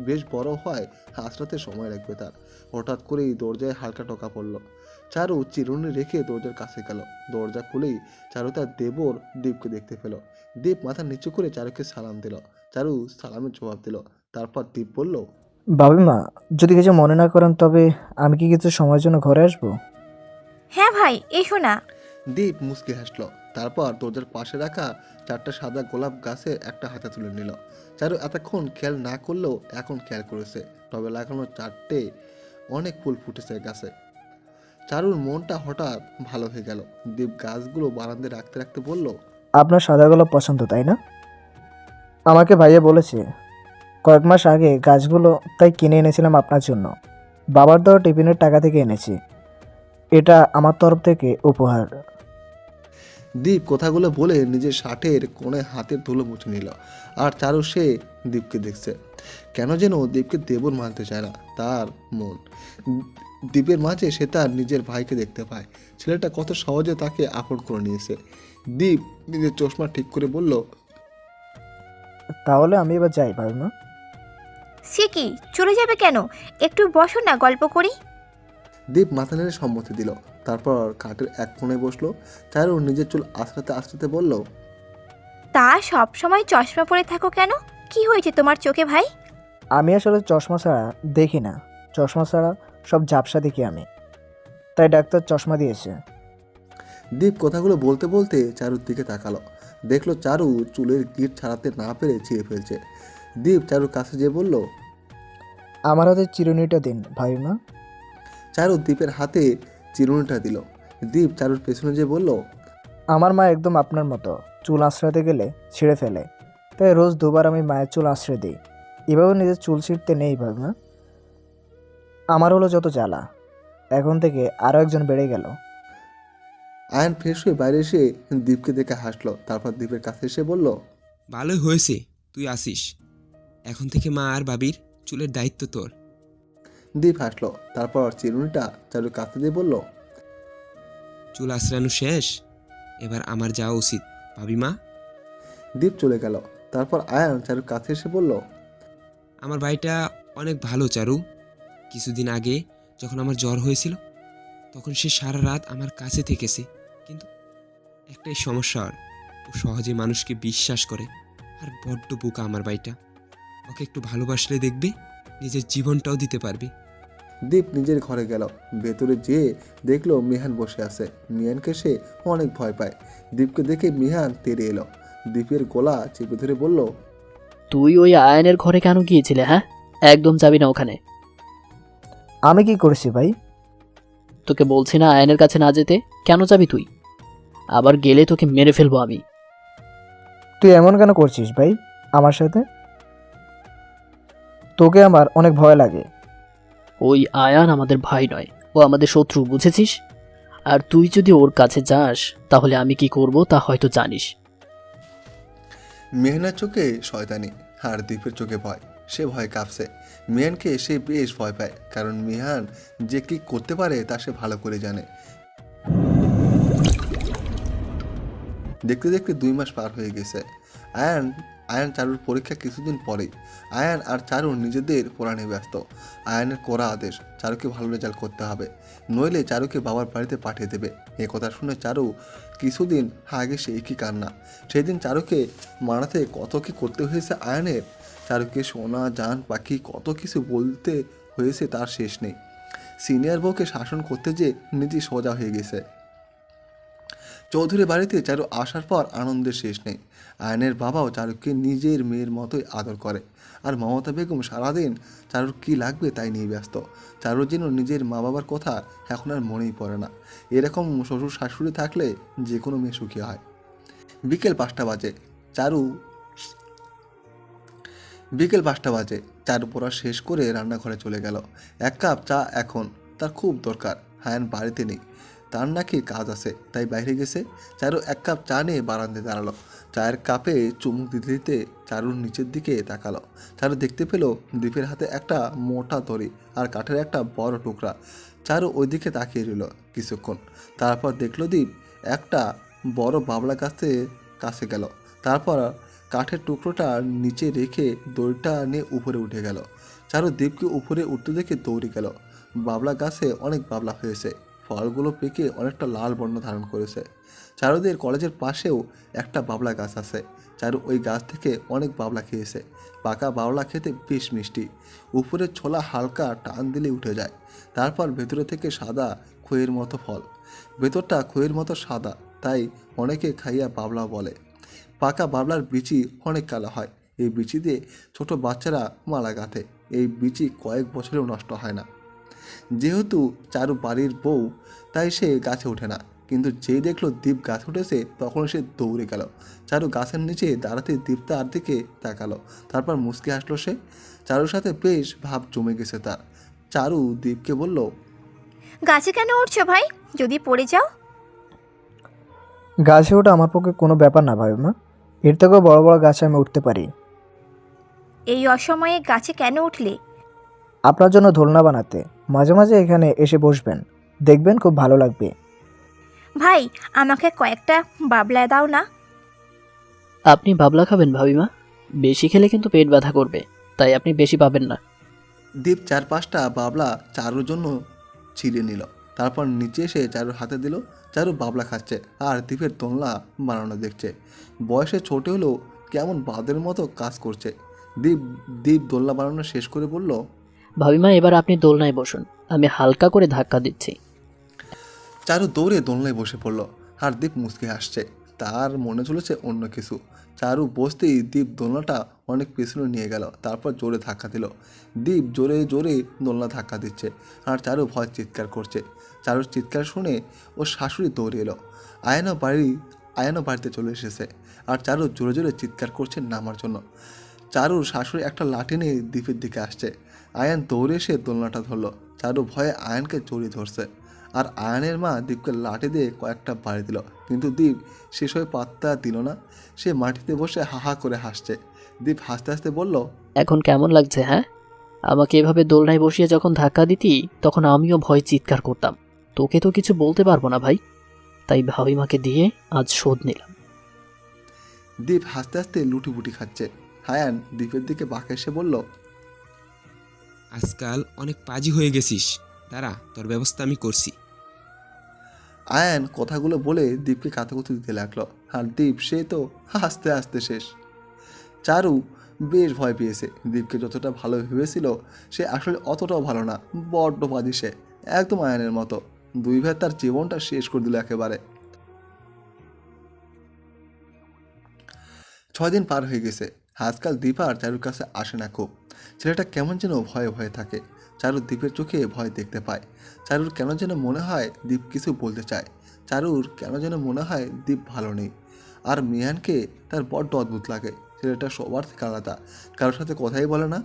বেশ বড় হয়, আঁচড়াতে সময় লাগবে তার। হঠাৎ করেই দরজায় হালকা টোকা পড়ল। চারু চিরুনি রেখে দরজার কাছে গেল। দরজা খুলেই চারু তার দেবর দীপকে দেখতে পেল। দীপ মাথা নিচু করে চারুকে সালাম দিল। চারু সালামের জবাব দিল। তারপর দীপ বলল, বাবিমা, যদি কিছু মনে না করেন তবে আমি কি কিছু সময়ের জন্য ঘরে আসবো? হ্যাঁ ভাই, এসো না। দীপ মুচকি হাসলো। তারপর দরজার পাশে রাখা 4টা সাদা গোলাপ গাছের একটা হাতে তুলে নিল। চারু এতক্ষণ খেয়াল না করলেও এখন খেয়াল করেছে। তবে লাগানো 4টে অনেক ফুল ফুটেছে গাছে। চারুর মনটা হঠাৎ ভালো হয়ে গেল। দীপ গাছগুলো বারান্দায় রাখতে রাখতে বলল, আপনার সাদা গোলাপ পছন্দ, তাই না? আমাকে ভাইয়া বলেছে কয়েক মাস আগে গাছগুলো, তাই কিনে এনেছিলাম আপনার জন্য। বাবার দেওয়া টিফিনের টাকা থেকে এনেছি। এটা আমার তরফ থেকে উপহার। দীপ কথাগুলো বলে নিজের শার্টের কোণে হাতের ধুলো মুছে নিল। আর চারু সে দীপকে দেখছে। কেন যেন দীপকে দেবর মানতে চায় না তার মন। দীপের মাঝে সে তার নিজের ভাইকে দেখতে পায়। ছেলেটা কত সহজে তাকে আপন করে নিয়েছে। দীপ নিজের চশমা ঠিক করে বলল, তাহলে আমি এবার যাই বাবিমা। সে কি, চলে যাবে কেন? একটু বসো না, গল্প করি। দীপ মাথা নেড়ে সম্মতি দিল। তারপর খাটের এক কোণে বসলো। চারু নিজের চুল আঁচড়াতে আঁচড়াতে বলল, তা সব সময় চশমা পরে থাকো কেন? কি হয়েছে তোমার চোখে ভাই? আমি আসলে চশমা ছাড়া দেখি না। চশমা ছাড়া সব ঝাপসা দেখি আমি, তাই ডাক্তার চশমা দিয়েছে। দীপ কথাগুলো বলতে বলতে চারুর দিকে তাকালো। দেখলো চারু চুলের গিট ছাড়াতে না পেরে ছিঁড়ে ফেলছে। দীপ চারুর কাছে যেয়ে বলল, আমার হাতে চিরুনিটা দিন ভাইমা। চারু দীপের হাতে চিরুনিটা দিল। দীপ চারুর পেছনে যেয়ে বলল, আমার মা একদম আপনার মতো, চুল আঁচড়াতে গেলে ছিঁড়ে ফেলে, তাই রোজ দুবার আমি মায়ের চুল আঁচড়ে দিই। এভাবে নিজের চুল ছিঁড়তে নেই ভাবিমা। আমার হলো যত জ্বালা, এখন থেকে আরও একজন বেড়ে গেল। আয়ান ফ্রেশ হয়ে বাইরে এসে দীপকে দেখে হাসলো, তারপর দীপের কাছে এসে বলল, ভালোই হয়েছে তুই আসিস। এখন থেকে মা আর বাবির চুলের দায়িত্ব তোর। দীপ হাসলো, তারপর চিরুনিটা চারুর কাছে দিয়ে বলল, চুল আশ্রানো শেষ, এবার আমার যাওয়া উচিত ভাবি মা। দীপ চলে গেল। তারপর আয়ান চারুর কাছে এসে বলল, আমার ভাইটা অনেক ভালো চারু। কিছুদিন আগে যখন আমার জ্বর হয়েছিল তখন সে সারা রাত আমার কাছে থেকেছে, কিন্তু একটাই সমস্যা, ও সহজে মানুষকে বিশ্বাস করে আর বড্ড বোকা আমার ভাইটা। ওকে একটু ভালোবাসলে দেখবে নিজের জীবনটাও দিতে পারবে। দীপ নিজের ঘরে গেল। ভেতরে যেয়ে দেখলো মিহান বসে আছে। মিহানকে সে অনেক ভয় পায়। দীপকে দেখে মিহান তেড়ে এলো, দীপের গলা চেপে ধরে বলল, তুই ওই আয়নের ঘরে কেন গিয়েছিলে? হ্যাঁ, একদম যাবি না ওখানে। আমি কি করেছি ভাই? তোকে বলছি না আয়নের কাছে না যেতে? কেন যাবি তুই? আবার গেলে তোকে মেরে ফেলবো আমি। তুই এমন কেন করছিস ভাই আমার সাথে? তোকে আমার অনেক ভয় লাগে। ওই আয়ান আমাদের ভাই নয়, ও আমাদের শত্রু, বুঝেছিস? আর তুই যদি ওর কাছে যাস তাহলে আমি কি করব তা হয়তো জানিস। মেহনার চোখে শয়তানি আর দীপের চোখে ভয়। সে ভয় কাঁপছে। মিহানকে সে বেশ ভয় পায়, কারণ মিহান যে কি করতে পারে তা সে ভালো করে জানে। দেখতে দেখতে 2 মাস পার হয়ে গেছে। আয়ান চারুর পরীক্ষা কিছুদিন পরেই। আয়ান আর চারু নিজেদের পড়ানে ব্যস্ত। আয়ানের কড়া আদেশ, চারুকে ভালো রেজাল্ট করতে হবে, নইলে চারুকে বাবার বাড়িতে পাঠিয়ে দেবে। এ কথা শুনে চারু কিছুদিন আগে সে কি কান্না। সেই দিন চারুকে মানাতে কত কি করতে হয়েছে আয়ানের। চারুকে সোনা জান পাখি কত কিছু বলতে হয়েছে তার শেষ নেই। সিনিয়র বউকে শাসন করতে যে নিজে সোজা হয়ে গেছে। চৌধুরী বাড়িতে চারু আসার পর আনন্দের শেষ নেই। আয়নের বাবাও চারুকে নিজের মেয়ের মতোই আদর করে। আর মমতা বেগম সারাদিন চারুর কি লাগবে তাই নিয়ে ব্যস্ত। চারুর যেন নিজের মা বাবার কথা এখন আর মনেই পড়ে না। এরকম শ্বশুর শাশুড়ি থাকলে যে কোনো মেয়ে সুখী হয়। বিকেল 5টা বাজে। চারু পড়া শেষ করে রান্নাঘরে চলে গেল। 1 কাপ চা এখন তার খুব দরকার। আয়ান বাড়িতে নেই, তার নাকি কাজ আছে, তাই বাইরে গেছে। চারু 1 কাপ চা নিয়ে বারান্দায় দাঁড়ালো। চায়ের কাপে চুমুক দিতে দিতে চারুর নিচের দিকে তাকালো। চারু দেখতে পেল দীপের হাতে একটা মোটা দড়ি আর কাঠের একটা বড় টুকরা। চারু ওই দিকে তাকিয়ে রইল কিছুক্ষণ। তারপর দেখলো দীপ একটা বড় বাবলা গাছের কাছে গেল। তারপর কাঠের টুকরোটা নিচে রেখে দড়িটা নিয়ে উপরে উঠে গেল। চারু দীপকে উপরে উঠতে দেখে দৌড়ে গেল। বাবলা গাছে অনেক বাবলা হয়েছে, ফলগুলো পেকে অনেকটা লাল বর্ণ ধারণ করেছে। চারুদের কলেজের পাশেও একটা বাবলা গাছ আছে। চারু ওই গাছ থেকে অনেক বাবলা খেয়েছে। পাকা বাবলা খেতে বেশ মিষ্টি। উপরের ছোলা হালকা টান দিলে উঠে যায়। তারপর ভেতরে থেকে সাদা খইয়ের মতো ফল। ভেতরটা খইয়ের মতো সাদা, তাই অনেকে খাইয়া বাবলা বলে। পাকা বাবলার বিচি অনেক কালো হয়। এই বিচি দিয়ে ছোট বাচ্চারা মালা গাঁথে। এই বিচি কয়েক বছরেও নষ্ট হয় না। যেহেতু চারু বাড়ির বউ, তাই সে গাছে ওঠে না। কিন্তু যেই দেখলো দীপ গাছ উঠেছে তখন সে দৌড়ে গেল। চারু গাছের নিচে দাঁড়াতে দীপ তার দিকে তাকালো। তারপর মুচকি হাসলো সে। চারুর সাথে বেশ ভাব জমে গেছে তার। চারু দীপকে বলল, গাছে কেন উঠছো ভাই? যদি পড়ে যাও? গাছে ওঠা আমার পক্ষে কোনো ব্যাপার না ভাবিমা, এর থেকেও বড় বড় গাছে আমি উঠতে পারি। এই অসময়ে গাছে কেন উঠলে? আপনার জন্য দোলনা বানাতে। মাঝে মাঝে এখানে এসে বসবেন, দেখবেন খুব ভালো লাগবে। ভাই, আমাকে কয়েকটা বাবলা দাও না। আপনি বাবলা খাবেন ভাবিমা? বেশি খেলে কিন্তু পেট ব্যথা করবে, তাই আপনি বেশি পাবেন না। দীপ 4-5টা বাবলা চারুর জন্য ছিঁড়ে নিল। তারপর নিচে এসে চারুর হাতে দিল। চারু বাবলা খাচ্ছে আর দীপের দোলনা বানানো দেখছে। বয়সে ছোট হলেও কেমন বাদের মতো কাজ করছে। দীপ দোলনা বানানো শেষ করে বলল, ভাবিমা এবার আপনি দোলনায় বসুন, আমি হালকা করে ধাক্কা দিচ্ছি। চারু দৌড়ে দোলনায় বসে পড়ল আর দীপ মুচকি হাসছে। তার মনে চলেছে অন্য কিছু। চারু বসতেই দীপ দোলনাটা অনেক পেছনে নিয়ে গেল। তারপর জোরে ধাক্কা দিল। দীপ জোরে জোরে দোলনা ধাক্কা দিচ্ছে আর চারু ভয় চিৎকার করছে। চারুর চিৎকার শুনে ওর শাশুড়ি দৌড়ে এলো। আয়না বাড়ি আয়ানও বাড়িতে চলে এসেছে আর চারু জোরে জোরে চিৎকার করছে নামার জন্য। চারুর শাশুড়ি একটা লাঠি নিয়ে দ্বীপের দিকে আসছে। আয়ান দৌড়ে এসে দোলনাটা ধরলো। চারু ভয়ে আয়ানকে জড়িয়ে ধরছে আর আয়ানের মা দীপকে লাঠি দিয়ে কয়েকটা বাড়ি দিল, কিন্তু দীপ শেষ হয়ে পাত্তা দিল না। সে মাটিতে বসে হাহা করে হাসছে। দীপ হাসতে হাসতে বলল, এখন কেমন লাগছে হ্যাঁ? আমাকে এভাবে দোলনায় বসিয়ে যখন ধাক্কা দিতি তখন আমিও ভয় চিৎকার করতাম। তোকে তো কিছু বলতে পারবো না ভাই, তাই ভাবিমাকে দিয়ে আজ শোধ নিলাম। দীপ হাসতে হাসতে লুটিপুটি খাচ্ছে। আয়ান দীপের দিকে বাঁকে এসে বলল, আজকাল অনেক পাজি হয়ে গেছিস, দাঁড়া তোর ব্যবস্থা আমি করছি। আয়ান কথাগুলো বলে দীপকে কাতাকুতি দিতে লাগলো আর দীপ সে তো হাসতে হাসতে শেষ। চারু বেশ ভয় পেয়েছে। দীপকে যতটা ভালো ভেবেছিল সে আসলে অতটাও ভালো না, বড্ড বাজি সে, একদম আয়ানের মতো। দুই ভাই তার জীবনটা শেষ করে দিল একেবারে। 6 দিন পার হয়ে গেছে। আজকাল দীপ আর চারুর কাছে আসে না খুব। ছেলেটা কেমন যেন ভয়ে ভয়ে থাকে। চারু দীপের চোখে ভয় দেখতে পায়। চারুর কেন যেন মনে হয় দীপ কিছু বলতে চায়। চারুর কেন যেন মনে হয় দীপ ভালো নেই। আর মিয়ানকে তার বড্ড অদ্ভুত লাগে। ছেলেটা সবার থেকে আলাদা, কারোর সাথে কথাই বলে না।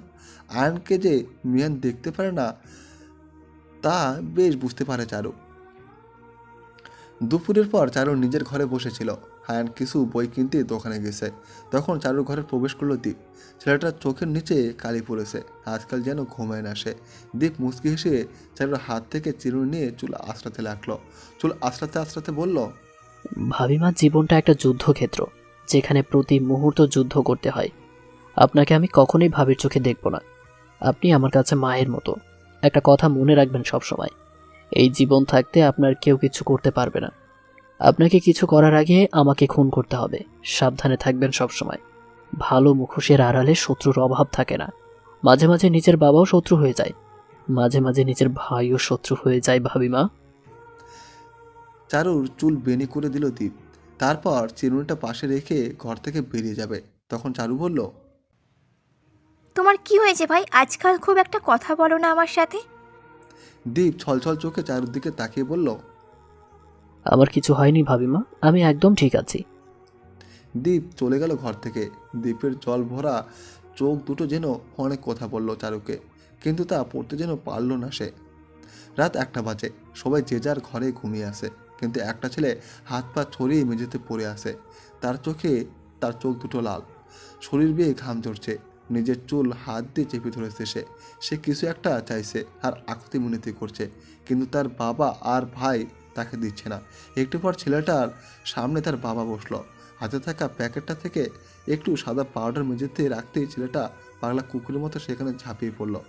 আয়নকে যে মিয়ান দেখতে পারে না তা বেশ বুঝতে পারে চারু। দুপুরের পর চারু নিজের ঘরে বসেছিল। আয়ান কিছু বই কিনতে দোকানে গেছে। তখন চারুর ঘরে প্রবেশ করলো দীপ। ছেলেটার চোখের নিচে কালি পড়েছে, আজকাল যেন ঘুমায় না সে। দীপ মুচকি হেসে চারুর হাত থেকে চিরুনি নিয়ে চুল আঁচড়াতে লাগলো। চুল আঁচড়াতে আঁচড়াতে বলল, ভাবিমা, জীবনটা একটা যুদ্ধক্ষেত্র, যেখানে প্রতি মুহূর্ত যুদ্ধ করতে হয়। আপনাকে আমি কখনোই ভাবির চোখে দেখব না। আপনি আমার কাছে মায়ের মতো। একটা কথা মনে রাখবেন সবসময়, এই জীবন থাকতে আপনার কেউ কিছু করতে পারবে না। আপনাকে কিছু করার আগে আমাকে খুন করতে হবে। সাবধানে থাকবেন সবসময়। ভালো মুখোশের আড়ালে শত্রুর অভাব থাকে না। মাঝে মাঝে নিজের বাবাও শত্রু হয়ে যায়, মাঝে মাঝে নিজের ভাইও শত্রু হয়ে যায় ভাবিমা। চারুর চুল বেনি করে দিল দীপ। তারপর চিরুনিটা পাশে রেখে ঘর থেকে বেরিয়ে যাবে। তখন চারু বলল, তোমার কি হয়েছে ভাই? আজকাল খুব একটা কথা বলো না আমার সাথে। দীপ ছলছল চোখে চারুর দিকে তাকিয়ে বলল, আমার কিছু হয়নি ভাবিমা, আমি একদম ঠিক আছি। দীপ চলে গেল ঘর থেকে। দীপের জল ভরা চোখ দুটো যেন অনেক কথা বলল চারুকে, কিন্তু তা পড়তে যেন পারল না সে। রাত 1টা বাজে। সবাই যে যার ঘরে ঘুমিয়ে আসে, কিন্তু একটা ছেলে হাত পা ছড়িয়ে মেঝেতে পড়ে আসে। তার চোখে তার চোখ দুটো লাল, শরীর বেয়ে ঘাম ঝরছে। নিজের চুল হাত দিয়ে চেপে ধরেছে সে কিছু একটা চাইছে আর আকুতি মিনতি করছে, কিন্তু তার বাবা আর ভাই তাকে দিচ্ছে না। একটু পর ছেলেটার সামনে তার বাবা বসলো। হাতে থাকা প্যাকেটটা থেকে একটু সাদা পাউডার মেঝেতে রাখতেই ছেলেটা পাগলা কুকুরের মতো সেখানে ঝাঁপিয়ে পড়লো।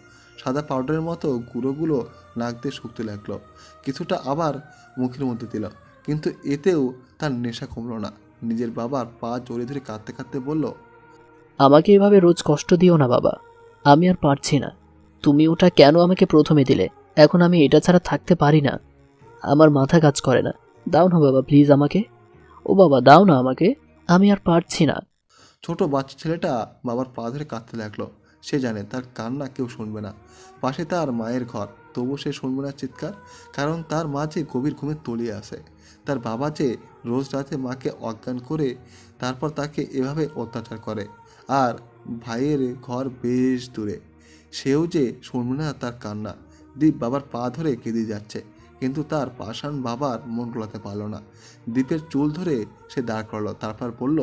সাদা পাউডারের মতো গুঁড়োগুলো নাক দিয়ে শুকতে লাগলো। কিছুটা আবার মুখের মধ্যে দিল, কিন্তু এতেও তার নেশা কমলো না। নিজের বাবার পা জড়িয়ে ধরে কাঁদতে কাঁদতে বলল, আমাকে এভাবে রোজ কষ্ট দিও না বাবা, আমি আর পারছি না। তুমি ওটা কেন আমাকে প্রথমে দিলে? এখন আমি এটা ছাড়া থাকতে পারি না। আমার মাথা কাজ করে না। দাও না বাবা, প্লিজ আমাকে। ও বাবা, দাও না আমাকে, আমি আর পারছি না। ছোট বাচ্চা ছেলেটা বাবার পা ধরে কাঁদতে লাগলো। সে জানে তার কান্না কেউ শুনবে না। পাশে তার মায়ের ঘর, তবু সে শুনবে না চিৎকার, কারণ তার মা যে গভীর ঘুমে তলিয়ে আসে। তার বাবা যে রোজ রাতে মাকে অজ্ঞান করে তারপর তাকে এভাবে অত্যাচার করে। আর ভাইয়ের ঘর বেশ দূরে, সেও যে শুনবে না তার কান্না। দীপ বাবার পা ধরে কেঁদে যাচ্ছে, কিন্তু তার পাষাণ বাবার মন গলাতে পারল না। দীপের চুল ধরে সে দাঁড় করলো, তারপর বলল,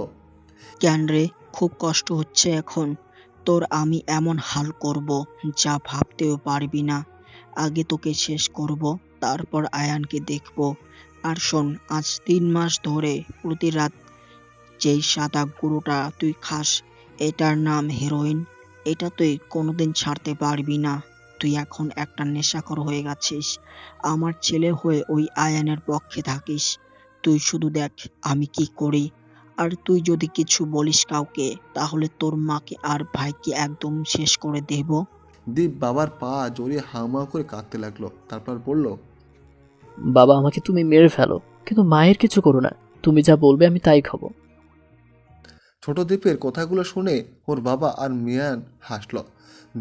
কেন রে, খুব কষ্ট হচ্ছে এখন তোর? আমি এমন হাল করব যা ভাবতেও পারবি না। আগে তোকে শেষ করব, তারপর আয়ানকে দেখব। আর শোন, আজ 3 মাস ধরে প্রতি রাত যেই সাদা গুঁড়োটা তুই খাস, এটার নাম হেরোইন। এটা তুই কোনোদিন ছাড়তে পারবি না। তুই এখন একটা নেশাখোর হয়ে গেছিস। আমার ছেলে হয়ে ওই আয়ানের পক্ষে থাকিস। তুই শুধু দেখ আমি কি করি। আর তুই যদি কিছু বলিস কাউকে, তাহলে তোর মাকে আর ভাইকে একদম শেষ করে দেব। দীপ বাবার পা জড়িয়ে হাউমাউ করে কাঁদতে লাগলো, তারপর বলল, বাবা, আমাকে তুমি মেরে ফেলো, কিন্তু মায়ের কিছু করো না। তুমি যা বলবে আমি তাই খাবো। ছোট দ্বীপের কথাগুলো শুনে ওর বাবা আর মিয়ান হাসল।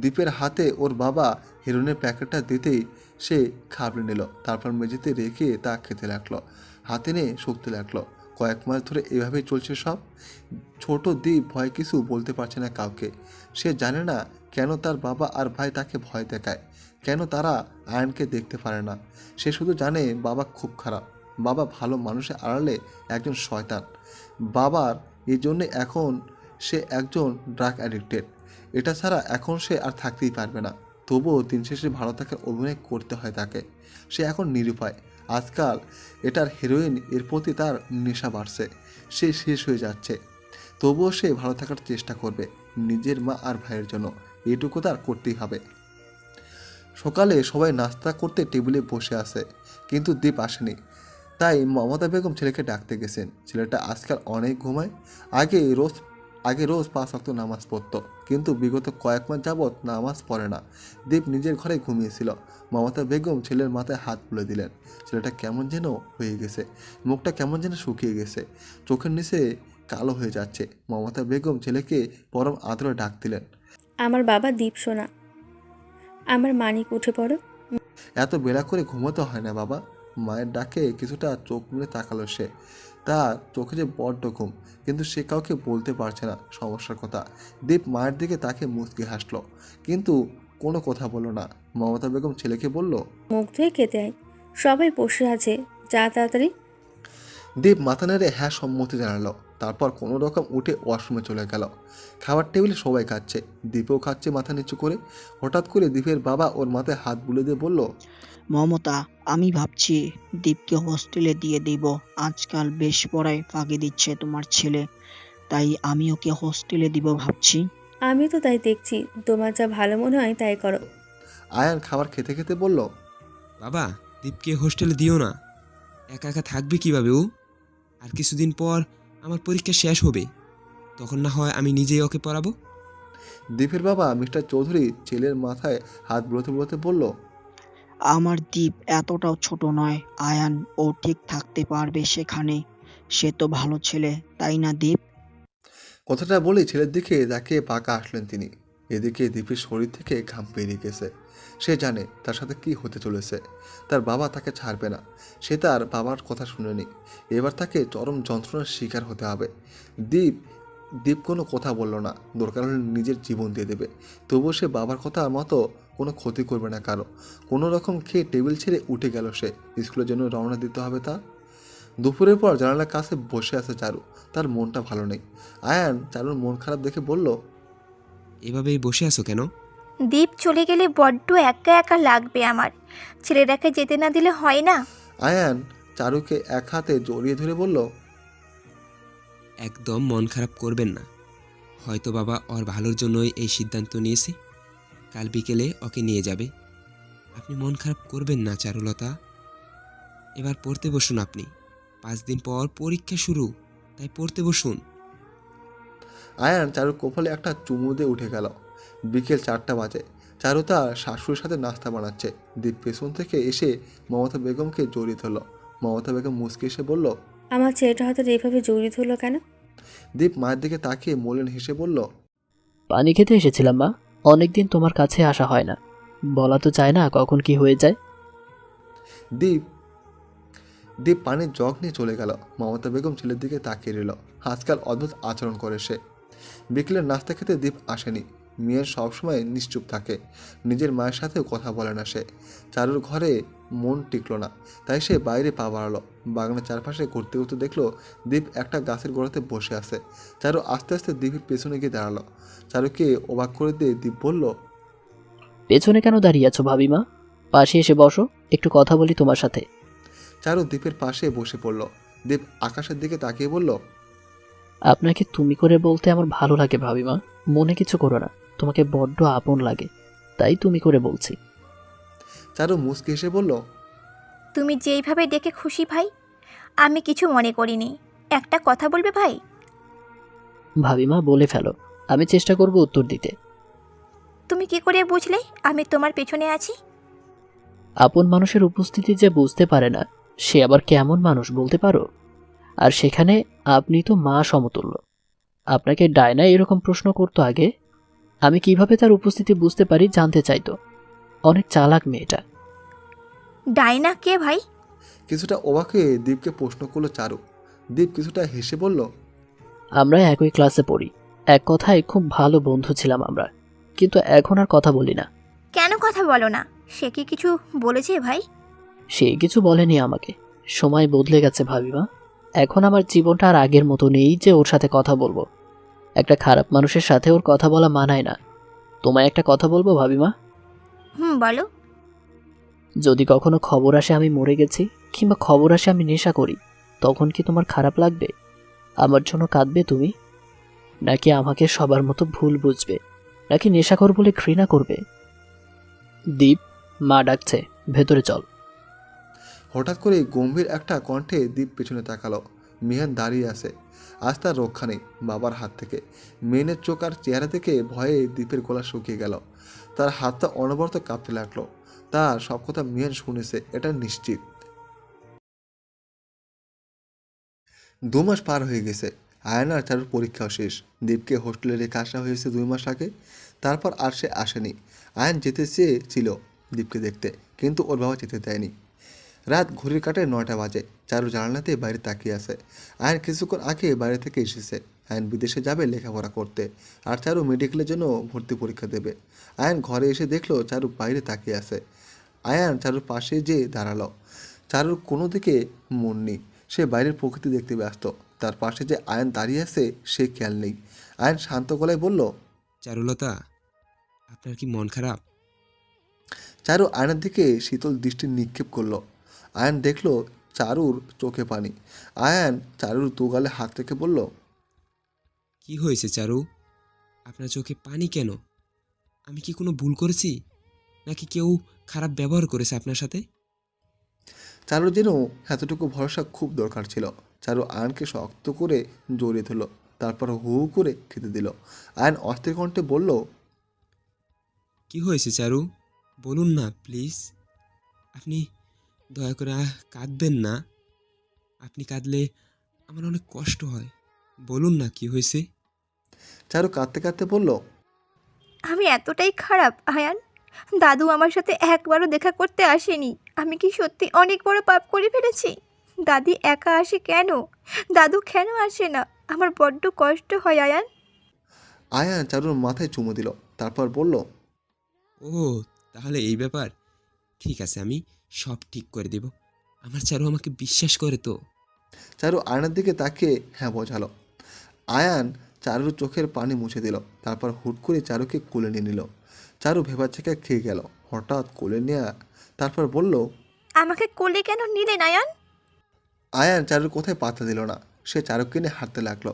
দ্বীপের হাতে ওর বাবা হিরোইনের প্যাকেটটা দিতেই সে খাবড়ে নিল, তারপর মেঝেতে রেখে তা খেতে লাগলো। হাতে নিয়ে শুকতে লাগলো। কয়েক মাস ধরে এভাবেই চলছে সব। ছোট দ্বীপ ভয় কিছু বলতে পারছে না কাউকে। সে জানে না কেন তার বাবা আর ভাই তাকে ভয় দেখায়, কেন তারা আয়নকে দেখতে পারে না। সে শুধু জানে বাবা খুব খারাপ, বাবা ভালো মানুষের আড়ালে একজন শয়তান। বাবার এই জন্যে এখন সে একজন ড্রাগ অ্যাডিক্টেড। এটা ছাড়া এখন সে আর থাকতেই পারবে না। তবুও দিন শেষে ভালো থাকার অভিনয় করতে হয় তাকে। সে এখন নিরুপায়। আজকাল এটার হিরোইন এর প্রতি তার নেশা বাড়ছে। সে শেষ হয়ে যাচ্ছে। তবুও সে ভালো থাকার চেষ্টা করবে নিজের মা আর ভাইয়ের জন্য। এটুকু তার করতেই হবে। সকালে সবাই নাস্তা করতে টেবিলে বসে আছে, কিন্তু দীপ আসেনি। তাই মমতা বেগম ছেলেকে ডাকতে গেছেন। ছেলেটা আজকাল অনেক ঘুমায়। আগে রোজ 5 ওয়াক্ত নামাজ পড়তো, কিন্তু বিগত কয়েক মাস যাবৎ নামাজ পড়ে না। দীপ নিজের ঘরে ঘুমিয়েছিল। মমতা বেগম ছেলের মাথায় হাত তুলে দিলেন। ছেলেটা কেমন যেন হয়ে গেছে, মুখটা কেমন যেন শুকিয়ে গেছে, চোখের নিচে কালো হয়ে যাচ্ছে। মমতা বেগম ছেলেকে পরম আদরে ডাক দিলেন। আমার বাবা দীপ সোনা, আমার মানিক, উঠে পড়ো। এত বেলা করে ঘুমোতে হয় না বাবা। মায়ের ডাকে কিছুটা চোখ মেলে তাকালো সে। তার চোখে যে বড্ড ঘুম, কিন্তু সে কাউকে বলতে পারছে না সমস্যার কথা। দীপ মায়ের দিকে তাকে মুচকি হাসলো, কিন্তু কোনো কথা বলল না। মমতা বেগম ছেলেকে বলল, মুখ ধুয়ে খেতে আয়, সবাই বসে আছে, যা তাড়াতাড়ি। দীপ মাথা নেড়ে হ্যাঁ সম্মতি জানালো। তারপর কোনো রকম উঠে ওয়াশরুমে চলে গেল। খাবার টেবিলে সবাই খাচ্ছে, দীপও খাচ্ছে মাথা নিচু করে। হঠাৎ করে দীপের বাবা ওর মাথায় হাত বুলিয়ে দিয়ে বলল, মমতা, আমি ভাবছি দীপকে হোস্টেলে দিয়ে দিব। আজকাল বেশ পড়ায় ফাঁকি দিচ্ছে তোমার ছেলে, তাই আমি ওকে হোস্টেলে দিব ভাবছি। আমি তো তাই দেখছি, তোমার যা ভালো মনে হয় তাই করো। আয়ান খাবার খেতে খেতে বলল, বাবা, দীপকে হোস্টেলে দিও না। একা একা থাকবে কিভাবে ও? আর কিছুদিন পর আমার পরীক্ষা শেষ হবে, তখন না হয় আমি নিজেই ওকে পড়াবো। দীপের বাবা মিস্টার চৌধুরী ছেলের মাথায় হাত বুলোতে বুলোতে বলল, আমার দ্বীপ এতটাও ছোট নয় আয়ান, ও ঠিক থাকতে পারবে সেখানে। সে তো ভালো ছেলে, তাই না দ্বীপ? কথাটা বলেই ছেলের দিকে তাকিয়ে পাকা আসলেন তিনি। এদিকে দীপের শরীর থেকে ঘাম বেরিয়ে গেছে। সে জানে তার সাথে কি হতে চলেছে। তার বাবা তাকে ছাড়বে না। সে তার বাবার কথা শুনেনি। এবার তাকে চরম যন্ত্রণার শিকার হতে হবে। দীপ কোনো কথা বলল না। দরকার হলে নিজের জীবন দিয়ে দেবে, তবুও সে বাবার কথা মতো কোনো ক্ষতি করবে না কারো। কোনো রকম খেয়ে টেবিল ছেড়ে উঠে গেল সে। স্কুলের জন্য রওনা দিতে হবে তার। দুপুরের পর জানালার কাছে বসে আছে চারু। তার মনটা ভালো নেই। আয়ান চারুর মন খারাপ দেখে বলল, এভাবেই বসে আছো কেন? দীপ চলে গেলে বড্ড একা একা লাগবে আমার। ছেলেটাকে যেতে না দিলে হয় না। আয়ান চারুকে এক হাতে জড়িয়ে ধরে বলল, একদম মন খারাপ করবেন না। হয়তো বাবা ওর ভালোর জন্যই এই সিদ্ধান্ত নিয়েছে। কাল বিকেলে ওকে নিয়ে যাবে। আপনি মন খারাপ করবেন না চারুলতা। এবার পড়তে বসুন আপনি। 5 দিন পর পরীক্ষা শুরু, তাই পড়তে বসুন। আয়ান চারুর কপালে একটা চুমু দিয়ে উঠে গেল। বিকেল 4টা বাজে। চারু তার শাশুড়ির সাথে নাস্তা বানাচ্ছে। দীপ পেছন থেকে এসে মমতা বেগমকে জড়িয়ে ধরল। মমতা বেগম মুচকে এসে বলল, আমার ছেলেটা হয়তো এইভাবে জড়িয়ে ধরলো কেন? দীপ মায়ের দিকে তাকিয়ে মলিন হেসে বলল, পানি খেতে এসেছিলাম মা, অনেকদিন তোমার কাছে আসা হয় না, বলা তো চায় না কখন কি হয়ে যায়। দীপ পানির জগ নিয়ে চলে গেল। মমতা বেগম ছেলের দিকে তাকিয়ে রইল। আজকাল অদ্ভুত আচরণ করে সে। বিকেলের নাস্তা খেতে দীপ আসেনি। মেয়ের সবসময় নিশ্চুপ থাকে। নিজের মায়ের সাথেও কথা বলে না সে। চারুর ঘরে মন টিকলো না, তাই সে বাইরে পা বাড়ালো। বাগানের চারপাশে ঘুরতে ঘুরতে দেখলো দীপ একটা গাছের গোড়াতে বসে আছে। চারু আস্তে আস্তে দীপের পেছনে গিয়ে দাঁড়ালো। চারুকে অবাক করে দিয়ে দীপ বলল, পেছনে কেন দাঁড়িয়ে আছো ভাবিমা? পাশে এসে বসো, একটু কথা বলি তোমার সাথে। চারু দীপের পাশে বসে পড়ল। দীপ আকাশের দিকে তাকিয়ে বলল, আপনাকে তুমি করে বলতে আমার ভালো লাগে ভাবিমা, মনে কিছু করো না, তোমাকে বড্ড আপন লাগে, তাই তুমি করে বলছি। চারু মুচকি হেসে বলল, তুমি যেইভাবে ডেকে খুশি ভাই, আমি কিছু মনে করিনি। একটা কথা বলবে ভাই? ভাবিমা বলে ফেলো, আমি চেষ্টা করব উত্তর দিতে। তুমি কি করে বুঝলে আমি তোমার পেছনে আছি? আপন মানুষের উপস্থিতি যে বুঝতে পারে না, সে আবার কেমন মানুষ বলতে পারো? আর সেখানে আপনি তো মা সমতুল্য। আপনাকে ডায়না এরকম প্রশ্ন করতো আগে, আমি কিভাবে তার উপস্থিতি বুঝতে পারি জানতে চাইতো। অনেক চালাক মেয়েটা। ডাইনা কে ভাই? কিছুটা অবাক হয়ে দীপকে প্রশ্ন করলো চারু। দীপ কিছুটা হেসে বলল, আমরা একই ক্লাসে পড়ি, এক কথায় খুব ভালো বন্ধু ছিলাম আমরা, কিন্তু এখন আর কথা বলি না। কেন কথা বলো না? সে কি কিছু বলেছে ভাই? সে কিছু বলেনি আমাকে। সময় বদলে গেছে ভাবিমা। এখন আমার জীবনটা আর আগের মতো নেই যে ওর সাথে কথা বলবো। একটা খারাপ মানুষের সাথে ওর কথা বলা মানায় না। তোমায় একটা কথা বলবো ভাবিমা? বলো। যদি কখনো খবর আসে আমি মরে গেছি, কিংবা খবর আসে আমি নেশা করি, তখন কি তোমার খারাপ লাগবে? আমার জন্য কাঁদবে তুমি? নাকি আমাকে সবার মতো ভুল বুঝবে? নাকি নেশাখোর বলে ঘৃণা করবে? দীপ, মা ডাকছে, ভেতরে চল। হঠাৎ করে গম্ভীর একটা কণ্ঠে দীপ পেছনে তাকালো। মিহান দাঁড়িয়ে আছে। আজ তার রক্ষা নেই বাবার হাত থেকে। মেয়ের চোখ আর চেহারা থেকে ভয়ে দীপের গলা শুকিয়ে গেল। তার হাতটা অনবরত কাঁপতে লাগলো। তার সব কথা মিহান শুনেছে, এটা নিশ্চিত। 2 মাস পার হয়ে গেছে। আয়ান আর চারুর পরীক্ষাও শেষ। দীপকে হোস্টেলে রেখে আসা হয়েছে 2 মাস আগে। তারপর আর সে আসেনি। আয়ান যেতে চেয়েছিল দীপকে দেখতে, কিন্তু ওর বাবা যেতে দেয়নি। রাত ঘড়ির কাঁটায় 9টা বাজে। চারু জানালাতে বাইরে তাকিয়ে আছে। আয়ান কিছুক্ষণ আগে বাইরে থেকে এসেছে। আয়ান বিদেশে যাবে লেখাপড়া করতে, আর চারু মেডিকেলের জন্য ভর্তি পরীক্ষা দেবে। আয়ান ঘরে এসে দেখলো চারু বাইরে তাকিয়ে আছে। আয়ান চারুর পাশে যেয়ে দাঁড়ালো। চারুর কোনো দিকে মন নেই, সে বাইরের প্রকৃতি দেখতে ব্যস্ত। তার পাশে যে আয়ান দাঁড়িয়ে আছে সে খেয়াল নেই। আয়ান শান্ত গলায় বলল, চারুলতা, আপনার কি মন খারাপ? চারু আয়নার দিকে শীতল দৃষ্টি নিক্ষেপ করলো। আয়ান দেখলো চারুর চোখে পানি। আয়ান চারুর দুগালে হাত রেখে বলল, কি হয়েছে চারু? আপনার চোখে পানি কেন? আমি কি কোনো ভুল করেছি, নাকি কেউ খারাপ ব্যবহার করেছে আপনার সাথে? চারুর যেন এতটুকু ভরসা খুব দরকার ছিল। চারু আয়নকে শক্ত করে জড়িয়ে ধরল, তারপর হু হু করে খেতে দিল। আয়ন অস্থির কণ্ঠে বলল, কি হয়েছে চারু? বলুন না প্লিজ। আপনি দয়া করে কাঁদবেন না। আপনি কাঁদলে আমার অনেক কষ্ট হয়। বলুন না কি হয়েছে। চারু কাঁদতে কাঁদতে বলল, আমি এতটাই খারাপ আয়ান? দাদু আমার সাথে একবারও দেখা করতে আসেনি। আমি কি সত্যি অনেক বড় পাপ করে ফেলেছি? দাদি একা আসে কেন? দাদু কেন আসে না? আমার বড্ড কষ্ট হয় আয়ান। আয়ান চারুর মাথায় চুমু দিল, তারপর বলল, ও, তাহলে এই ব্যাপার। ঠিক আছে, আমি সব ঠিক করে দেব। আমার চারু আমাকে বিশ্বাস করে তো? চারু আয়নার দিকে তাকিয়ে হ্যাঁ বোঝালো। আয়ান চারুর চোখের পানি মুছে দিল, তারপর হুট করে চারুকে কোলে নিয়ে নিল। চারু ভেবাচেকা খেয়ে গেল। হঠাৎ কোলে নেয়া, তারপর বলল, আমাকে কোলে কেন নিলেন আয়ান? আয়ান চারুর কোথায় পাত্তা দিল না। সে চারুকে নিয়ে হাঁটতে লাগলো,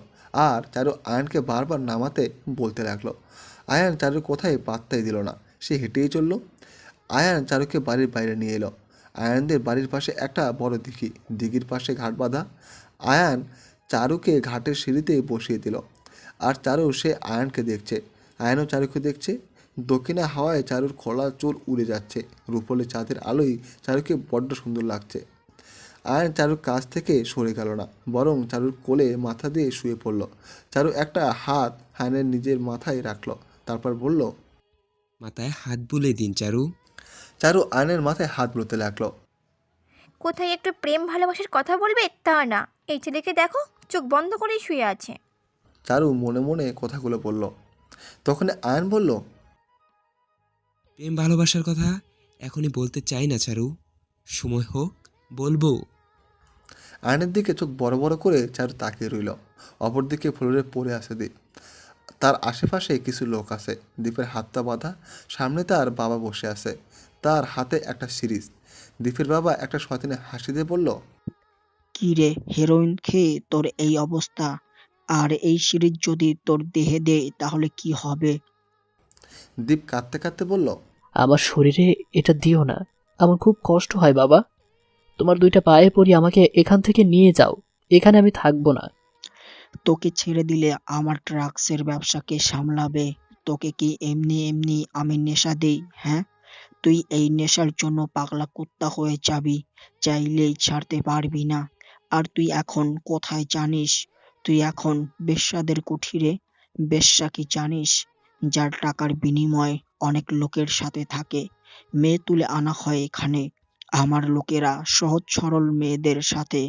আর চারু আয়ানকে বারবার নামাতে বলতে লাগলো। আয়ান চারুর কোথায় পাত্তাই দিল না, সে হেঁটেই চলল। আয়ান চারুকে বাড়ির বাইরে নিয়ে এলো। আয়ানদের বাড়ির পাশে একটা বড় দিঘি, দিঘির পাশে ঘাট বাঁধা। আয়ান চারুকে ঘাটের সিঁড়িতে বসিয়ে দিল, আর চারু সে আয়ানকে দেখছে, আয়ানও চারুকে দেখছে। দক্ষিণা হাওয়ায় চারুর খোলা চুল উড়ে যাচ্ছে। রূপলি চাঁদের আলোয় চারুকে বড্ড সুন্দর লাগছে। আয়ান চারুর কাছ থেকে সরে গেল না, বরং চারুর কোলে মাথা দিয়ে শুয়ে পড়ল। চারু একটা হাত আয়ানের নিজের মাথায় রাখলো, তারপর বলল, মাথায় হাত বুলিয়ে দিন চারু। চারু আয়নের মাথায় হাত বুলোতে লাগলো। কোথায় একটু প্রেম ভালোবাসার কথা বলবে তা না, এই ছেলেকে দেখো চোখ বন্ধ করেই শুয়ে আছে। চারু মনে মনে কথাগুলো বলল। তখন আয়ন বলল, প্রেম ভালোবাসার কথা এখনই বলতে চাই না চারু, সময় হোক বলবো। আয়নের দিকে চোখ বড় বড় করে চারু তাকিয়ে রইল। অপরদিকে ফ্লোরে পড়ে আছে দ্বীপ। তার আশেপাশে কিছু লোক আছে। দ্বীপের হাতটা বাঁধা, সামনে তার বাবা বসে আছে, তার হাতে একটা সিরিজ। দ্বীপের বাবা একটা শয়তানে হাসি দিয়ে বলল, কি রে, হেরোইন খেয়ে তোর এই অবস্থা? আর এই সিরিজ যদি তোর দেহে দেয় তাহলে কি হবে? দ্বীপ কাঁদতে কাঁদতে বলল, আমার শরীরে এটা দিও না, আমার খুব কষ্ট হয় বাবা। তোমার 2টা পায়ে পড়ি, আমাকে এখান থেকে নিয়ে যাও। এখানে আমি থাকবো না। তোকে ছেড়ে দিলে আমার ড্রাগসের ব্যবসা কে সামলাবে? তোকে কি এমনি এমনি আমি নেশা দেই? হ্যাঁ, তুই এই নেশার জন্য পাগলা কুত্তা হয়ে যাবি, চাইলেই ছাড়তে পারবি না। আর তুই এখন কোথায় জানিস? তুই এখন বেশ্যাদের কুঠিরে। বেশ্যা কি জানিস? যার টাকার বিনিময়ে অনেক লোকের সাথে থাকে, মেয়ে তুলে আনা হয় এখানে। আমার লোকেরা সহজ সরল মেয়েদের সাথে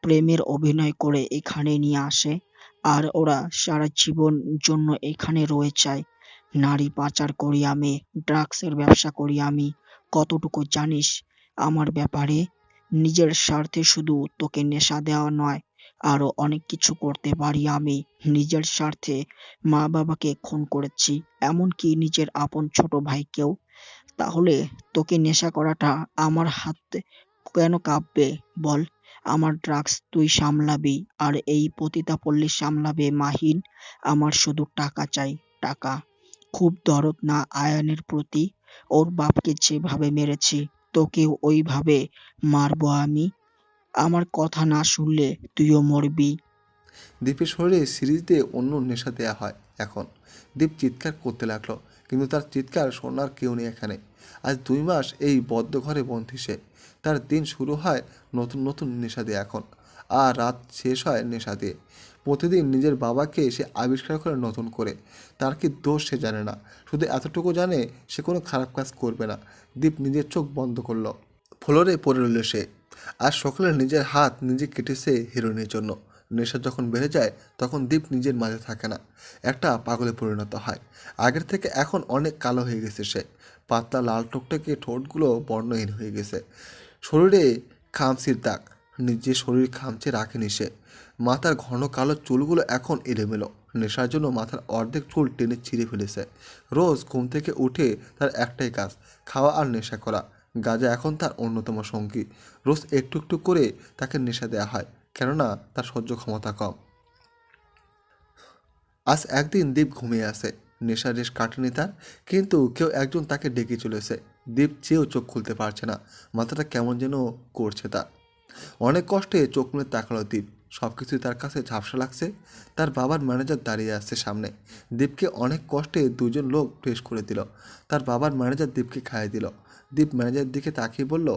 প্রেমের অভিনয় করে এখানে নিয়ে আসে, আর ওরা সারা জীবন জন্য এখানে রয়ে যায়। নারী পাচার করি আমি, ড্রাগসের ব্যবসা করি আমি। কতটুকু জানিস আমার ব্যাপারে? নিজের স্বার্থে শুধু তোকে নেশা দেওয়া নয়, আরো অনেক কিছু করতে পারি আমি। নিজের স্বার্থে মা বাবাকে খুন করেছি, এমনকি নিজের আপন ছোট ভাইকেও। তাহলে তোকে নেশা করাটা আমার হাতে কেন কাঁপবে বল? আমার ড্রাগস তুই সামলাবি, আর এই পতিতাপল্লী সামলাবে মাহিন। আমার শুধু টাকা চাই, টাকা। খুব দরদ না আয়ানের প্রতি? ওর বাপকে যেভাবে মেরেছি তোকেও ওইভাবে মারবো আমি। আমার কথা না শুনলে তুইও মরবি। দীপের শরীরে সিরিজ দিয়ে অন্য নেশা দেয়া হয় এখন। দীপ চিৎকার করতে লাগলো, কিন্তু তার চিৎকার শোনার কেউ নেই এখানে। আজ 2 মাস এই বদ্ধ ঘরে বন্দী সে। তার দিন শুরু হয় নতুন নতুন নেশা দিয়ে এখন, আর রাত শেষ হয় নেশা দিয়ে। প্রতিদিন নিজের বাবাকে সে আবিষ্কার করে নতুন করে। তার কি দোষ সে জানে না, শুধু এতটুকু জানে সে কোনো খারাপ কাজ করবে না। দীপ নিজের চোখ বন্ধ করলো, ফ্লোরে পড়ে রইল সে। আর সকালে নিজের হাত নিজে কেটেছে হিরোইনের জন্য। নেশা যখন বেড়ে যায় তখন দীপ নিজের মাঝে থাকে না, একটা পাগলে পরিণত হয়। আগের থেকে এখন অনেক কালো হয়ে গেছে সে। পাতলা লাল টুকটাকে ঠোঁটগুলো বর্ণহীন হয়ে গেছে। শরীরে খামচির দাগ, নিজের শরীর খামচে রাখেনি সে। মাথার ঘন কালো চুলগুলো এখন এলোমেলো। নেশার জন্য মাথার অর্ধেক চুল টেনে ছিঁড়ে ফেলেছে। রোজ ঘুম থেকে উঠে তার একটাই কাজ, খাওয়া আর নেশা করা। গাঁজা এখন তার অন্যতম সঙ্গী। রোজ একটু একটু করে তাকে নেশা দেওয়া হয়, কেননা তার সহ্য ক্ষমতা কম। আজ একদিন দীপ ঘুমিয়ে আসে, নেশার রেশ কাটেনি তার, কিন্তু কেউ একজন তাকে ডেকে চলেছে। দীপ চেয়েও চোখ খুলতে পারছে না, মাথাটা কেমন যেন করছে তার। অনেক কষ্টে চোখ মুড়ে তাকালো দীপ। সব কিছুই তার কাছে ঝাপসা লাগছে। তার বাবার ম্যানেজার দাঁড়িয়ে আসছে সামনে। দীপকে অনেক কষ্টে 2জন লোক ফ্রেশ করে দিল। তার বাবার ম্যানেজার দীপকে খাইয়ে দিল। দীপ ম্যানেজারের দিকে তাকিয়ে বলল,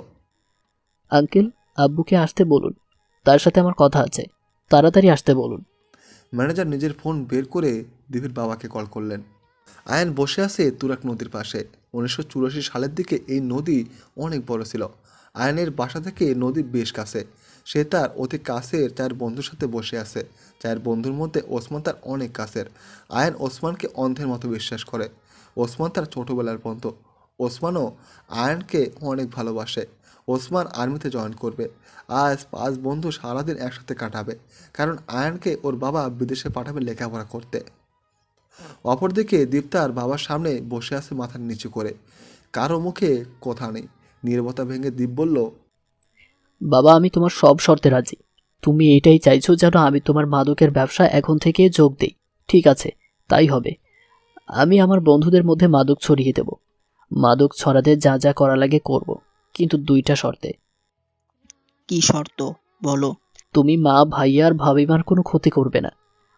আঙ্কেল, আব্বুকে আসতে বলুন, তার সাথে আমার কথা আছে, তাড়াতাড়ি আসতে বলুন। ম্যানেজার নিজের ফোন বের করে দীপের বাবাকে কল করলেন। আয়ান বসে আছে তুরাগ নদীর পাশে। 1984 সালের দিকে এই নদী অনেক বড় ছিল। আয়ানের বাসা থেকে নদী বেশ কাছে। সে তার অতি কাছের 4 বন্ধুর সাথে বসে আছে। 4 বন্ধুর মধ্যে ওসমান তার অনেক কাছের। আয়ান ওসমানকে অন্ধের মতো বিশ্বাস করে। ওসমান তার ছোটোবেলার বন্ধু। ওসমানও আয়ানকে অনেক ভালোবাসে। ওসমান আর্মিতে জয়েন করবে। আজ 5 বন্ধু সারাদিন একসাথে কাটাবে, কারণ আয়ানকে ওর বাবা বিদেশে পাঠাবে লেখাপড়া করতে। অপরদিকে দীপ তার বাবার সামনে বসে আছে মাথার নিচু করে। কারো মুখে কথা নেই। নীরবতা ভেঙে দীপ বলল, বাবা, আমি তোমার সব শর্তে রাজি। তুমি এটাই চাইছো যেন আমি তোমার মাদকের ব্যবসা এখন থেকে যোগ দিই। ঠিক আছে, তাই হবে। আমি আমার বন্ধুদের মধ্যে মাদক ছড়িয়ে দেব। মাদক ছড়াতে যা যা করা লাগে করব, কিন্তু 2টা শর্তে। কি শর্ত বলো? তুমি মা, ভাইয়া আর ভাবিমার কোনো ক্ষতি করবে না।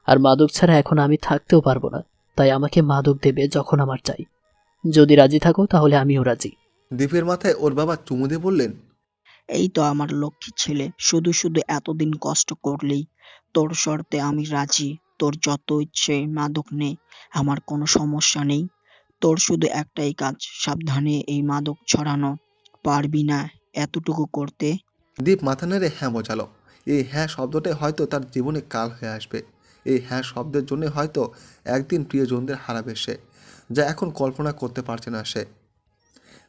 আর মাদক ছাড়া এখন আমি থাকতেও পারবো না, তাই আমাকে মাদক দেবে যখন আমার চাই। যদি রাজি থাকো তাহলে আমিও রাজি। দীপের মাথায় ওর বাবা চুমু দিয়ে বললেন, এই তো আমার লক্ষ্মী ছেলে, শুধু শুধু এতদিন কষ্ট করলেই। তোর শর্তে আমি রাজি। তোর যত ইচ্ছে মাদক নে, আমার কোনো সমস্যা নেই। তোর শুধু একটাই কাজ, সাবধানে এই মাদক ছড়ানো। পারবি না এতটুকু করতে? দীপ মাথা নেড়ে হ্যাঁ বোঝালো। এই হ্যাঁ শব্দটাই হয়তো তার জীবনে কাল হয়ে আসবে। এই হ্যাঁ শব্দের জন্য হয়তো একদিন প্রিয়জনদের হারাবে সে, যা এখন কল্পনা করতে পারছে না সে।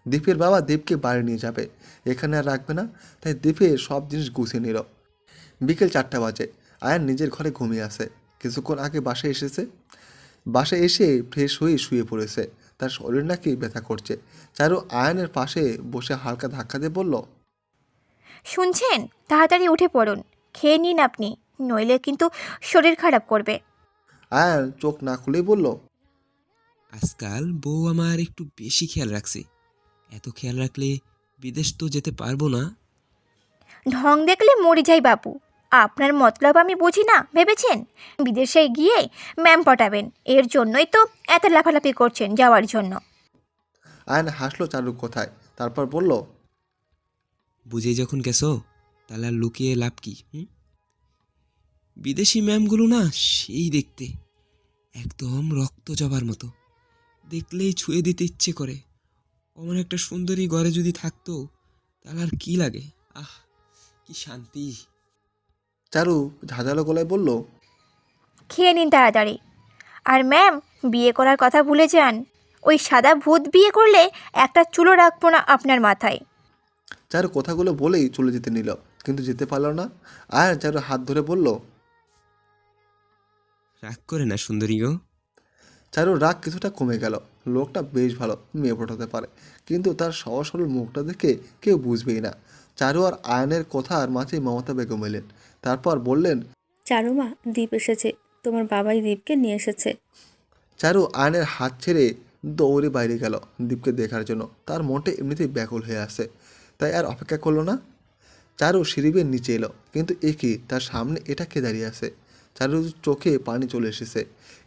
দীপের বাবা দীপকে বাড়ি নিয়ে যাবে, এখানে আর রাখবে না, তাই দীপের সব জিনিস গুছিয়ে নিল। বিকেল 4টা বাজে। আয়ান নিজের ঘরে ঘুমিয়ে আসে। কিছুক্ষণ আগে বাসায় এসেছে। বাসায় এসে ফ্রেশ হয়ে শুয়ে পড়েছে। তার শরীর নাকি ব্যথা করছে। চারু আয়ানের পাশে বসে হালকা ধাক্কা দিয়ে বলল, শুনছেন? তাড়াতাড়ি উঠে পড়ুন, খেয়ে নিন আপনি, নইলে কিন্তু শরীর খারাপ করবে। আয়ান চোখ না খুলেই বলল, আজকাল বউ আমার একটু বেশি খেয়াল রাখছে। এত খেয়াল রাখলে বিদেশ তো যেতে পারবো না। ঢং দেখলে মরে যাই বাবু। আপনার মতলব আমি বুঝি না ভেবেছেন? বিদেশে গিয়ে ম্যাম পটাবেন, এর জন্যই তো এত লাফালাফি করছেন যাওয়ার জন্য। আয়ান হাসলো চারুর কথায়, তারপর বলল, বুঝে যখন গেছো তাহলে আর লুকিয়ে লাভ কি? বিদেশি ম্যামগুলো না সেই দেখতে, একদম রক্ত জবার মতো। দেখলেই ছুঁয়ে দিতে ইচ্ছে করে। অমন একটা সুন্দরী ঘরে যদি থাকতো তাহলে আর কি লাগে? আহ, কি শান্তি! চারু ঝাঁঝালো গলায় বলল, খেয়ে নিন তাড়াতাড়ি। আর ম্যাম, বিয়ে করার কথা ভুলে যান। ওই সাদা ভূত বিয়ে করলে একটা চুলো রাখবো না আপনার মাথায়। চারু কথাগুলো বলেই চলে যেতে নিল, কিন্তু যেতে পারল না। আয়ান চারু হাত ধরে বলল, রাগ করে না সুন্দরী গো। চারুর রাগ কিছুটা কমে গেল। লোকটা বেশ ভালো, মেয়ে পটাতে পারে, কিন্তু তার সহজ সরল মুখটা দেখে কেউ বুঝবেই না। চারু আর আয়নের কথার মাঝে মমতা বেগম এলেন। তারপর বললেন, চারুমা, দীপ এসেছে। তোমার বাবাই দীপকে নিয়ে এসেছে। চারু আয়নের হাত ছেড়ে দৌড়ে বাইরে গেল দীপকে দেখার জন্য। তার মনটা এমনিতেই ব্যাকুল হয়ে আসে, তাই আর অপেক্ষা করলো না। চারু সিঁড়ি বেয়ে নিচে এলো, কিন্তু কি তার সামনে এটা কে দাঁড়িয়ে আছে? চারুর চোখে পানি চলে এসেছে।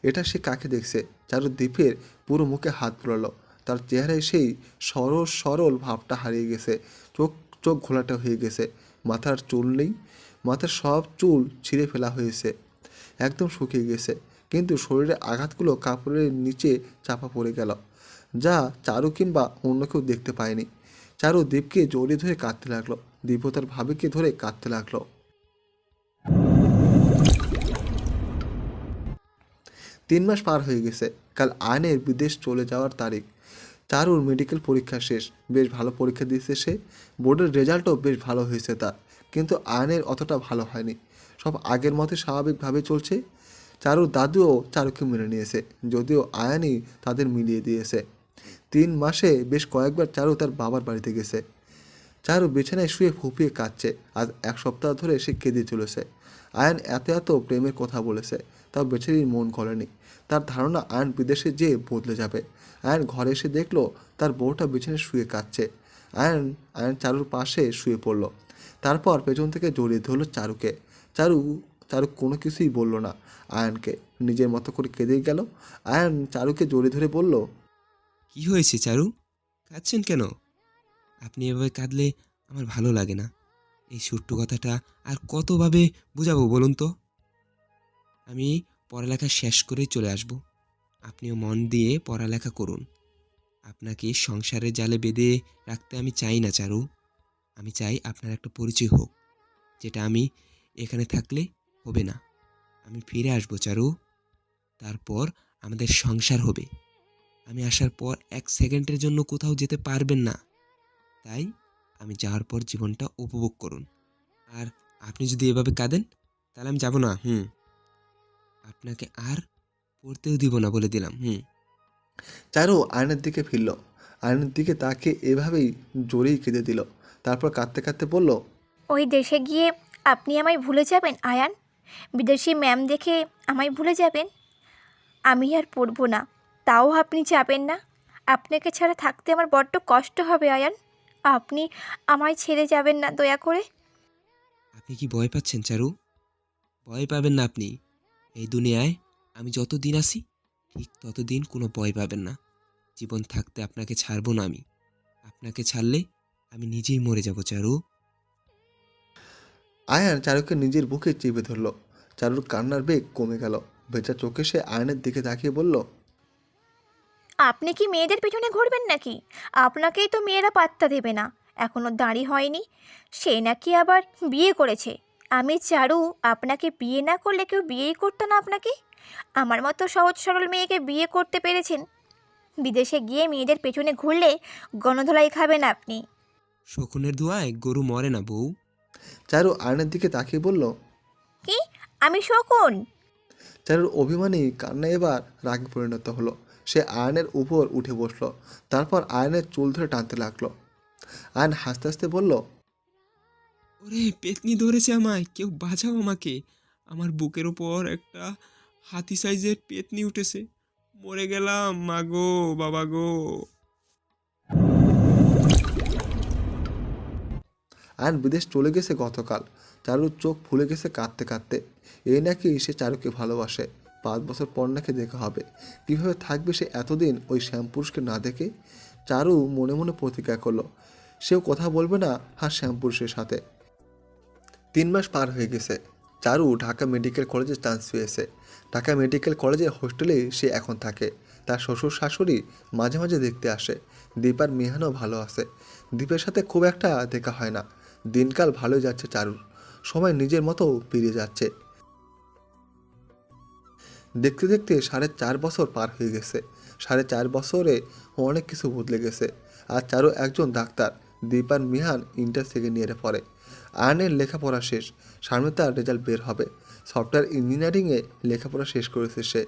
এটা সে কাকে দেখছে? চারু দীপের পুরো মুখে হাত বুলালো। তার চেহারায় সেই সরল সরল ভাবটা হারিয়ে গেছে। চোখ চোখ ঘোলাটে হয়ে গেছে। মাথার চুল নেই, মাথার সব চুল ছিঁড়ে ফেলা হয়েছে, একদম শুকিয়ে গেছে। কিন্তু শরীরের আঘাতগুলো কাপড়ের নিচে চাপা পড়ে গেল, যা চারু কিংবা অন্য কেউ দেখতে পায়নি। চারু দীপকে জড়িয়ে ধরে কাঁদতে লাগলো। দীপও তার ভাবিকে ধরে কাঁদতে লাগলো। 3 মাস পার হয়ে গেছে। কাল আয়নের বিদেশ চলে যাওয়ার তারিখ। চারুর মেডিকেল পরীক্ষা শেষ। বেশ ভালো পরীক্ষা দিয়েছে সে। বোর্ডের রেজাল্টও বেশ ভালো হয়েছে তার। কিন্তু আয়নের অতটা ভালো হয়নি। সব আগের মতো স্বাভাবিকভাবে চলছে। চারুর দাদুও চারুকে মেনে নিয়েছে, যদিও আয়ানই তাদের মিলিয়ে দিয়েছে। 3 মাসে বেশ কয়েকবার চারু তার বাবার বাড়িতে গেছে। চারু বিছানায় শুয়ে ফুঁপিয়ে কাঁদছে। আজ 1 সপ্তাহ ধরে সে কেঁদে চলেছে। আয়ান এত প্রেমের কথা বলেছে, তাও বেচারির মন গলেনি। তার ধারণা আয়ান বিদেশে যেয়ে বদলে যাবে। আয়ান ঘরে এসে দেখলো তার বউটা বিছানায় শুয়ে কাঁদছে। আয়ান চারুর পাশে শুয়ে পড়ল। তারপর পেছন থেকে জড়িয়ে ধরল চারুকে। চারু কোনো কিছুই বলল না আয়ানকে, নিজের মতো করে কেঁদেই গেল। আয়ান চারুকে জড়িয়ে ধরে বলল, কি হয়েছে চারু? কাঁদছেন কেন? আপনি এভাবে কাঁদলে আমার ভালো লাগে না। এই ছোট্ট কথাটা আর কতভাবে বুঝাবো বলুন তো? আমি পড়ালেখা শেষ করেই চলে আসব। আপনিও মন দিয়ে পড়ালেখা করুন। আপনাকে সংসারের জালে বেঁধে রাখতে আমি চাই না চারু। আমি চাই আপনার একটা পরিচয় হোক, যেটা আমি এখানে থাকলে হবে না। আমি ফিরে আসবো চারু, তারপর আমাদের সংসার হবে। আমি আসার পর 1 সেকেন্ডের জন্য কোথাও যেতে পারবেন না। তাই আমি যাওয়ার পর জীবনটা উপভোগ করুন। আর আপনি যদি এভাবে কাঁদেন তাহলে আমি যাব না। আপনাকে আর পড়তেও দিব না বলে দিলাম। চারু আয়নের দিকে ফিরল। আয়নের দিকে তাকে এভাবেই জোরেই কেঁদে দিল। তারপর কাঁদতে কাঁদতে বলল, ওই দেশে গিয়ে আপনি আমায় ভুলে যাবেন আয়ান? বিদেশি ম্যাম দেখে আমায় ভুলে যাবেন? আমি আর পড়বো না, তাও আপনি যাবেন না? আপনাকে ছাড়া থাকতে আমার বড্ড কষ্ট হবে আয়ান। আপনি আমায় ছেড়ে যাবেন না দয়া করে। আপনি কি ভয় পাচ্ছেন চারু? ভয় পাবেন না আপনি। এই দুনিয়ায় আমি যতদিন আছি ঠিক ততদিন কোনো ভয় পাবেন না। জীবন থাকতে আপনাকে ছাড়বো না আমি। আপনাকে ছাড়লে আমি নিজেই মরে যাব চারু। আয়ান চারুকে নিজের বুকে চেপে ধরল। চারুর কান্নার বেগ কমে গেল। ভেজা চোখে সে আয়নের দিকে তাকিয়ে বলল, আপনি কি মেয়েদের পিছনে ঘুরবেন নাকি? আপনাকেই তো মেয়েরা পাত্তা দেবে না, এখনও দাঁড়ি হয়নি। সে নাকি আবার বিয়ে করেছে। আমি চারু, আপনাকে বিয়ে না করলে কেউ বিয়েই করতো না আপনাকে। আমার মতো সহজ সরল মেয়েকে বিয়ে করতে পেরেছেন। বিদেশে গিয়ে মেয়েদের পেছনে ঘুরলে গণধোলাই খাবেন আপনি। শকুনের ধোঁয়ায় গরু মরে না বউ। চারু আয়নের দিকে তাকিয়ে বলল, কি? আমি শকুন? চারুর অভিমানী কান্না এবার রাগে পরিণত হলো। সে আয়নের উপর উঠে বসলো। তারপর আয়নের চুল ধরে টানতে লাগলো। আয়ন হাসতে হাসতে বলল, ওরে পেতনি ধরেছে আমায়, কেউ বাঁচাও আমাকে। আমার বুকের ওপর একটা হাতি সাইজের পেতনি উঠেছে। মরে গেলাম মা গো, বাবা গো। আয়ন বিদেশ চলে গেছে গতকাল। চারুর চোখ ফুলে গেছে কাঁদতে কাঁদতে। এই নাকি সে চারুকে ভালোবাসে। 5 বছর পর নাকি দেখা হবে। কীভাবে থাকবে সে এতদিন ওই শ্যামপুরুষকে না দেখে? চারু মনে মনে প্রতিজ্ঞা করলো সেও কথা বলবে না শ্যামপুরুষের সাথে। 3 মাস পার হয়ে গেছে। চারু ঢাকা মেডিকেল কলেজে চান্স পেয়েছে। ঢাকা মেডিকেল কলেজের হোস্টেলে সে এখন থাকে। তার শ্বশুর শাশুড়ি মাঝে মাঝে দেখতে আসে। দীপ আর মিহানও ভালো আছে। দীপের সাথে খুব একটা দেখা হয় না। দিনকাল ভালোই যাচ্ছে চারুর, সময় নিজের মতো পেরিয়ে যাচ্ছে। দেখতে দেখতে 4.5 বছর পার হয়ে গেছে। 4.5 বছরে অনেক কিছু বদলে গেছে। আর চারু একজন ডাক্তার। দীপ আর মিহান ইন্টার সেকেন্ড ইয়ারে পড়ে। আয়নের লেখাপড়া শেষ, সামনে তার রেজাল্ট বের হবে। সফটওয়্যার ইঞ্জিনিয়ারিংয়ে লেখাপড়া শেষ করেছে সে।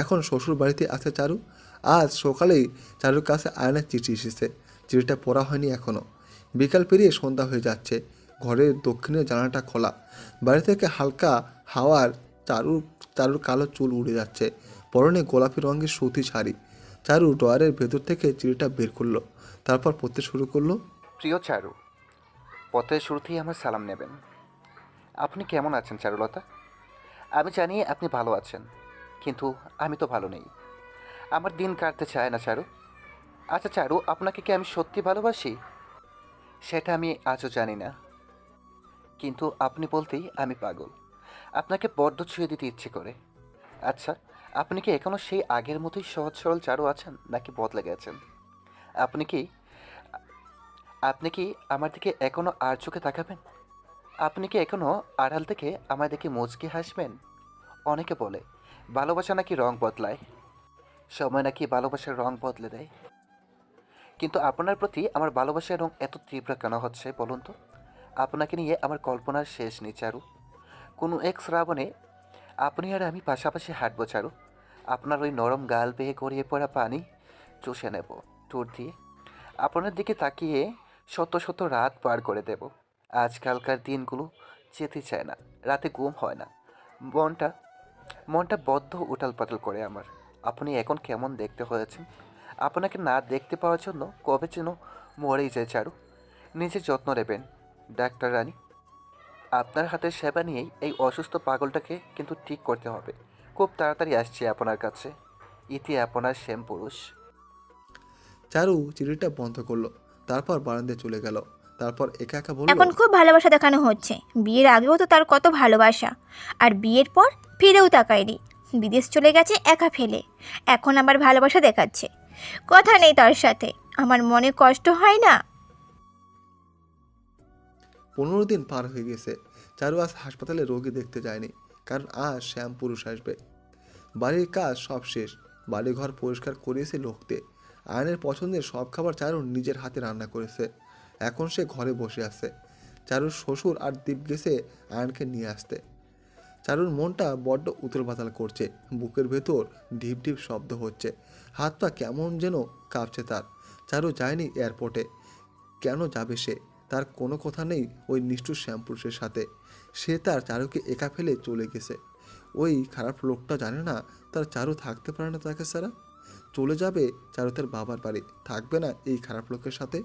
এখন শ্বশুর বাড়িতে আছে চারু। আজ সকালেই চারুর কাছে আয়নের চিঠি এসেছে। চিঠিটা পড়া হয়নি এখনও। বিকাল পেরিয়ে সন্ধ্যা হয়ে যাচ্ছে। ঘরের দক্ষিণের জানালাটা খোলা। বাড়ি থেকে হালকা হাওয়ার চারুর কালো চুল উড়ে যাচ্ছে। পরনে গোলাপি রঙের সুতি শাড়ি। চারু ড্রয়ারের ভেতর থেকে চিঠিটা বের করলো, তারপর পড়তে শুরু করলো। প্রিয় চারু, পত্রের শুরুতেই আমার সালাম নেবেন। আপনি কেমন আছেন চারুলতা? আমি জানি আপনি ভালো আছেন, কিন্তু আমি তো ভালো নেই। আমার দিন কাটতে চায় না চারু। আচ্ছা চারু, আপনাকে কি আমি সত্যি ভালোবাসি? সেটা আমি আজও জানি না, কিন্তু আপনি বলতেই আমি পাগল। আপনাকে বড্ড ছুঁয়ে দিতে ইচ্ছে করে। আচ্ছা, আপনি কি এখনও সেই আগের মতোই সহজ সরল চারু আছেন, নাকি বদলে গেছেন? আপনি কি আমার দিকে এখনও আর চোখে তাকাবেন? আপনি কি এখনও আড়াল থেকে আমার দিকে মুচকি হাসবেন? অনেকে বলে ভালোবাসা নাকি রং বদলায়, সময় নাকি ভালোবাসার রং বদলে দেয়, কিন্তু আপনার প্রতি আমার ভালোবাসার রং এত তীব্র কেন হচ্ছে বলুন তো? আপনাকে নিয়ে আমার কল্পনার শেষ নেই চারু। কোনো এক শ্রাবণে আপনি আর আমি পাশাপাশি হাঁটবো চারু। আপনার ওই নরম গাল বেয়ে গড়িয়ে পড়া পানি চষে নেব ঠোঁট দিয়ে। আপনার দিকে তাকিয়ে শত শত রাত পার করে দেব। আজকালকার দিনগুলো যেতে চায় না, রাতে ঘুম হয় না, মনটা বদ্ধ উটাল পাতাল করে আমার। আপনি এখন কেমন দেখতে হয়েছেন? আপনাকে না দেখতে পাওয়ার জন্য কবে যেন মরেই যায় চারু। নিজের যত্ন নেবেন ডাক্তার রানী। আপনার হাতের সেবা নিয়েই এই অসুস্থ পাগলটাকে কিন্তু ঠিক করতে হবে। খুব তাড়াতাড়ি আসছি আপনার কাছে। ইতি আপনার শ্যাম পুরুষ। চারু চিঠিটা বন্ধ করলো, তারপর বারান্দায় চলে গেল। তারপর একা একা বলল, এখন খুব ভালোবাসা দেখানো হচ্ছে। বিয়ের আগেও তো তার কত ভালোবাসা, আর বিয়ের পর ফিরেও তাকায়নি, বিদেশ চলে গেছে একা ফেলে। এখন আবার ভালোবাসা দেখাচ্ছে, কথা নেই তার সাথে। আমার মনে কষ্ট হয় না? 15 দিন পার হয়ে গেছে। চারু আজ হাসপাতালে রোগী দেখতে যায়নি, কারণ আজ শ্যাম পুরুষ আসবে। বাড়ির কাজ সব শেষ। বাড়িঘর পরিষ্কার করিয়েছে লোক দিয়ে। আয়নের পছন্দের সব খাবার চারু নিজের হাতে রান্না করেছে। এখন সে ঘরে বসে আছে। চারুর শ্বশুর আর দীপ গেছে আয়নকে নিয়ে আসতে। চারুর মনটা বড্ড উতল পাতাল করছে। বুকের ভেতর ঢিপ ঢিপ শব্দ হচ্ছে। হাত পা কেমন যেন কাঁপছে তার। চারু যায়নি এয়ারপোর্টে। কেন যাবে সে? তার কোনো কথা নেই ওই নিষ্ঠুর শ্যামপুরুষের সাথে। সে তার চারুকে একা ফেলে চলে গেছে। ওই খারাপ লোকটা জানে না তার চারু থাকতে পারে না তাকে ছাড়া। চলে যাবে চারু তার বাবার বাড়ি, থাকবে না এই খারাপ লোকের সাথে।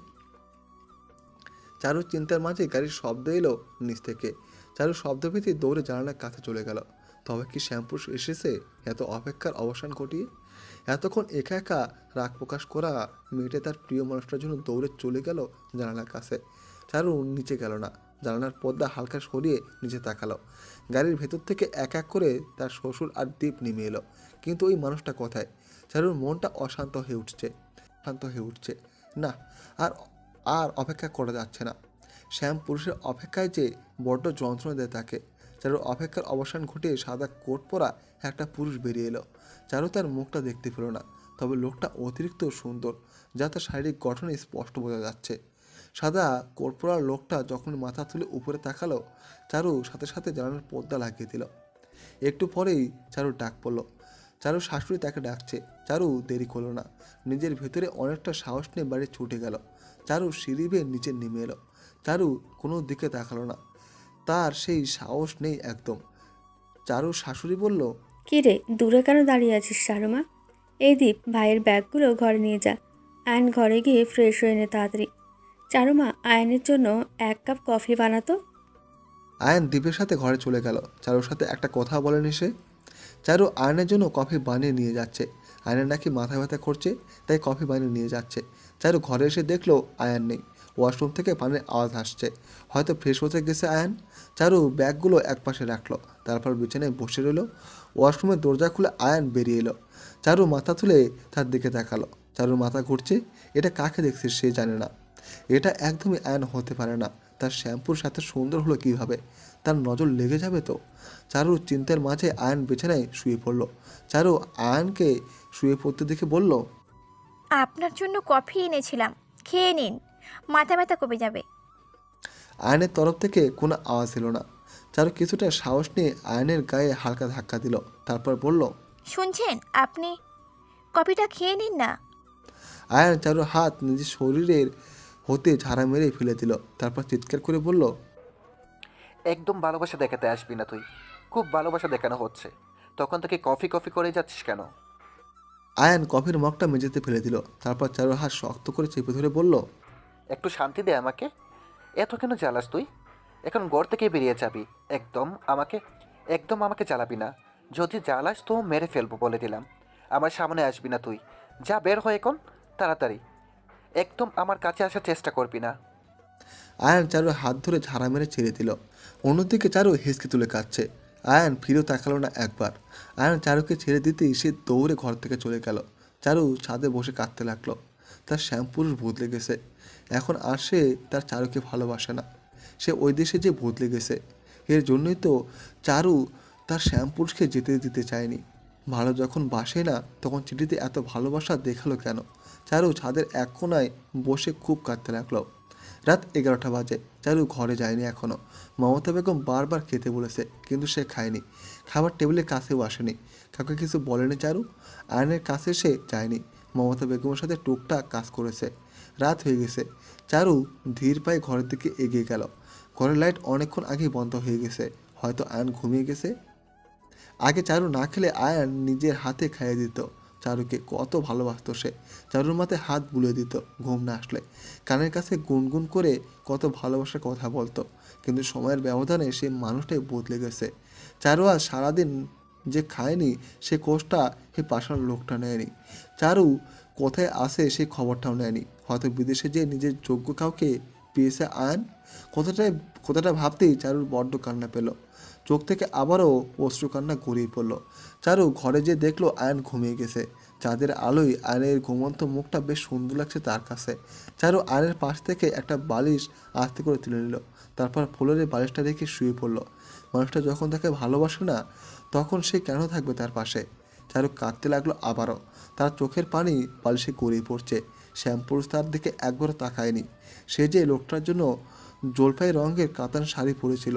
চারুর চিন্তার মাঝে গাড়ির শব্দ এলো নিচ থেকে। চারু শব্দ পেতে দৌড়ে জানালার কাছে চলে গেল। তবে কি শ্যামপুরুষ এসেছে এত অপেক্ষার অবসান ঘটিয়ে? এতক্ষণ একা একা রাগ প্রকাশ করা মেয়েটা তার প্রিয় মানুষটার জন্য দৌড়ে চলে গেল জানালার কাছে। চারু নিচে গেল না, জানালার পর্দা হালকা সরিয়ে নিচে তাকালো। গাড়ির ভেতর থেকে এক এক করে তার শ্বশুর আর দীপ নেমে এলো, কিন্তু ওই মানুষটা কোথায়? চারুর মনটা অশান্ত হয়ে উঠছে। না, আর আর অপেক্ষা করা যাচ্ছে না। শ্যাম পুরুষের অপেক্ষায় যে বড্ড যন্ত্রণা দেয় তাকে। চারুর অপেক্ষার অবসান ঘটিয়ে সাদা কোট পরা একটা পুরুষ বেরিয়ে এলো। চারু তার মুখটা দেখতে পেল না, তবে লোকটা অতিরিক্ত সুন্দর, যা তার শারীরিক গঠনে স্পষ্ট বোঝা যাচ্ছে। সাদা কোট পরা লোকটা যখন মাথা তুলে উপরে তাকালো, চারু সাথে সাথে জানালার পর্দা লাগিয়ে দিল। একটু পরেই চারুর ডাক পড়ল। চারুর শাশুড়ি তাকে ডাকছে। চারু দেরি করলো না, নিজের ভেতরে অনেকটা সাহস নিয়ে বাড়ি ছুটে গেল। চারু সিঁড়ি বেয়ে নিচে নেমে এলো। চারু কোনো দিকে তাকালো না, তার সেই সাহস নেই একদম। চারুর শাশুড়ি বলল, কী রে, দূরে কেন দাঁড়িয়ে আছিস শারুমা? এই দীপ, ভাইয়ের ব্যাগগুলো ঘরে নিয়ে যা। আয়ন ঘরে গিয়ে ফ্রেশ হয়ে নে তাড়াতাড়ি। চারুমা, আয়নের জন্য 1 কাপ কফি বানাতো। আয়ন দীপের সাথে ঘরে চলে গেল। চারুর সাথে একটা কথা বলেনি সে। চারু আয়নের জন্য কফি বানিয়ে নিয়ে যাচ্ছে। আয়নের নাকি মাথা ব্যথা করছে, তাই কফি বানিয়ে নিয়ে যাচ্ছে। চারু ঘরে এসে দেখলো আয়ন নেই। ওয়াশরুম থেকে পানির আওয়াজ আসছে, হয়তো ফ্রেশ হতে গেছে আয়ান। চারু ব্যাগগুলো একপাশে রাখলো, তারপর বিছানায় বসে রইল। ওয়াশরুমের দরজা খুলে আয়ান বেরিয়ে এলো। চারু মাথা তুলে তার দিকে তাকালো। চারুর মাথা ঘুরছে। এটা কাকে দেখছে সে জানে না। এটা একদমই আয়ান হতে পারে না। তার শ্যাম্পুর সাথে সুন্দর হলো কিভাবে? তার নজর লেগে যাবে তো। চারুর চিন্তার মাঝে আয়ান বিছানায় শুয়ে পড়ল। চারু আয়ানকে শুয়ে পড়তে দেখে বলল, আপনার জন্য কফি এনেছিলাম, খেয়ে নিন, মাথা ব্যথা কমে যাবে। আয়নের তরফ থেকে কোনো আওয়াজ এলো না। চারু কিছুটা সাহস নিয়ে আয়নের গায়ে হালকা ধাক্কা দিল, তারপর বলল, শুনছেন, আপনি কফিটা খেয়ে নিন না। আয়ন চারুর হাত নিজের শরীরের হতে ঝাড়া মেরে ফেলে দিল, তারপর চিৎকার করে বলল, একদম ভালোবাসা দেখাতে আসবি না তুই। খুব ভালোবাসা দেখানো হচ্ছে, তখন থেকে কফি কফি করে যাচ্ছিস কেন? আয়ন কফির মগটা মেঝেতে ফেলে দিল, তারপর চারুর হাত শক্ত করে চেপে ধরে বলল, একটু শান্তি দে আমাকে। এত কেন জ্বালাস তুই? এখন ঘর থেকে বেরিয়ে যাবি। একদম আমাকে জ্বালাবি না। যদি জ্বালাস তো মেরে ফেলবো বলে দিলাম। আমার সামনে আসবি না তুই। যা, বের হয় এখন তাড়াতাড়ি। একদম আমার কাছে আসার চেষ্টা করবি না। আয়ন চারুর হাত ধরে ঝাড়া মেরে ছেড়ে দিল। অন্যদিকে চারু হেসকে তুলে কাঁদছে। আয়ন ফিরেও তাকালো না একবার। আয়ন চারুকে ছেড়ে দিতেই সে দৌড়ে ঘর থেকে চলে গেল। চারু ছাদে বসে কাঁদতে লাগলো। তার শ্যামপুরুষ বদলে গেছে। এখন আর সে তার চারুকে ভালোবাসে না। সে ওই দেশে যে বদলে গেছে, এর জন্যই তো চারু তার শ্যামপুরুষকে যেতে দিতে চায়নি। ভালো যখন বাসে না তখন চিঠিতে এত ভালোবাসা দেখালো কেন? চারু ছাদের এক কোনায় বসে খুব কাঁদতে লাগলো। রাত 11টা বাজে। চারু ঘরে যায়নি এখনও। মমতা বেগম বারবার খেতে বলেছে, কিন্তু সে খায়নি। খাবার টেবিলের কাছেও আসেনি। কাউকে কিছু বলেনি চারু। আয়নের কাছে সে যায়নি। মমতা বেগমের সাথে টুকটাক কাজ করেছে। রাত হয়ে গেছে। চারু ধীর পায়ে ঘরের দিকে এগিয়ে গেল। ঘরের লাইট অনেকক্ষণ আগেই বন্ধ হয়ে গেছে। হয়তো আয়ন ঘুমিয়ে গেছে। আগে চারু না খেলে আয়ন নিজের হাতে খাইয়ে দিত। চারুকে কত ভালোবাসতো সে। চারুর মাথায় হাত বুলিয়ে দিত ঘুম না আসলে। কানের কাছে গুনগুন করে কত ভালোবাসার কথা বলতো। কিন্তু সময়ের ব্যবধানে সে মানুষটাই বদলে গেছে। চারু আজ সারাদিন যে খায়নি সে কোষটা এই পাশার লোকটা নেয়নি। চারু কোথায় আসে সেই খবরটাও নেয়নি। হয়তো বিদেশে যে নিজের যোগ্য কাউকে পেয়েছে আয়ন। কথাটা ভাবতেই চারুর বড্ড কান্না পেল। চোখ থেকে আবারও অশ্রু কান্না গড়িয়ে পড়ল। চারু ঘরে যে দেখলো আয়ন ঘুমিয়ে গেছে। চাঁদের আলোয় আয়নের ঘুমন্ত মুখটা বেশ সুন্দর লাগছে তার কাছে। চারু আয়নের পাশ থেকে একটা বালিশ আস্তে করে তুলে নিল, তারপর ফ্লোরে বালিশটা রেখে শুয়ে পড়ল। মানুষটা যখন তাকে ভালোবাসে না তখন সে কেন থাকবে তার পাশে? চারু কাঁদতে লাগলো আবারও। তার চোখের পানি বালিশে গড়িয়ে পড়ছে। শ্যামপুরুষ তার দিকে একবারও তাকায়নি। সে যে লোকটার জন্য জলপাই রঙের কাতান শাড়ি পরেছিল,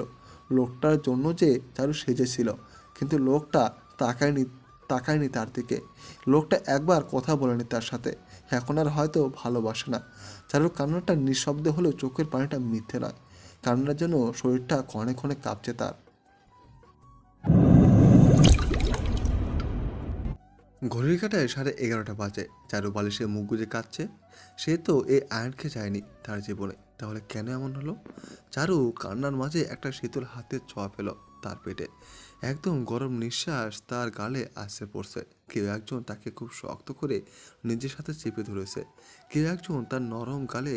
লোকটার জন্য যে চারু সেজেছিল, কিন্তু লোকটা তাকায়নি তার দিকে। লোকটা একবার কথা বলেনি তার সাথে। এখন আর হয়তো ভালোবাসে না। চারুর কান্নাটা নিঃশব্দে হলেও চোখের পানিটা মিথ্যে নয়। কান্নার জন্য শরীরটা ক্ষণে ক্ষণে কাঁপছে তার। ঘড়ির কাঁটায় 11:30 বাজে। চারু বালিশে মুখ গুজে কাঁদছে। সে তো এই আয়নকে চায়নি তার জীবনে, তাহলে কেন এমন হলো? চারু কান্নার মাঝে একটা শীতল হাতের ছোঁয়া পেল তার পেটে। একদম গরম নিঃশ্বাস তার গালে আসছে পড়ছে। কেউ একজন তাকে খুব শক্ত করে নিজের সাথে চেপে ধরেছে। কেউ একজন তার নরম গালে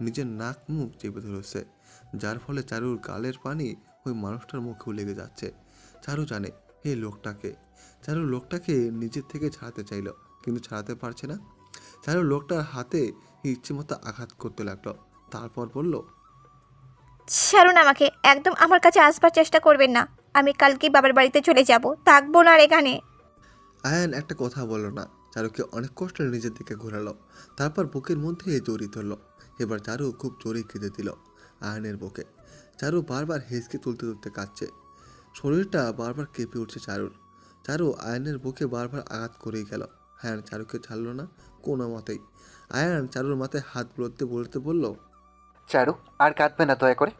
নিজের নাক মুখ চেপে ধরেছে, যার ফলে চারুর গালের পানি ওই মানুষটার মুখেও লেগে যাচ্ছে। চারু জানে এই লোকটাকে। চারু লোকটাকে নিজের থেকে ছাড়াতে চাইল, কিন্তু ছাড়াতে পারছে না। চারু লোকটার হাতে ইচ্ছে মতো আঘাত করতে লাগলো, তারপর বলল, ছাড়ুন আমাকে, একদম আমার কাছে আসবার চেষ্টা করবেন না। আমি কালকেই বাবার বাড়িতে চলে যাব, থাকবো না আর এখানে। আয়ান একটা কথা বলল না। চারুকে অনেক কষ্টে নিজের দিকে ঘোরালো, তারপর বুকের মধ্যে জড়িয়ে ধরলো। এবার চারু খুব জোরে কেঁদে দিল আয়নের বুকে। চারু বারবার হেঁচকে তুলতে তুলতে কাঁদছে। শরীরটা বারবার কেঁপে উঠছে চারুর। চারু আয়নের বুকে বারবার আঘাত করেই গেল। আয়ান চারুকে ছাড়লো না কোনো মতেই। আয়ান চারুর মাথায় হাত বলতে বলতে বলল, চারু, আর কাঁদবেন না দয়া করে।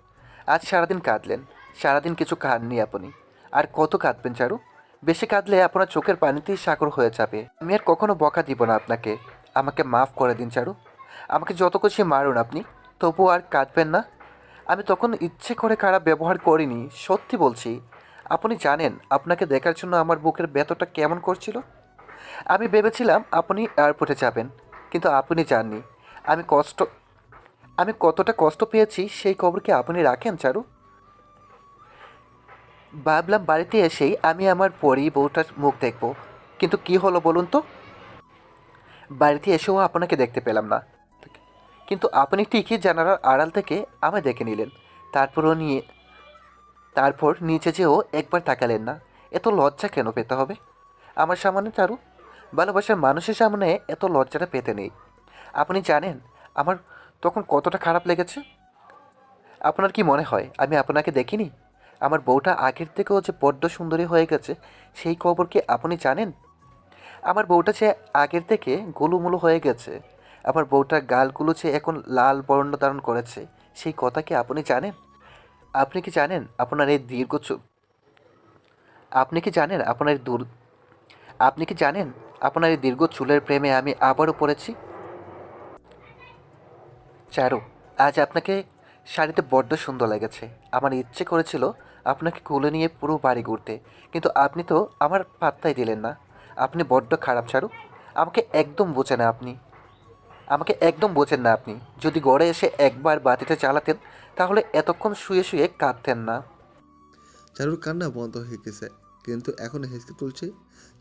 আজ সারাদিন কাঁদলেন, সারাদিন কিছু কাঁদনি আপনি। আর কত কাঁদবেন চারু? বেশি কাঁদলে আপনার চোখের পানিতেই সাগর হয়ে যাবে। আমি আর কখনো বকা দিব না আপনাকে। আমাকে মাফ করে দিন চারু। আমাকে যত খুশি মারুন আপনি, তবু আর কাঁদবেন না। আমি তখন ইচ্ছে করে খারাপ ব্যবহার করিনি, সত্যি বলছি। আপনি জানেন আপনাকে দেখার জন্য আমার বুকের ব্যথাটা কেমন করছিল। আমি ভেবেছিলাম আপনি এয়ারপোর্টে যাবেন, কিন্তু আপনি যাননি। আমি কতটা কষ্ট পেয়েছি সেই খবর কি আপনি রাখেন চারু? ভাবলাম বাড়িতে এসেই আমি আমার পরি বউটার মুখ দেখব, কিন্তু কি হলো বলুন তো? বাড়িতে এসেও আপনাকে দেখতে পেলাম না, কিন্তু আপনি ঠিকই জানালার আড়াল থেকে আমায় দেখে নিলেন। তারপর নিচে যেও একবার তাকালেন না। এত লজ্জা কেন পেতে হবে আমার সামনে চারু? ভালোবাসার মানুষের সামনে এত লজ্জাটা পেতে নেই। আপনি জানেন আমার তখন কতটা খারাপ লেগেছে? আপনার কি মনে হয় আমি আপনাকে দেখিনি? আমার বউটা আগের থেকেও যে বড্ড সুন্দরী হয়ে গেছে সেই খবর কি আপনি জানেন? আমার বউটা যে আগের থেকে গোলুমুলু হয়ে গেছে, আমার বউটার গালগুলো যে এখন লাল বর্ণ ধারণ করেছে সেই কথা কি আপনি জানেন? আপনি কি জানেন আপনার এই দীর্ঘ চুল আপনি কি জানেন আপনার এই দীর্ঘ চুলের প্রেমে আমি আবারও পড়েছি? চারু, আজ আপনাকে শাড়িতে বড্ড সুন্দর লেগেছে। আমার ইচ্ছে করেছিল আপনাকে কোলে নিয়ে পুরো বাড়ি ঘুরতে, কিন্তু আপনি তো আমার পাত্তাই দিলেন না। আপনি বড্ড খারাপ চারু। আমাকে একদম বোঝেন না আপনি। যদি গড়ে এসে একবার বাতিটা চালাতেন তাহলে এতক্ষণ শুয়ে শুয়ে কাঁদতেন না। চারুর কান্না বন্ধ হয়ে গেছে, কিন্তু এখন হেসে তুলছে।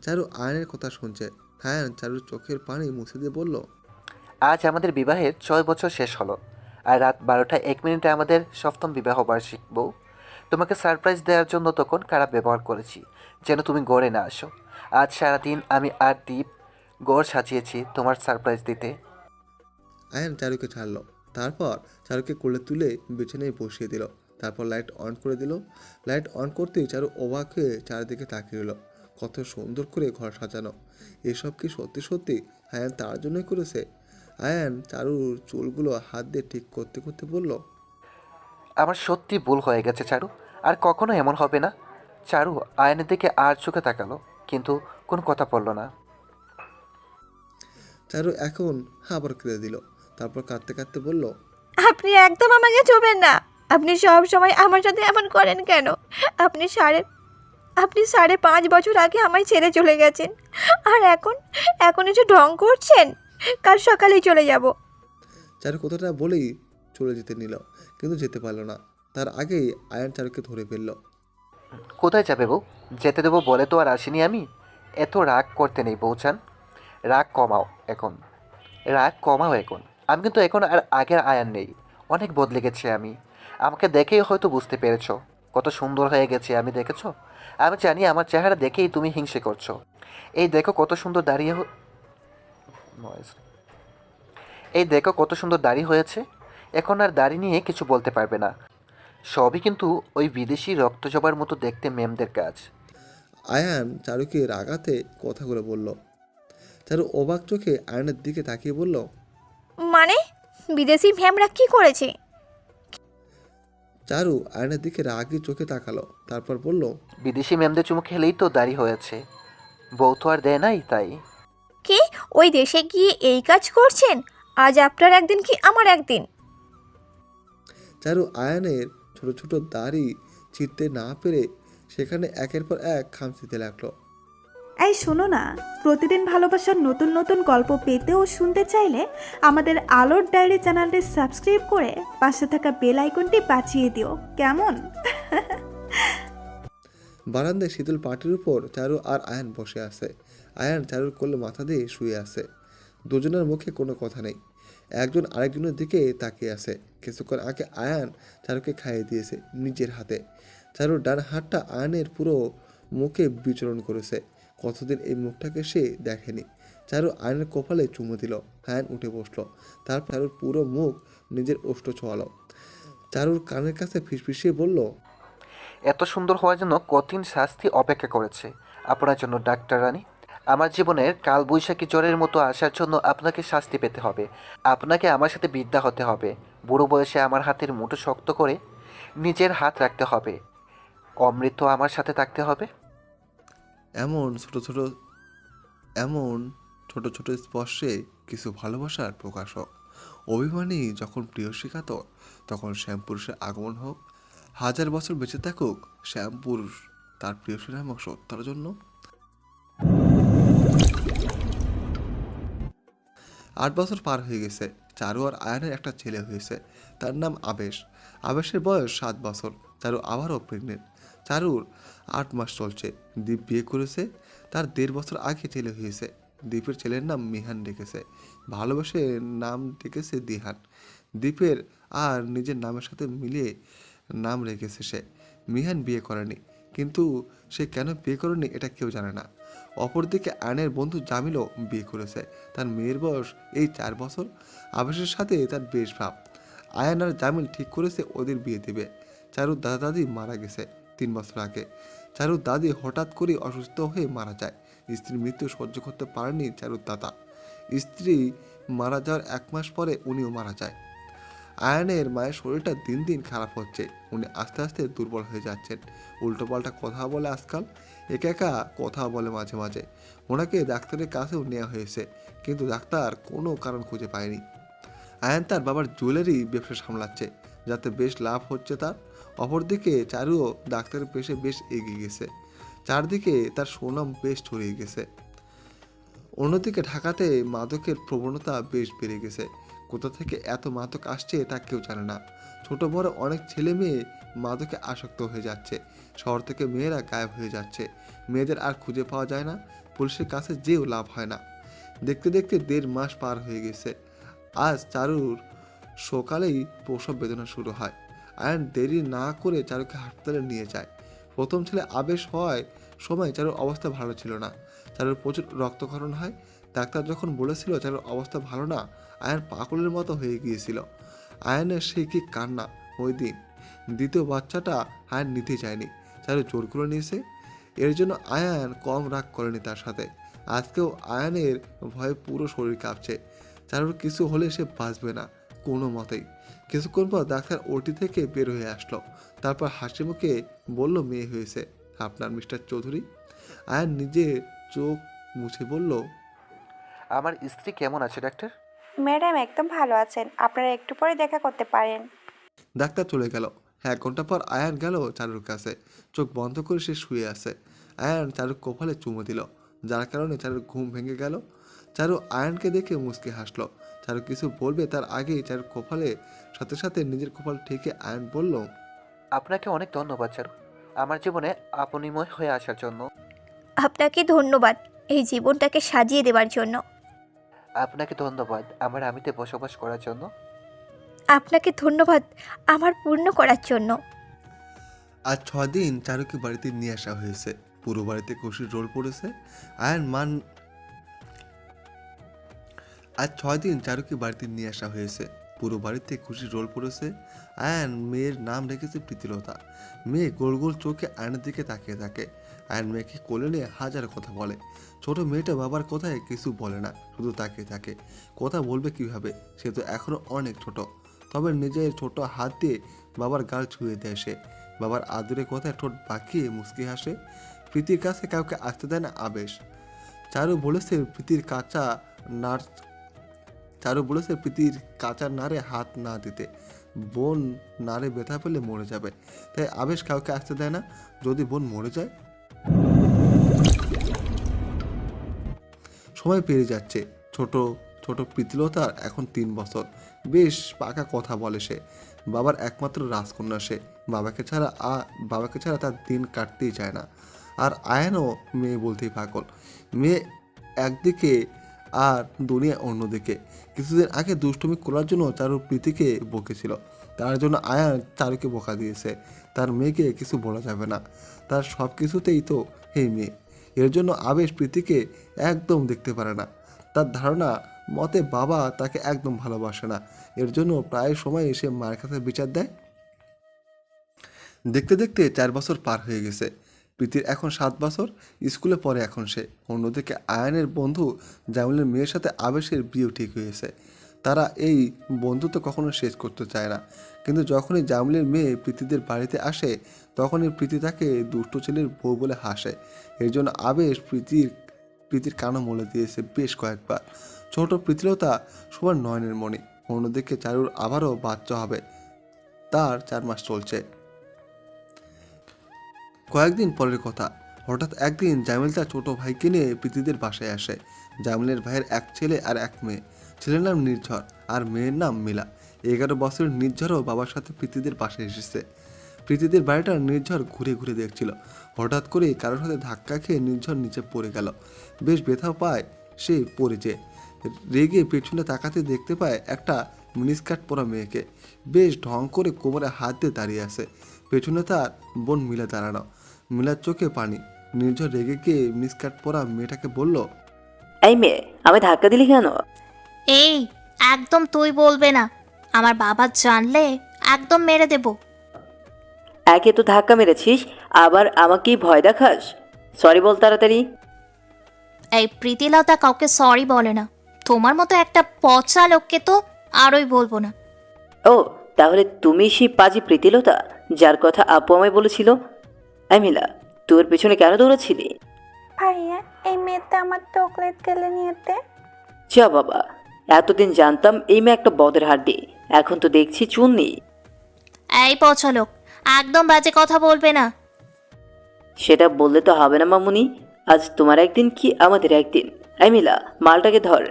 চারু আয়নের কথা শুনছে। হায়ান চারুর চোখের পানি মুছে দিয়ে বলল, আজ আমাদের বিবাহের 6 বছর শেষ হলো, আর রাত 12টা 1 মিনিটে আমাদের 7ম বিবাহ বার্ষিক। বউ, তোমাকে সারপ্রাইজ দেওয়ার জন্য তখন খারাপ ব্যবহার করেছি যেন তুমি গড়ে না আসো। আজ সারাদিন আমি আর দীপ গড় সাজিয়েছি তোমার সারপ্রাইজ দিতে। আয়ান চারুকে ছাড়লো। তারপর চারুকে কোলে তুলে বিছানায় বসিয়ে দিল। তারপর লাইট অন করে দিল। লাইট অন করতেই চারু অবাক হয়ে চারিদিকে তাকিয়ে রইল। কত সুন্দর করে ঘর সাজানো। এসব কি সত্যি সত্যি আয়ান তার জন্যই করেছে? আয়ান চারুর চুলগুলো হাত দিয়ে ঠিক করতে করতে বলল, আমার সত্যি ভুল হয়ে গেছে চারু, আর কখনো এমন হবে না। চারু আয়নের দিকে আর চোখে তাকালো, কিন্তু কোনো কথা বলল না। চারু এখন আবার কেঁদে দিল। তারপর কাঁদতে কাঁদতে বলল, আপনি একদম আমাকে ছোবেন না। আপনি সব সময় আমার সাথে এমন করেন কেন? আপনি 5.5 বছর আগে আমায় ছেড়ে চলে গেছেন, আর এখন এসে ঢং করছেন। কাল সকালেই চলে যাব। চারু কথাটা বলেই চলে যেতে নিল, কিন্তু যেতে পারল না। তার আগেই আয়ান চারুকে ধরে ফেলল। কোথায় যাবে বউ? যেতে দেবো বলে তো আর আসিনি আমি। এত রাগ করতে নেই বউচান, রাগ কমাও এখন। আমি কিন্তু এখন আর আগের আয়ান নেই, অনেক বদলে গেছি আমি। আমাকে দেখেই হয়তো বুঝতে পেরেছ কত সুন্দর হয়ে গেছে আমি, দেখেছো? আমি জানি আমার চেহারা দেখেই তুমি হিংসে করছো। এই দেখো কত সুন্দর দাড়ি হয়েছে। এখন আর দাড়ি নিয়ে কিছু বলতে পারবে না। সবই কিন্তু ওই বিদেশি রক্তজবার মতো দেখতে মেমদের কাজ। আয়ান চারুকে রাগাতে কথাগুলো বলল। চারু অবাক চোখে আয়নের দিকে তাকিয়ে বলল, মানে বিদেশি ভ্যামরা কি করেছে? চারু আয়নের দিকে রাগি চোখে তাকালো। তারপর বলল, বিদেশি মেমদের চুমু খেলেই তো দাড়ি হয়েছে, বউ তো আর দেয় নাই তাই। কি ওই দেশে গিয়ে এই কাজ করছেন? আজ আপনার একদিন কি আমার একদিন? চারু আয়নের ছোট ছোট দাড়ি চিরতে না পেরে সেখানে একের পর এক খামচিতে লাগলো। এই শোনো না, প্রতিদিন ভালোবাসার নতুন নতুন গল্প পেতে ও শুনতে চাইলে আমাদের আলোর ডায়েরি চ্যানেলটি সাবস্ক্রাইব করে পাশে থাকা বেল আইকনটি বাজিয়ে দিও, কেমন? বারান্দায় শীতল পাটির উপর চারু আর আয়ান বসে আছে। আয়ান চারুর কোলে মাথা দিয়ে শুয়ে আছে। দুজনের মুখে কোনো কথা নেই। একজন আরেকজনের দিকে তাকিয়ে আছে। কিছুক্ষণ আগে আয়ান চারুকে খাইয়ে দিয়েছে নিজের হাতে। চারুর ডান হাতটা আয়ানের পুরো মুখে বিচরণ করেছে। কতদিন এই মুখটাকে সে দেখেনি। চারু আয়নের কপালে চুমু দিল। আয়ন উঠে বসলো। তারপর চারুর পুরো মুখ নিজের ওষ্ঠ ছোঁয়ালো। চারুর কানের কাছে ফিসফিসিয়ে বলল, এত সুন্দর হওয়ার জন্য কঠিন শাস্তি অপেক্ষা করেছে আপনার জন্য ডাক্তার রানী। আমার জীবনের কালবৈশাখী জ্বরের মতো আসার জন্য আপনাকে শাস্তি পেতে হবে। আপনাকে আমার সাথে বিদ্যা হতে হবে। বুড়ো বয়সে আমার হাতের মুঠো শক্ত করে নিজের হাত রাখতে হবে। অমৃত আমার সাথে থাকতে হবে। এমন ছোট ছোট স্পর্শে কিছু ভালোবাসার প্রকাশক। অভিমানী যখন প্রিয় শিকাতর, তখন শ্যামপুরুষের আগমন হোক। 1000 বছর বেঁচে থাকুক শ্যামপুরুষ তার প্রিয় নামক সত্তার জন্য। 8 বছর পার হয়ে গেছে। চারু আর আয়ানের একটা ছেলে হয়েছে, তার নাম আবেশ। আবেশের বয়স 7 বছর। চারু আবারও প্রেগনেন্ট। চারুর 8 মাস চলছে। দীপ বিয়ে করেছে, তার 1.5 বছর আগে ছেলে হয়েছে। দীপের ছেলের নাম মিহান রেখেছে, ভালোবেসে নাম রেখেছে দিহান। দীপের আর নিজের নামের সাথে মিলিয়ে নাম রেখেছে সে। মিহান বিয়ে করেনি, কিন্তু সে কেন বিয়ে করেনি এটা কেউ জানে না। অপরদিকে আয়নের বন্ধু জামিলও বিয়ে করেছে, তার মেয়ের বয়স এই 4 বছর। আবেশের সাথে তার বেশ ভাব। আয়ান আর জামিল ঠিক করেছে ওদের বিয়ে দেবে। চারুর দাদা দাদি মারা গেছে 3 বছর আগে। চারুর দাদি হঠাৎ করে অসুস্থ হয়ে মারা যায়। স্ত্রীর মৃত্যু সহ্য করতে পারেনি চারুর দাদা। স্ত্রী মারা যাওয়ার 1 মাস পরে উনিও মারা যায়। আয়ানের মায়ের শরীরটা দিন দিন খারাপ হচ্ছে, উনি আস্তে আস্তে দুর্বল হয়ে যাচ্ছেন। উল্টোপাল্টা কথা বলে আজকাল, একা একা কথা বলে মাঝে মাঝে। ওনাকে ডাক্তারের কাছেও নেওয়া হয়েছে, কিন্তু ডাক্তার কোনো কারণ খুঁজে পায়নি। আয়ান তার বাবার জুয়েলারি ব্যবসা সামলাচ্ছে, যাতে বেশ লাভ হচ্ছে তার। অপরদিকে চারুও ডাক্তারের পেশে বেশ এগিয়ে গেছে, চারদিকে তার সুনাম বেশ ছড়িয়ে গেছে। অন্যদিকে ঢাকাতে মাদকের প্রবণতা বেশ বেড়ে গেছে। কোথা থেকে এত মাদক আসছে তা কেউ জানে না। ছোট বড় অনেক ছেলে মেয়ে মাদকে আসক্ত হয়ে যাচ্ছে। শহর থেকে মেয়েরা গায়েব হয়ে যাচ্ছে, মেয়েদের আর খুঁজে পাওয়া যায় না। পুলিশের কাছে যেও লাভ হয় না। দেখতে দেখতে 1.5 মাস পার হয়ে গেছে। আজ চারুর সকালেই প্রসব বেদনা শুরু হয়। আয়ন দেরি না করে চারুকে হাসপাতালে নিয়ে যায়। প্রথম ছেলে আবেশ হওয়ায় সময় চারুর অবস্থা ভালো ছিল না। চারুর প্রচুর রক্তক্ষরণ হয়। ডাক্তার যখন বলেছিল চারুর অবস্থা ভালো না, আয়ন পাগলের মতো হয়ে গিয়েছিল। আয়নের সেই কি কান্না ওই দিন। দ্বিতীয় বাচ্চাটা আয়ন নিতে চায়নি, চারু জোর করে নিয়েছে। এর জন্য আয়ান কম রাগ করেনি তার সাথে। আজকেও আয়ানের ভয়ে পুরো শরীর কাঁপছে। চারুর কিছু হলে সে বাঁচবে না কোনো মতেই। কিছুক্ষণ পর ডাক্তার ওটি থেকে বের হয়ে আসলো। তারপর হাসি মুখে বলল, মেয়ে হয়েছে আপনার মিস্টার চৌধুরী। আয়ান নিজে চোখ মুছে বলল, আমার স্ত্রী কেমন আছে ডাক্তার? ম্যাডাম একদম ভালো আছেন, আপনারা একটু পরে দেখা করতে পারেন। ডাক্তার চলে গেল। 1 ঘন্টা পর আয়ান গেল চারুর কাছে। চোখ বন্ধ করে সে শুয়ে আছে। আয়ান চারুর কপালে চুমু দিল, যার কারণে চারুর ঘুম ভেঙে গেল। চারু আয়ানকে দেখে মুচকে হাসলো। চারু কিছু বলবে তার আগেই চারুর কপালে সাথে সাথে নিজের কপাল ঠেকে আয়ান বলল, আপনাকে অনেক ধন্যবাদ চারু, আমার জীবনে আপনিময় হয়ে আসার জন্য। আপনাকে ধন্যবাদ এই জীবনটাকে সাজিয়ে দেওয়ার জন্য। আপনাকে ধন্যবাদ আমার আমিতে বসবাস করার জন্য। আপনাকে ধন্যবাদ আমার পূর্ণ করার জন্য। আজ 6 দিন চারুকে বাড়িতে নিয়ে আসা হয়েছে। পুরো বাড়িতে খুশির রোল পড়েছে। আজ 6 দিন চারুকে বাড়িতে নিয়ে আসা হয়েছে। পুরো বাড়িতে খুশির রোল পড়েছে। আয়ান মেয়ের নাম রেখেছে প্রীতিলতা। মেয়ে গোল গোল চোখে আয়নের দিকে তাকিয়ে থাকে। আয়ন মেয়েকে কোলে নিয়ে হাজার কথা বলে। ছোট মেয়েটা বাবার কথায় কিছু বলে না, শুধু তাকিয়ে থাকে। কথা বলবে কিভাবে, সে তো এখনো অনেক ছোট। তবে নিজের ছোট হাত দিয়ে বাবার গাল ছুঁয়ে দেয় সে। বাবার আদুরে কথায় ঠোঁট বাঁকিয়ে মুচকি হাসে। প্রীতির কাছে কাউকে আসতে দেয় না আবেশ। চারু বলেছে প্রীতির কাঁচা নাড়ে হাত না দিতে, বোন নাড়ে ব্যথা পেলে মরে যাবে। তাই আবেশ কাউকে আসতে দেয় না। যদি বোন মরে যায়। সময় পেরিয়ে যাচ্ছে। ছোট ছোট প্রীতিলতার এখন 3 বছর। বেশ পাকা কথা বলে সে। বাবার একমাত্র রাজকন্যা সে। বাবাকে ছাড়া তার দিন কাটতেই চায় না। আর আয়ানও মেয়ে বলতেই পাগল। মেয়ে একদিকে আর দুনিয়া অন্যদিকে। কিছুদিন আগে দুষ্টুমি করার জন্য চারু প্রীতিকে বকেছিল। তার জন্য আয়ান চারুকে বকা দিয়েছে। তার মেয়েকে কিছু বলা যাবে না, তার সব কিছুতেই তো এই মেয়ে। এর জন্য আবেশ প্রীতিকে একদম দেখতে পারে না। তার ধারণা মতে বাবা তাকে একদম ভালোবাসে না। এর জন্য প্রায় সময় এসে মায়ের কাছে বিচার দেয়। দেখতে দেখতে 4 বছর পার হয়ে গেছে। প্রীতির এখন 7 বছর। স্কুলে পড়ে এখন সে। অন্যদিকে আয়ানের বন্ধু জামিলের মেয়ের সাথে আবেশের বিয়ে ঠিক হয়েছে। তারা এই বন্ধুত্ব কখনো শেষ করতে চায় না। কিন্তু যখনই জামিলের মেয়ে প্রীতিদের বাড়িতে আসে, তখনই প্রীতি তাকে দুষ্ট ছেলের বউ বলে হাসে। এর জন্য আবেশ প্রীতির কানও মলে দিয়েছে বেশ কয়েকবার। ছোট প্রীতিলতা সবার নয়নের মণি। অন্যদিকে চারুর আবারও বাচ্চা হবে, তার 4 মাস চলছে। কয়েকদিন পরের কথা, হঠাৎ একদিন জামিল তার ছোট ভাইকে নিয়ে প্রীতিদের বাসায় আসে। জামিলের ভাইয়ের 1 ছেলে আর 1 মেয়ে। ছেলের নাম নির্ঝর আর মেয়ের নাম মিলা। 11 বছরের নির্ঝরও বাবার সাথে প্রীতিদের পাশে এসেছে। প্রীতিদের বাড়িটা নির্ঝর ঘুরে ঘুরে দেখছিল। হঠাৎ করে কারোর সাথে ধাক্কা খেয়ে নির্ঝর নিচে পড়ে গেল। বেশ ব্যথা পায় সে পড়ে যেয়ে। রেগে পেছনে তাকাতে দেখতে পায় একটা মিনিস্কার্ট পরা মেয়েকে। বেশ ঢং করে কোমরে হাত দিয়ে দাঁড়িয়ে আছে। পেছনে তার বোন মিলা দাঁড়ানো। মিলার চোখে পানি। নির্ঝর রেগে গিয়ে মিনিস্কার্ট পরা মেয়েটাকে বলল, এই মেয়ে, আমি ধাক্কা দিলি কেন? এই একদম তুই বলবে না, আমার বাবা জানলে একদম মেরে দেব। একে তো ধাক্কা মেরেছিস, আবার আমাকেই ভয় দেখাস। সরি বল তাড়াতাড়ি। এই প্রীতিলতা কাউকে সরি বলে না, তোমার মতো একটা পচা লোককে তো আরই বলবো না। ও, তাহলে তুমি সেই পাজি প্রীতিলতা যার কথা আপু আমায় বলেছিল? এই মিলা, তোর পেছনে কেন দৌড়াচ্ছিলি? ভাইয়া, এই মেয়েটা আমার চকলেট কেলে নিয়েতে। যা বাবা, এতদিন জানতাম এই মেয়ে একটা বদের হাড্ডি, এখন তো দেখছি চুন্নি। এই পচা লোক, একদম বাজে কথা বলবে না। সেটা বললে তো হবে না মামুনি, আজ তোমার একদিন কি আমাদের একদিন। এই মিলা, মালটাকে ধর,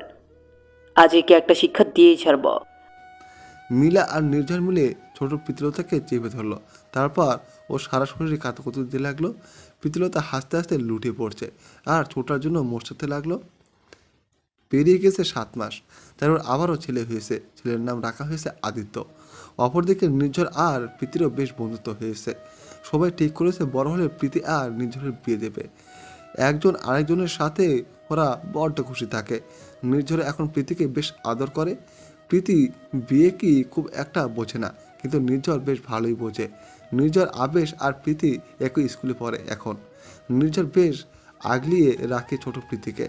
আজ একে একটা শিক্ষা দিয়েই ছাড়ব। মিলা আর নির্ঝর মিলে ছোট প্রীতিলতাকে চেপে ধরলো। তারপর ও সারা শরীরে কাতকুতু দিতে লাগলো। প্রীতিলতা হাসতে হাসতে লুটে পড়ছে আর ছোটার জন্য মোর্চাতে লাগলো। পেরিয়ে গেছে 7 মাস। তারপর আবারও ছেলে হয়েছে। ছেলের নাম রাখা হয়েছে আদিত্য। অপরদিকে নির্ঝর আর প্রীতিরও বেশ বন্ধুত্ব হয়েছে। সবাই ঠিক করেছে বড় হলে প্রীতি আর নির্ঝরের বিয়ে দেবে। একজন আরেকজনের সাথে ওরা বড্ড খুশি থাকে। নির্ঝর এখন প্রীতিকে বেশ আদর করে। প্রীতি বিয়ে কি খুব একটা বোঝে না, কিন্তু নির্ঝর বেশ ভালোই বোঝে। নির্ঝর, আবেশ আর প্রীতি একই স্কুলে পড়ে এখন। নির্ঝর বেশ আগলিয়ে রাখে ছোট প্রীতিকে।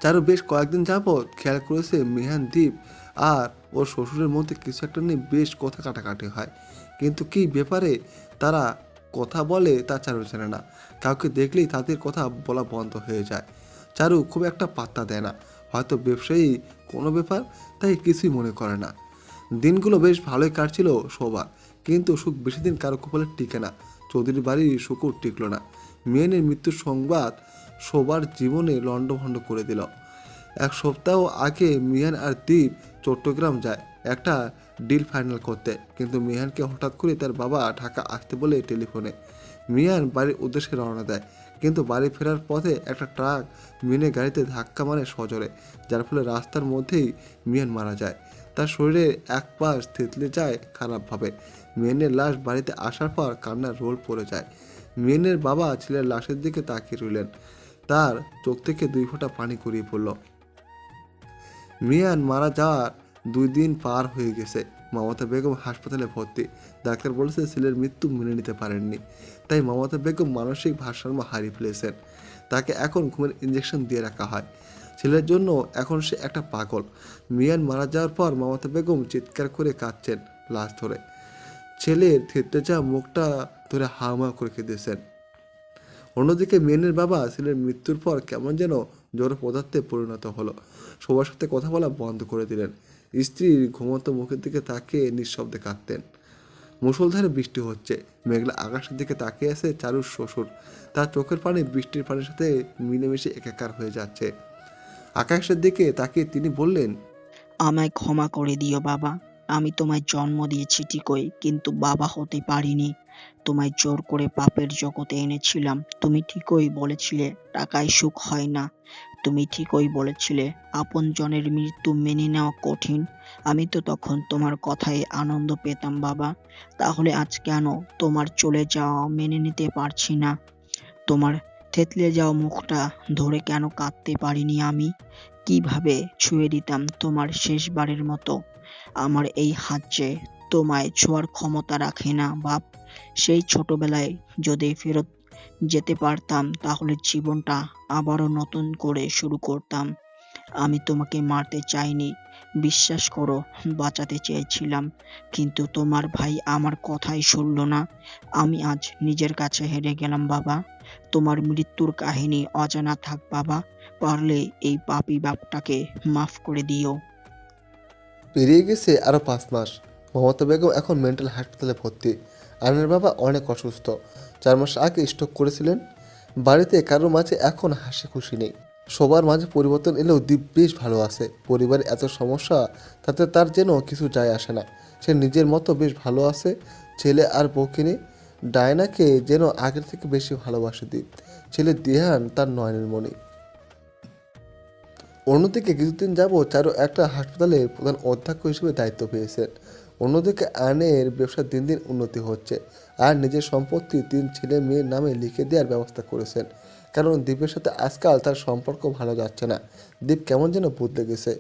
চারু বেশ কয়েকদিন যাবৎ খেয়াল করেছে মেহান, দীপ আর ওর শ্বশুরের মধ্যে কিছু একটা নিয়ে বেশ কথা কাটাকাটি হয়, কিন্তু কি ব্যাপারে তারা কথা বলে তা চারু জানে না। কাউকে দেখলেই তাদের কথা বলা বন্ধ হয়ে যায়। চারু খুব একটা পাত্তা দেয় না, হয়তো ব্যবসায়ী কোনো ব্যাপার, তাই কিছুই মনে করে না। দিনগুলো বেশ ভালোই কাটছিল সবার, কিন্তু সুখ বেশি দিন কারো কপালে টিকে না। চৌধুরীর বাড়ির সুখও টিকল না। মেয়েনের মৃত্যুর সংবাদ সবার জীবনে লণ্ডভণ্ড করে দিল। 1 সপ্তাহ আগে মিহান আর দীপ চট্টগ্রাম যায় একটা ডিল ফাইনাল করতে, কিন্তু মিহানকে হঠাৎ করে তার বাবা ঢাকা আসতে বলে টেলিফোনে। মিহান বাড়ির উদ্দেশ্যে রওনা দেয়, কিন্তু বাড়ি ফেরার পথে একটা ট্রাক মিহানের গাড়িতে ধাক্কা মারে সজোরে, যার ফলে রাস্তার মধ্যেই মিহান মারা যায়। তার শরীরে এক পাশ থেতলে যায় খারাপভাবে। মিহানের লাশ বাড়িতে আসার পর কান্নার রোল পড়ে যায়। মিহানের বাবা ছেলের লাশের দিকে তাকিয়ে রইলেন। তার চোখ থেকে 2 ফোঁটা পানি গড়িয়ে পড়ল। মিয়ান মারা যাওয়ার 2 দিন পার হয়ে গেছে। মমতা বেগম হাসপাতালে ভর্তি। ডাক্তার বলেছে ছেলের মৃত্যু মেনে নিতে পারেননি, তাই মমতা বেগম মানসিক ভারসাম্য হারিয়ে ফেলেছেন। তাকে এখন ঘুমের ইঞ্জেকশন দিয়ে রাখা হয়। ছেলের জন্য এখন সে একটা পাগল। মিয়ান মারা যাওয়ার পর মমতা বেগম চিৎকার করে কাঁদছেন লাশ ধরে। ছেলের থেতলে যাওয়া মুখটা ধরে হাওয়া করে কেঁদেছেন। অন্যদিকে মিয়ানের বাবা ছেলের মৃত্যুর পর কেমন যেন জড় পদার্থে পরিণত হলো। সবার সাথে কথা বলা বন্ধ করে দিলেন। স্ত্রীর ঘুমন্ত মুখের দিকে তাকিয়ে নিঃশব্দে কাঁদতেন। মুষলধারে বৃষ্টি হচ্ছে। মেঘলা আকাশের দিকে তাকিয়ে আছে চারুর শ্বশুর। তার চোখের পানি বৃষ্টির পানির সাথে মিলেমিশে একাকার হয়ে যাচ্ছে। আকাশের দিকে তাকিয়ে তিনি বললেন, আমায় ক্ষমা করে দিও বাবা, আমি তোমায় জন্ম দিয়েছি ঠিকই, কিন্তু বাবা হতে পারিনি। তোমায় জোর করে পাপের জগতে এনেছিলাম। তুমি ঠিকই বলেছিলে টাকায় সুখ হয় না। তুমি ঠিকই বলেছিলে আপনজনের মৃত্যু মেনে নেওয়া কঠিন। আমি তো তখন তোমার কথায় আনন্দ পেতাম বাবা, তাহলে আজ কেন তোমার চলে যাওয়া মেনে নিতে পারছি না? তোমার থেতলে যাওয়া মুখটা ধরে কেন কাঁদতে পারিনি আমি? কিভাবে ছুঁয়ে দিতাম তোমার শেষবারের মতো? আমার এই হাত যে তোমায় ছোঁয়ার ক্ষমতা রাখে না বাপ। সেই ছোটবেলায় যদি ফেরত যেতে পারতাম, তাহলে জীবনটা আবারও নতুন করে শুরু করতাম। আমি তোমাকে মারতে চাইনি, বিশ্বাস করো, বাঁচাতে চেয়েছিলাম, কিন্তু তোমার ভাই আমার কথাই শুনল না। আমি আজ নিজের কাছে হেরে গেলাম বাবা। তোমার মৃত্যুর কাহিনী অজানা থাক বাবা, পারলে এই পাপী বাপটাকে মাফ করে দিও। পেরিয়ে গেছে আরও 5 মাস। মমতা বেগম এখন মেন্টাল হাসপাতালে ভর্তি। আয়নের বাবা অনেক অসুস্থ। 4 মাস আগে স্ট্রোক করেছিলেন। বাড়িতে কারোর মাঝে এখন হাসি খুশি নেই। সবার মাঝে পরিবর্তন এলেও দীপ বেশ ভালো আছে। পরিবারে এত সমস্যা, তাতে তার যেন কিছু যায় আসে না। সে নিজের মতো বেশ ভালো আছে। ছেলে আর বউকে নিয়ে ডায়নাকে যেন আগের থেকে বেশি ভালোবাসে দীপ। ছেলে দিহান তার নয়নের মণি। অন্যদিকে কিছুদিন যাব চারু একটা হাসপাতালে প্রধান অধ্যক্ষ হিসেবে দায়িত্ব পেয়েছেন। অন্যদিকে আয়নের ব্যবসার দিন দিন উন্নতি হচ্ছে। আর নিজের সম্পত্তি 3 ছেলে মেয়ের নামে লিখে দেওয়ার ব্যবস্থা করেছেন। কারণ দীপের সাথে আজকাল তার সম্পর্ক ভালো যাচ্ছে না। দীপ কেমন যেন বদলে গেছে।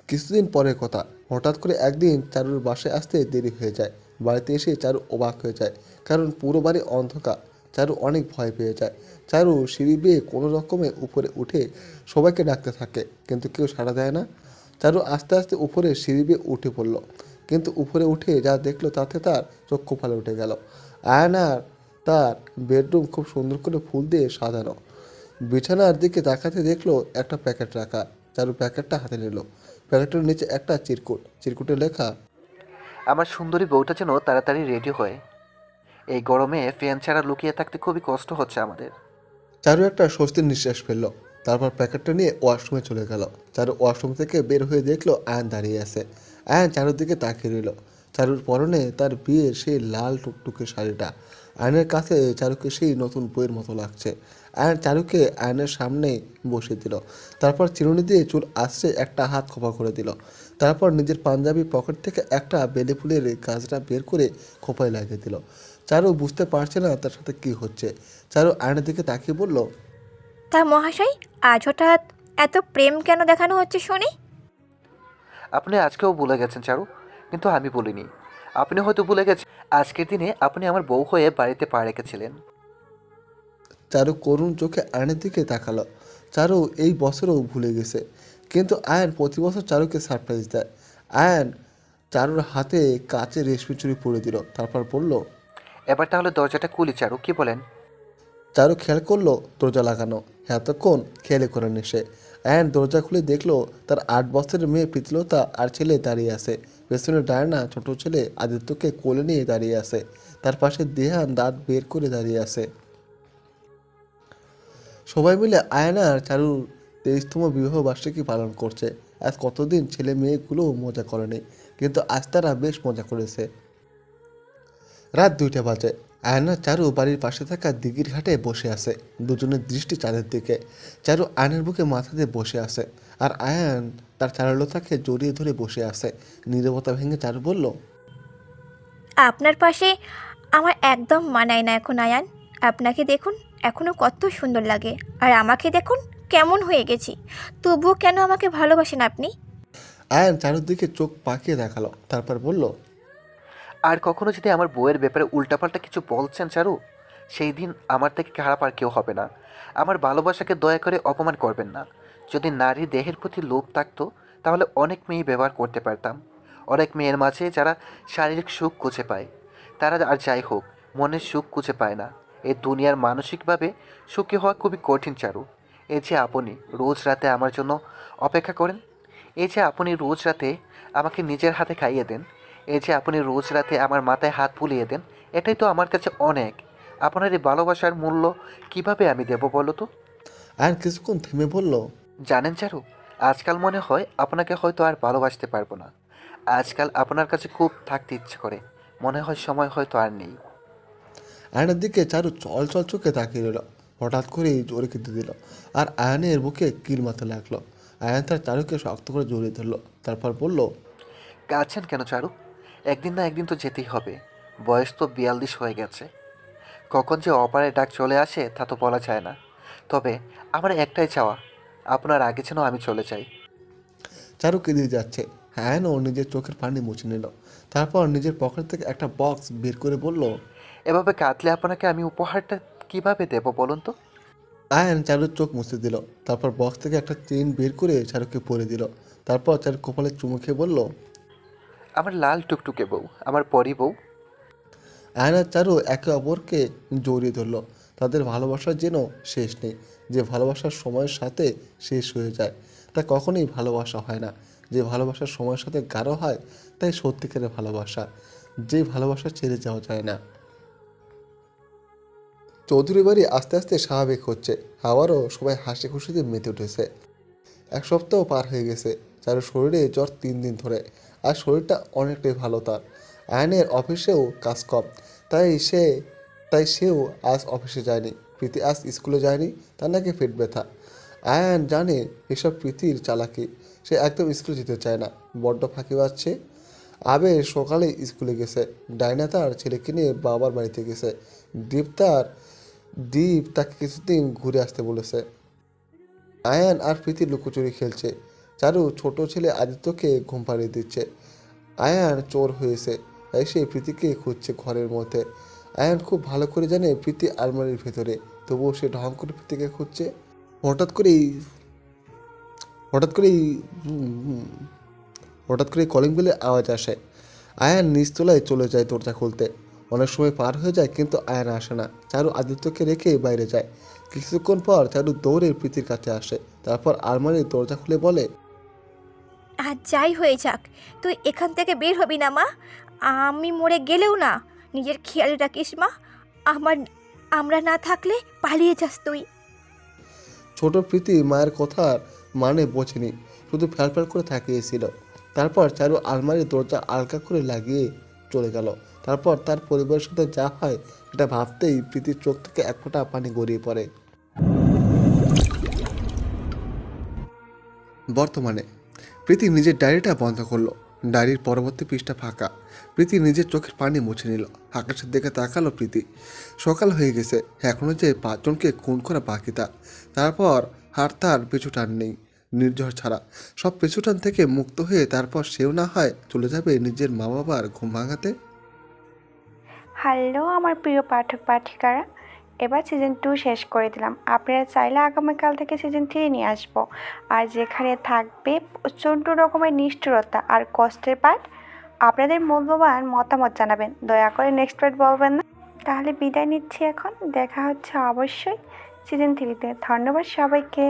কিছুদিন পরের কথা, হঠাৎ করে একদিন চারুর বাসায় আসতে দেরি হয়ে যায়। বাড়িতে এসে চারু অবাক হয়ে যায়, কারণ পুরো বাড়ি অন্ধকার। চারু অনেক ভয় পেয়ে যায়। চারু সিঁড়ি বেয়ে কোনো রকমে উপরে উঠে সবাইকে ডাকতে থাকে, কিন্তু কেউ সাড়া দেয় না। চারু আস্তে আস্তে উপরে সিঁড়ি বেয়ে উঠে পড়ল, কিন্তু উপরে উঠে যা দেখলো তাতে তার চোখ কপালে উঠে গেল। আয়নার তার বেডরুম খুব সুন্দর করে ফুল দিয়ে সাজানো। বিছানার দিকে তাকাতে দেখলো একটা প্যাকেট রাখা। চারু প্যাকেটটা হাতে নিল। প্যাকেটের নিচে একটা চিরকুটে লেখা, আমার সুন্দরী বউটা যেন তাড়াতাড়ি রেডি হয়। এই গরমে ফ্যান ছাড়া লুকিয়ে থাকতে খুবই কষ্ট হচ্ছে আমাদের। চারু একটা স্বস্তির নিঃশ্বাস ফেললো। তারপর প্যাকেটটা নিয়ে ওয়াশরুমে চলে গেল। চারু ওয়াশরুম থেকে বের হয়ে দেখলো আয়ন দাঁড়িয়ে আছে। আয়ন চারুর দিকে তাকিয়ে রইল। চারুর পরনে তার বিয়ের সেই লাল টুকটুকে শাড়িটা। আয়নের কাছে চারুকে সেই নতুন বইয়ের মতো লাগছে। আয়ন চারুকে আয়নের সামনে বসিয়ে দিল। তারপর চিরুনি দিয়ে চুল আশ্রে একটা হাত খোপা করে দিল। তারপর নিজের পাঞ্জাবি পকেট থেকে একটা বেলে ফুলের গাছটা বের করে খোপায় লাগিয়ে দিল। চারু বুঝতে পারছে না তার সাথে কি হচ্ছে। চারু আয়নের দিকে তাকিয়ে বলল, তা মহাশয়, আজ হঠাৎ এত প্রেম কেন দেখানো হচ্ছে শুনি? আপনি আজকেও ভুলে গেছেন চারু, কিন্তু আমি বলিনি। আপনি হয়তো ভুলে গেছেন আজকের দিনে আপনি আমার বউ হয়ে বাড়িতে পা রেখেছিলেন। চারু করুণ চোখে আয়নের দিকে তাকালো। চারু এই বছরও ভুলে গেছে, কিন্তু আয়ন প্রতি বছর চারুকে সারপ্রাইজ দেয়। আয়ন চারুর হাতে কাচের রেশমি চুড়ি পরে দিল। তারপর বলল, এবার তাহলে দরজাটা খুলি চারু, কি বলেন? চারু খেয়াল করলো দরজা লাগানো। এতক্ষণ খেয়ালে করেনি সে। আয়ন দরজা খুলে দেখলো তার 8 বছরের মেয়ে প্রীতিলতা আর ছেলে দাঁড়িয়ে আছে। পেছনে ডায়না ছোট ছেলে আদিত্যকে কোলে নিয়ে দাঁড়িয়ে আছে। তার পাশে দেহান দাঁত বের করে দাঁড়িয়ে আছে। সবাই মিলে আয়না আর চারুর 23তম বিবাহ বার্ষিকী পালন করছে। আজ কতদিন ছেলে মেয়েগুলো মজা করেনি, কিন্তু আজ তারা বেশ মজা করেছে। রাত 2টা বাজে। আয়না চারু বাড়ির পাশে থাকা দিঘির ঘাটে বসে আছে। দুজনের দৃষ্টি চাঁদের দিকে। চারু আয়নের বুকে মাথা দিয়ে বসে আছে, আর আয়ন তার চারুলতাকে জড়িয়ে ধরে বসে আছে। নীরবতা ভেঙে চারু বলল, আপনার পাশে আমার একদম মানায় না এখন আয়ান। আপনাকে দেখুন, এখনও কত সুন্দর লাগে, আর আমাকে দেখুন কেমন হয়ে গেছি। তবুও কেন আমাকে ভালোবাসেন আপনি? আয়ন চারুর দিকে চোখ পাকিয়ে দেখালো। তারপর বলল, আর কখনো যদি আমার বউয়ের ব্যাপারে উল্টাপাল্টা কিছু বলছেন চারু, সেই দিন আমার থেকে খারাপ আর কেউ হবে না। আমার ভালোবাসাকে দয়া করে অপমান করবেন না। যদি নারী দেহের প্রতি লোভ থাকতো, তাহলে অনেক মেয়ে ব্যবহার করতে পারতাম। অনেক মেয়ের মাঝে যারা শারীরিক সুখ খুঁজে পায়, তারা আর যাই হোক মনের সুখ খুঁজে পায় না। এই দুনিয়ার মানসিকভাবে সুখী হওয়া খুবই কঠিন চারু। এই যে আপনি রোজ রাতে আমার জন্য অপেক্ষা করেন, এই যে আপনি রোজ রাতে আমাকে নিজের হাতে খাইয়ে দেন, এই যে আপনি রোজ রাতে আমার মাথায় হাত বুলিয়ে দেন, এটাই তো আমার কাছে অনেক। আপনার এই ভালোবাসার মূল্য কিভাবে আমি দেব বলো তো? আয়ন কিছুক্ষণ থেমে বলল, জানেন চারু, আজকাল মনে হয় আপনাকে হয়তো আর ভালোবাসতে পারবো না। আজকাল আপনার কাছে খুব থাকতে ইচ্ছে করে, মনে হয় সময় হয়তো আর নেই। আয়নের দিকে চারু চল চল চোখে তাকিয়ে রইল। হঠাৎ করেই জোরে কেঁদে দিল, আর আয়নের বুকে কিল মারতে লাগলো। আয়ন তার চারুকে শক্ত করে জড়িয়ে ধরলো। তারপর বলল, কাঁদছেন কেন চারু? একদিন না একদিন তো যেতেই হবে। বয়স তো 42 হয়ে গেছে। কখন যে অপারের ডাক চলে আসে তা তো বলা যায় না। তবে আমার একটাই চাওয়া, আপনার আগে যেন আমি চলে যাই। চারু কেঁদে যাচ্ছে। আয়নও নিজের চোখের পানি মুছে নিল। তারপর নিজের পকেট থেকে একটা বক্স বের করে বলল, এভাবে কাঁদলে আপনাকে আমি উপহারটা কিভাবে দেব বলুন তো? আয়ন চারুর চোখ মুছে দিল। তারপর বক্স থেকে একটা চেইন বের করে চারুকে পরে দিল। তারপর চারু কপালে চুমু খেয়ে বলল, আমার লাল টুকটুকে বউ, আমার পরি বউ। আয়ন আর চারু একে অপরকে জড়িয়ে ধরল। তাদের ভালোবাসার যেন শেষ নেই। যে ভালোবাসার সময়ের সাথে শেষ হয়ে যায় তা কখনোই ভালোবাসা হয় না। যে ভালোবাসার সময়ের সাথে গাঢ় হয় তাই সত্যিকারের ভালোবাসা। যে ভালোবাসা ছেড়ে যাওয়া যায় না। চৌধুরী বাড়ি আস্তে আস্তে স্বাভাবিক হচ্ছে, আবারও সবাই হাসি খুশিতে মেতে উঠেছে। এক সপ্তাহ পার হয়ে গেছে, চারুর শরীরে জ্বর 3 দিন ধরে, আর শরীরটা অনেকটাই ভালো তার। আয়নের অফিসেও কাজ কম, তাই সেও আজ অফিসে যায়নি। প্রীতি আজ স্কুলে যায়নি, তার নাকি পেট ব্যথা। আয়ান জানে এসব প্রীতির চালাকি, সে একদম স্কুলে যেতে চায় না, বড্ড ফাঁকি বাজছে। আবে সকালে স্কুলে গেছে, ডাইনা তার ছেলেকে নিয়ে বাবার বাড়িতে গেছে, দীপ তাকে কিছুদিন ঘুরে আসতে বলেছে। আয়ান আর প্রীতি লুকোচুরি খেলছে, চারু ছোট ছেলে আদিত্যকে ঘুম পাড়িয়ে দিচ্ছে। আয়ান চোর হয়েছে, তাই সে প্রীতিকে খুঁজছে ঘরের মধ্যে। আয়ান খুব ভালো করে জানে প্রীতি আলমারির ভেতরে, তবুও সে ঢং করে প্রীতিকে খুঁজছে। হঠাৎ করেই কলিং বেলের আওয়াজ আসে। আয়ান নিচতলায় চলে যায় দরজা খুলতে। অনেক সময় পার হয়ে যায়, কিন্তু আয়ান আসে না। চারু আদিত্যকে রেখে বাইরে যায়। কিছুক্ষণ পর চারু দৌড়ে প্রীতির কাছে আসে, তারপর আলমারির দরজা খুলে বলে, আর যাই হয়ে যাক, তুই এখান থেকে বের হবি না মা। আমি মরে গেলেও না, নিজের খেয়াল রাখিস মা। আমরা না থাকলে পালিয়ে যাস তুই। ছোট প্রীতি মায়ের কথার মানে বোঝেনি, শুধু ফ্যালফ্যাল করে তাকিয়েছিল। তারপর চারু আলমারির দরজা আলগা করে লাগিয়ে চলে গেল। তারপর তার পরিবারের সাথে যা হয় সেটা ভাবতেই প্রীতির চোখ থেকে এক ফোঁটা পানি গড়িয়ে পড়ে। বর্তমানে প্রীতি নিজের ডায়েরিটা বন্ধ করলো। ডায়েরির পরবর্তী পৃষ্ঠা ফাঁকা। প্রীতি নিজের চোখের পানি মুছে নিল। আকাশের দিকে তাকালো প্রীতি। সকাল হয়ে গেছে, এখনো যে 5 জনকে খুন করা বাকি তার। তারপর আর তার পিছু টান নেই, নির্ঝর ছাড়া। সব পিছু টান থেকে মুক্ত হয়ে তারপর সেও না হয় চলে যাবে নিজের মা বাবার ঘুম ভাঙাতে। হ্যালো আমার প্রিয় পাঠক পাঠিকারা, এবার সিজন 2 শেষ করে দিলাম। আপনারা চাইলে আগামীকাল থেকে সিজন 3 নিয়ে আসবো, আর যেখানে থাকবে প্রচণ্ড রকমের নিষ্ঠুরতা আর কষ্টের পাঠ। আপনাদের মূল্যবান মতামত জানাবেন, দয়া করে নেক্সট পার্ট বলবেন না। তাহলে বিদায় নিচ্ছি এখন, দেখা হচ্ছে অবশ্যই সিজন 3-তে। ধন্যবাদ সবাইকে।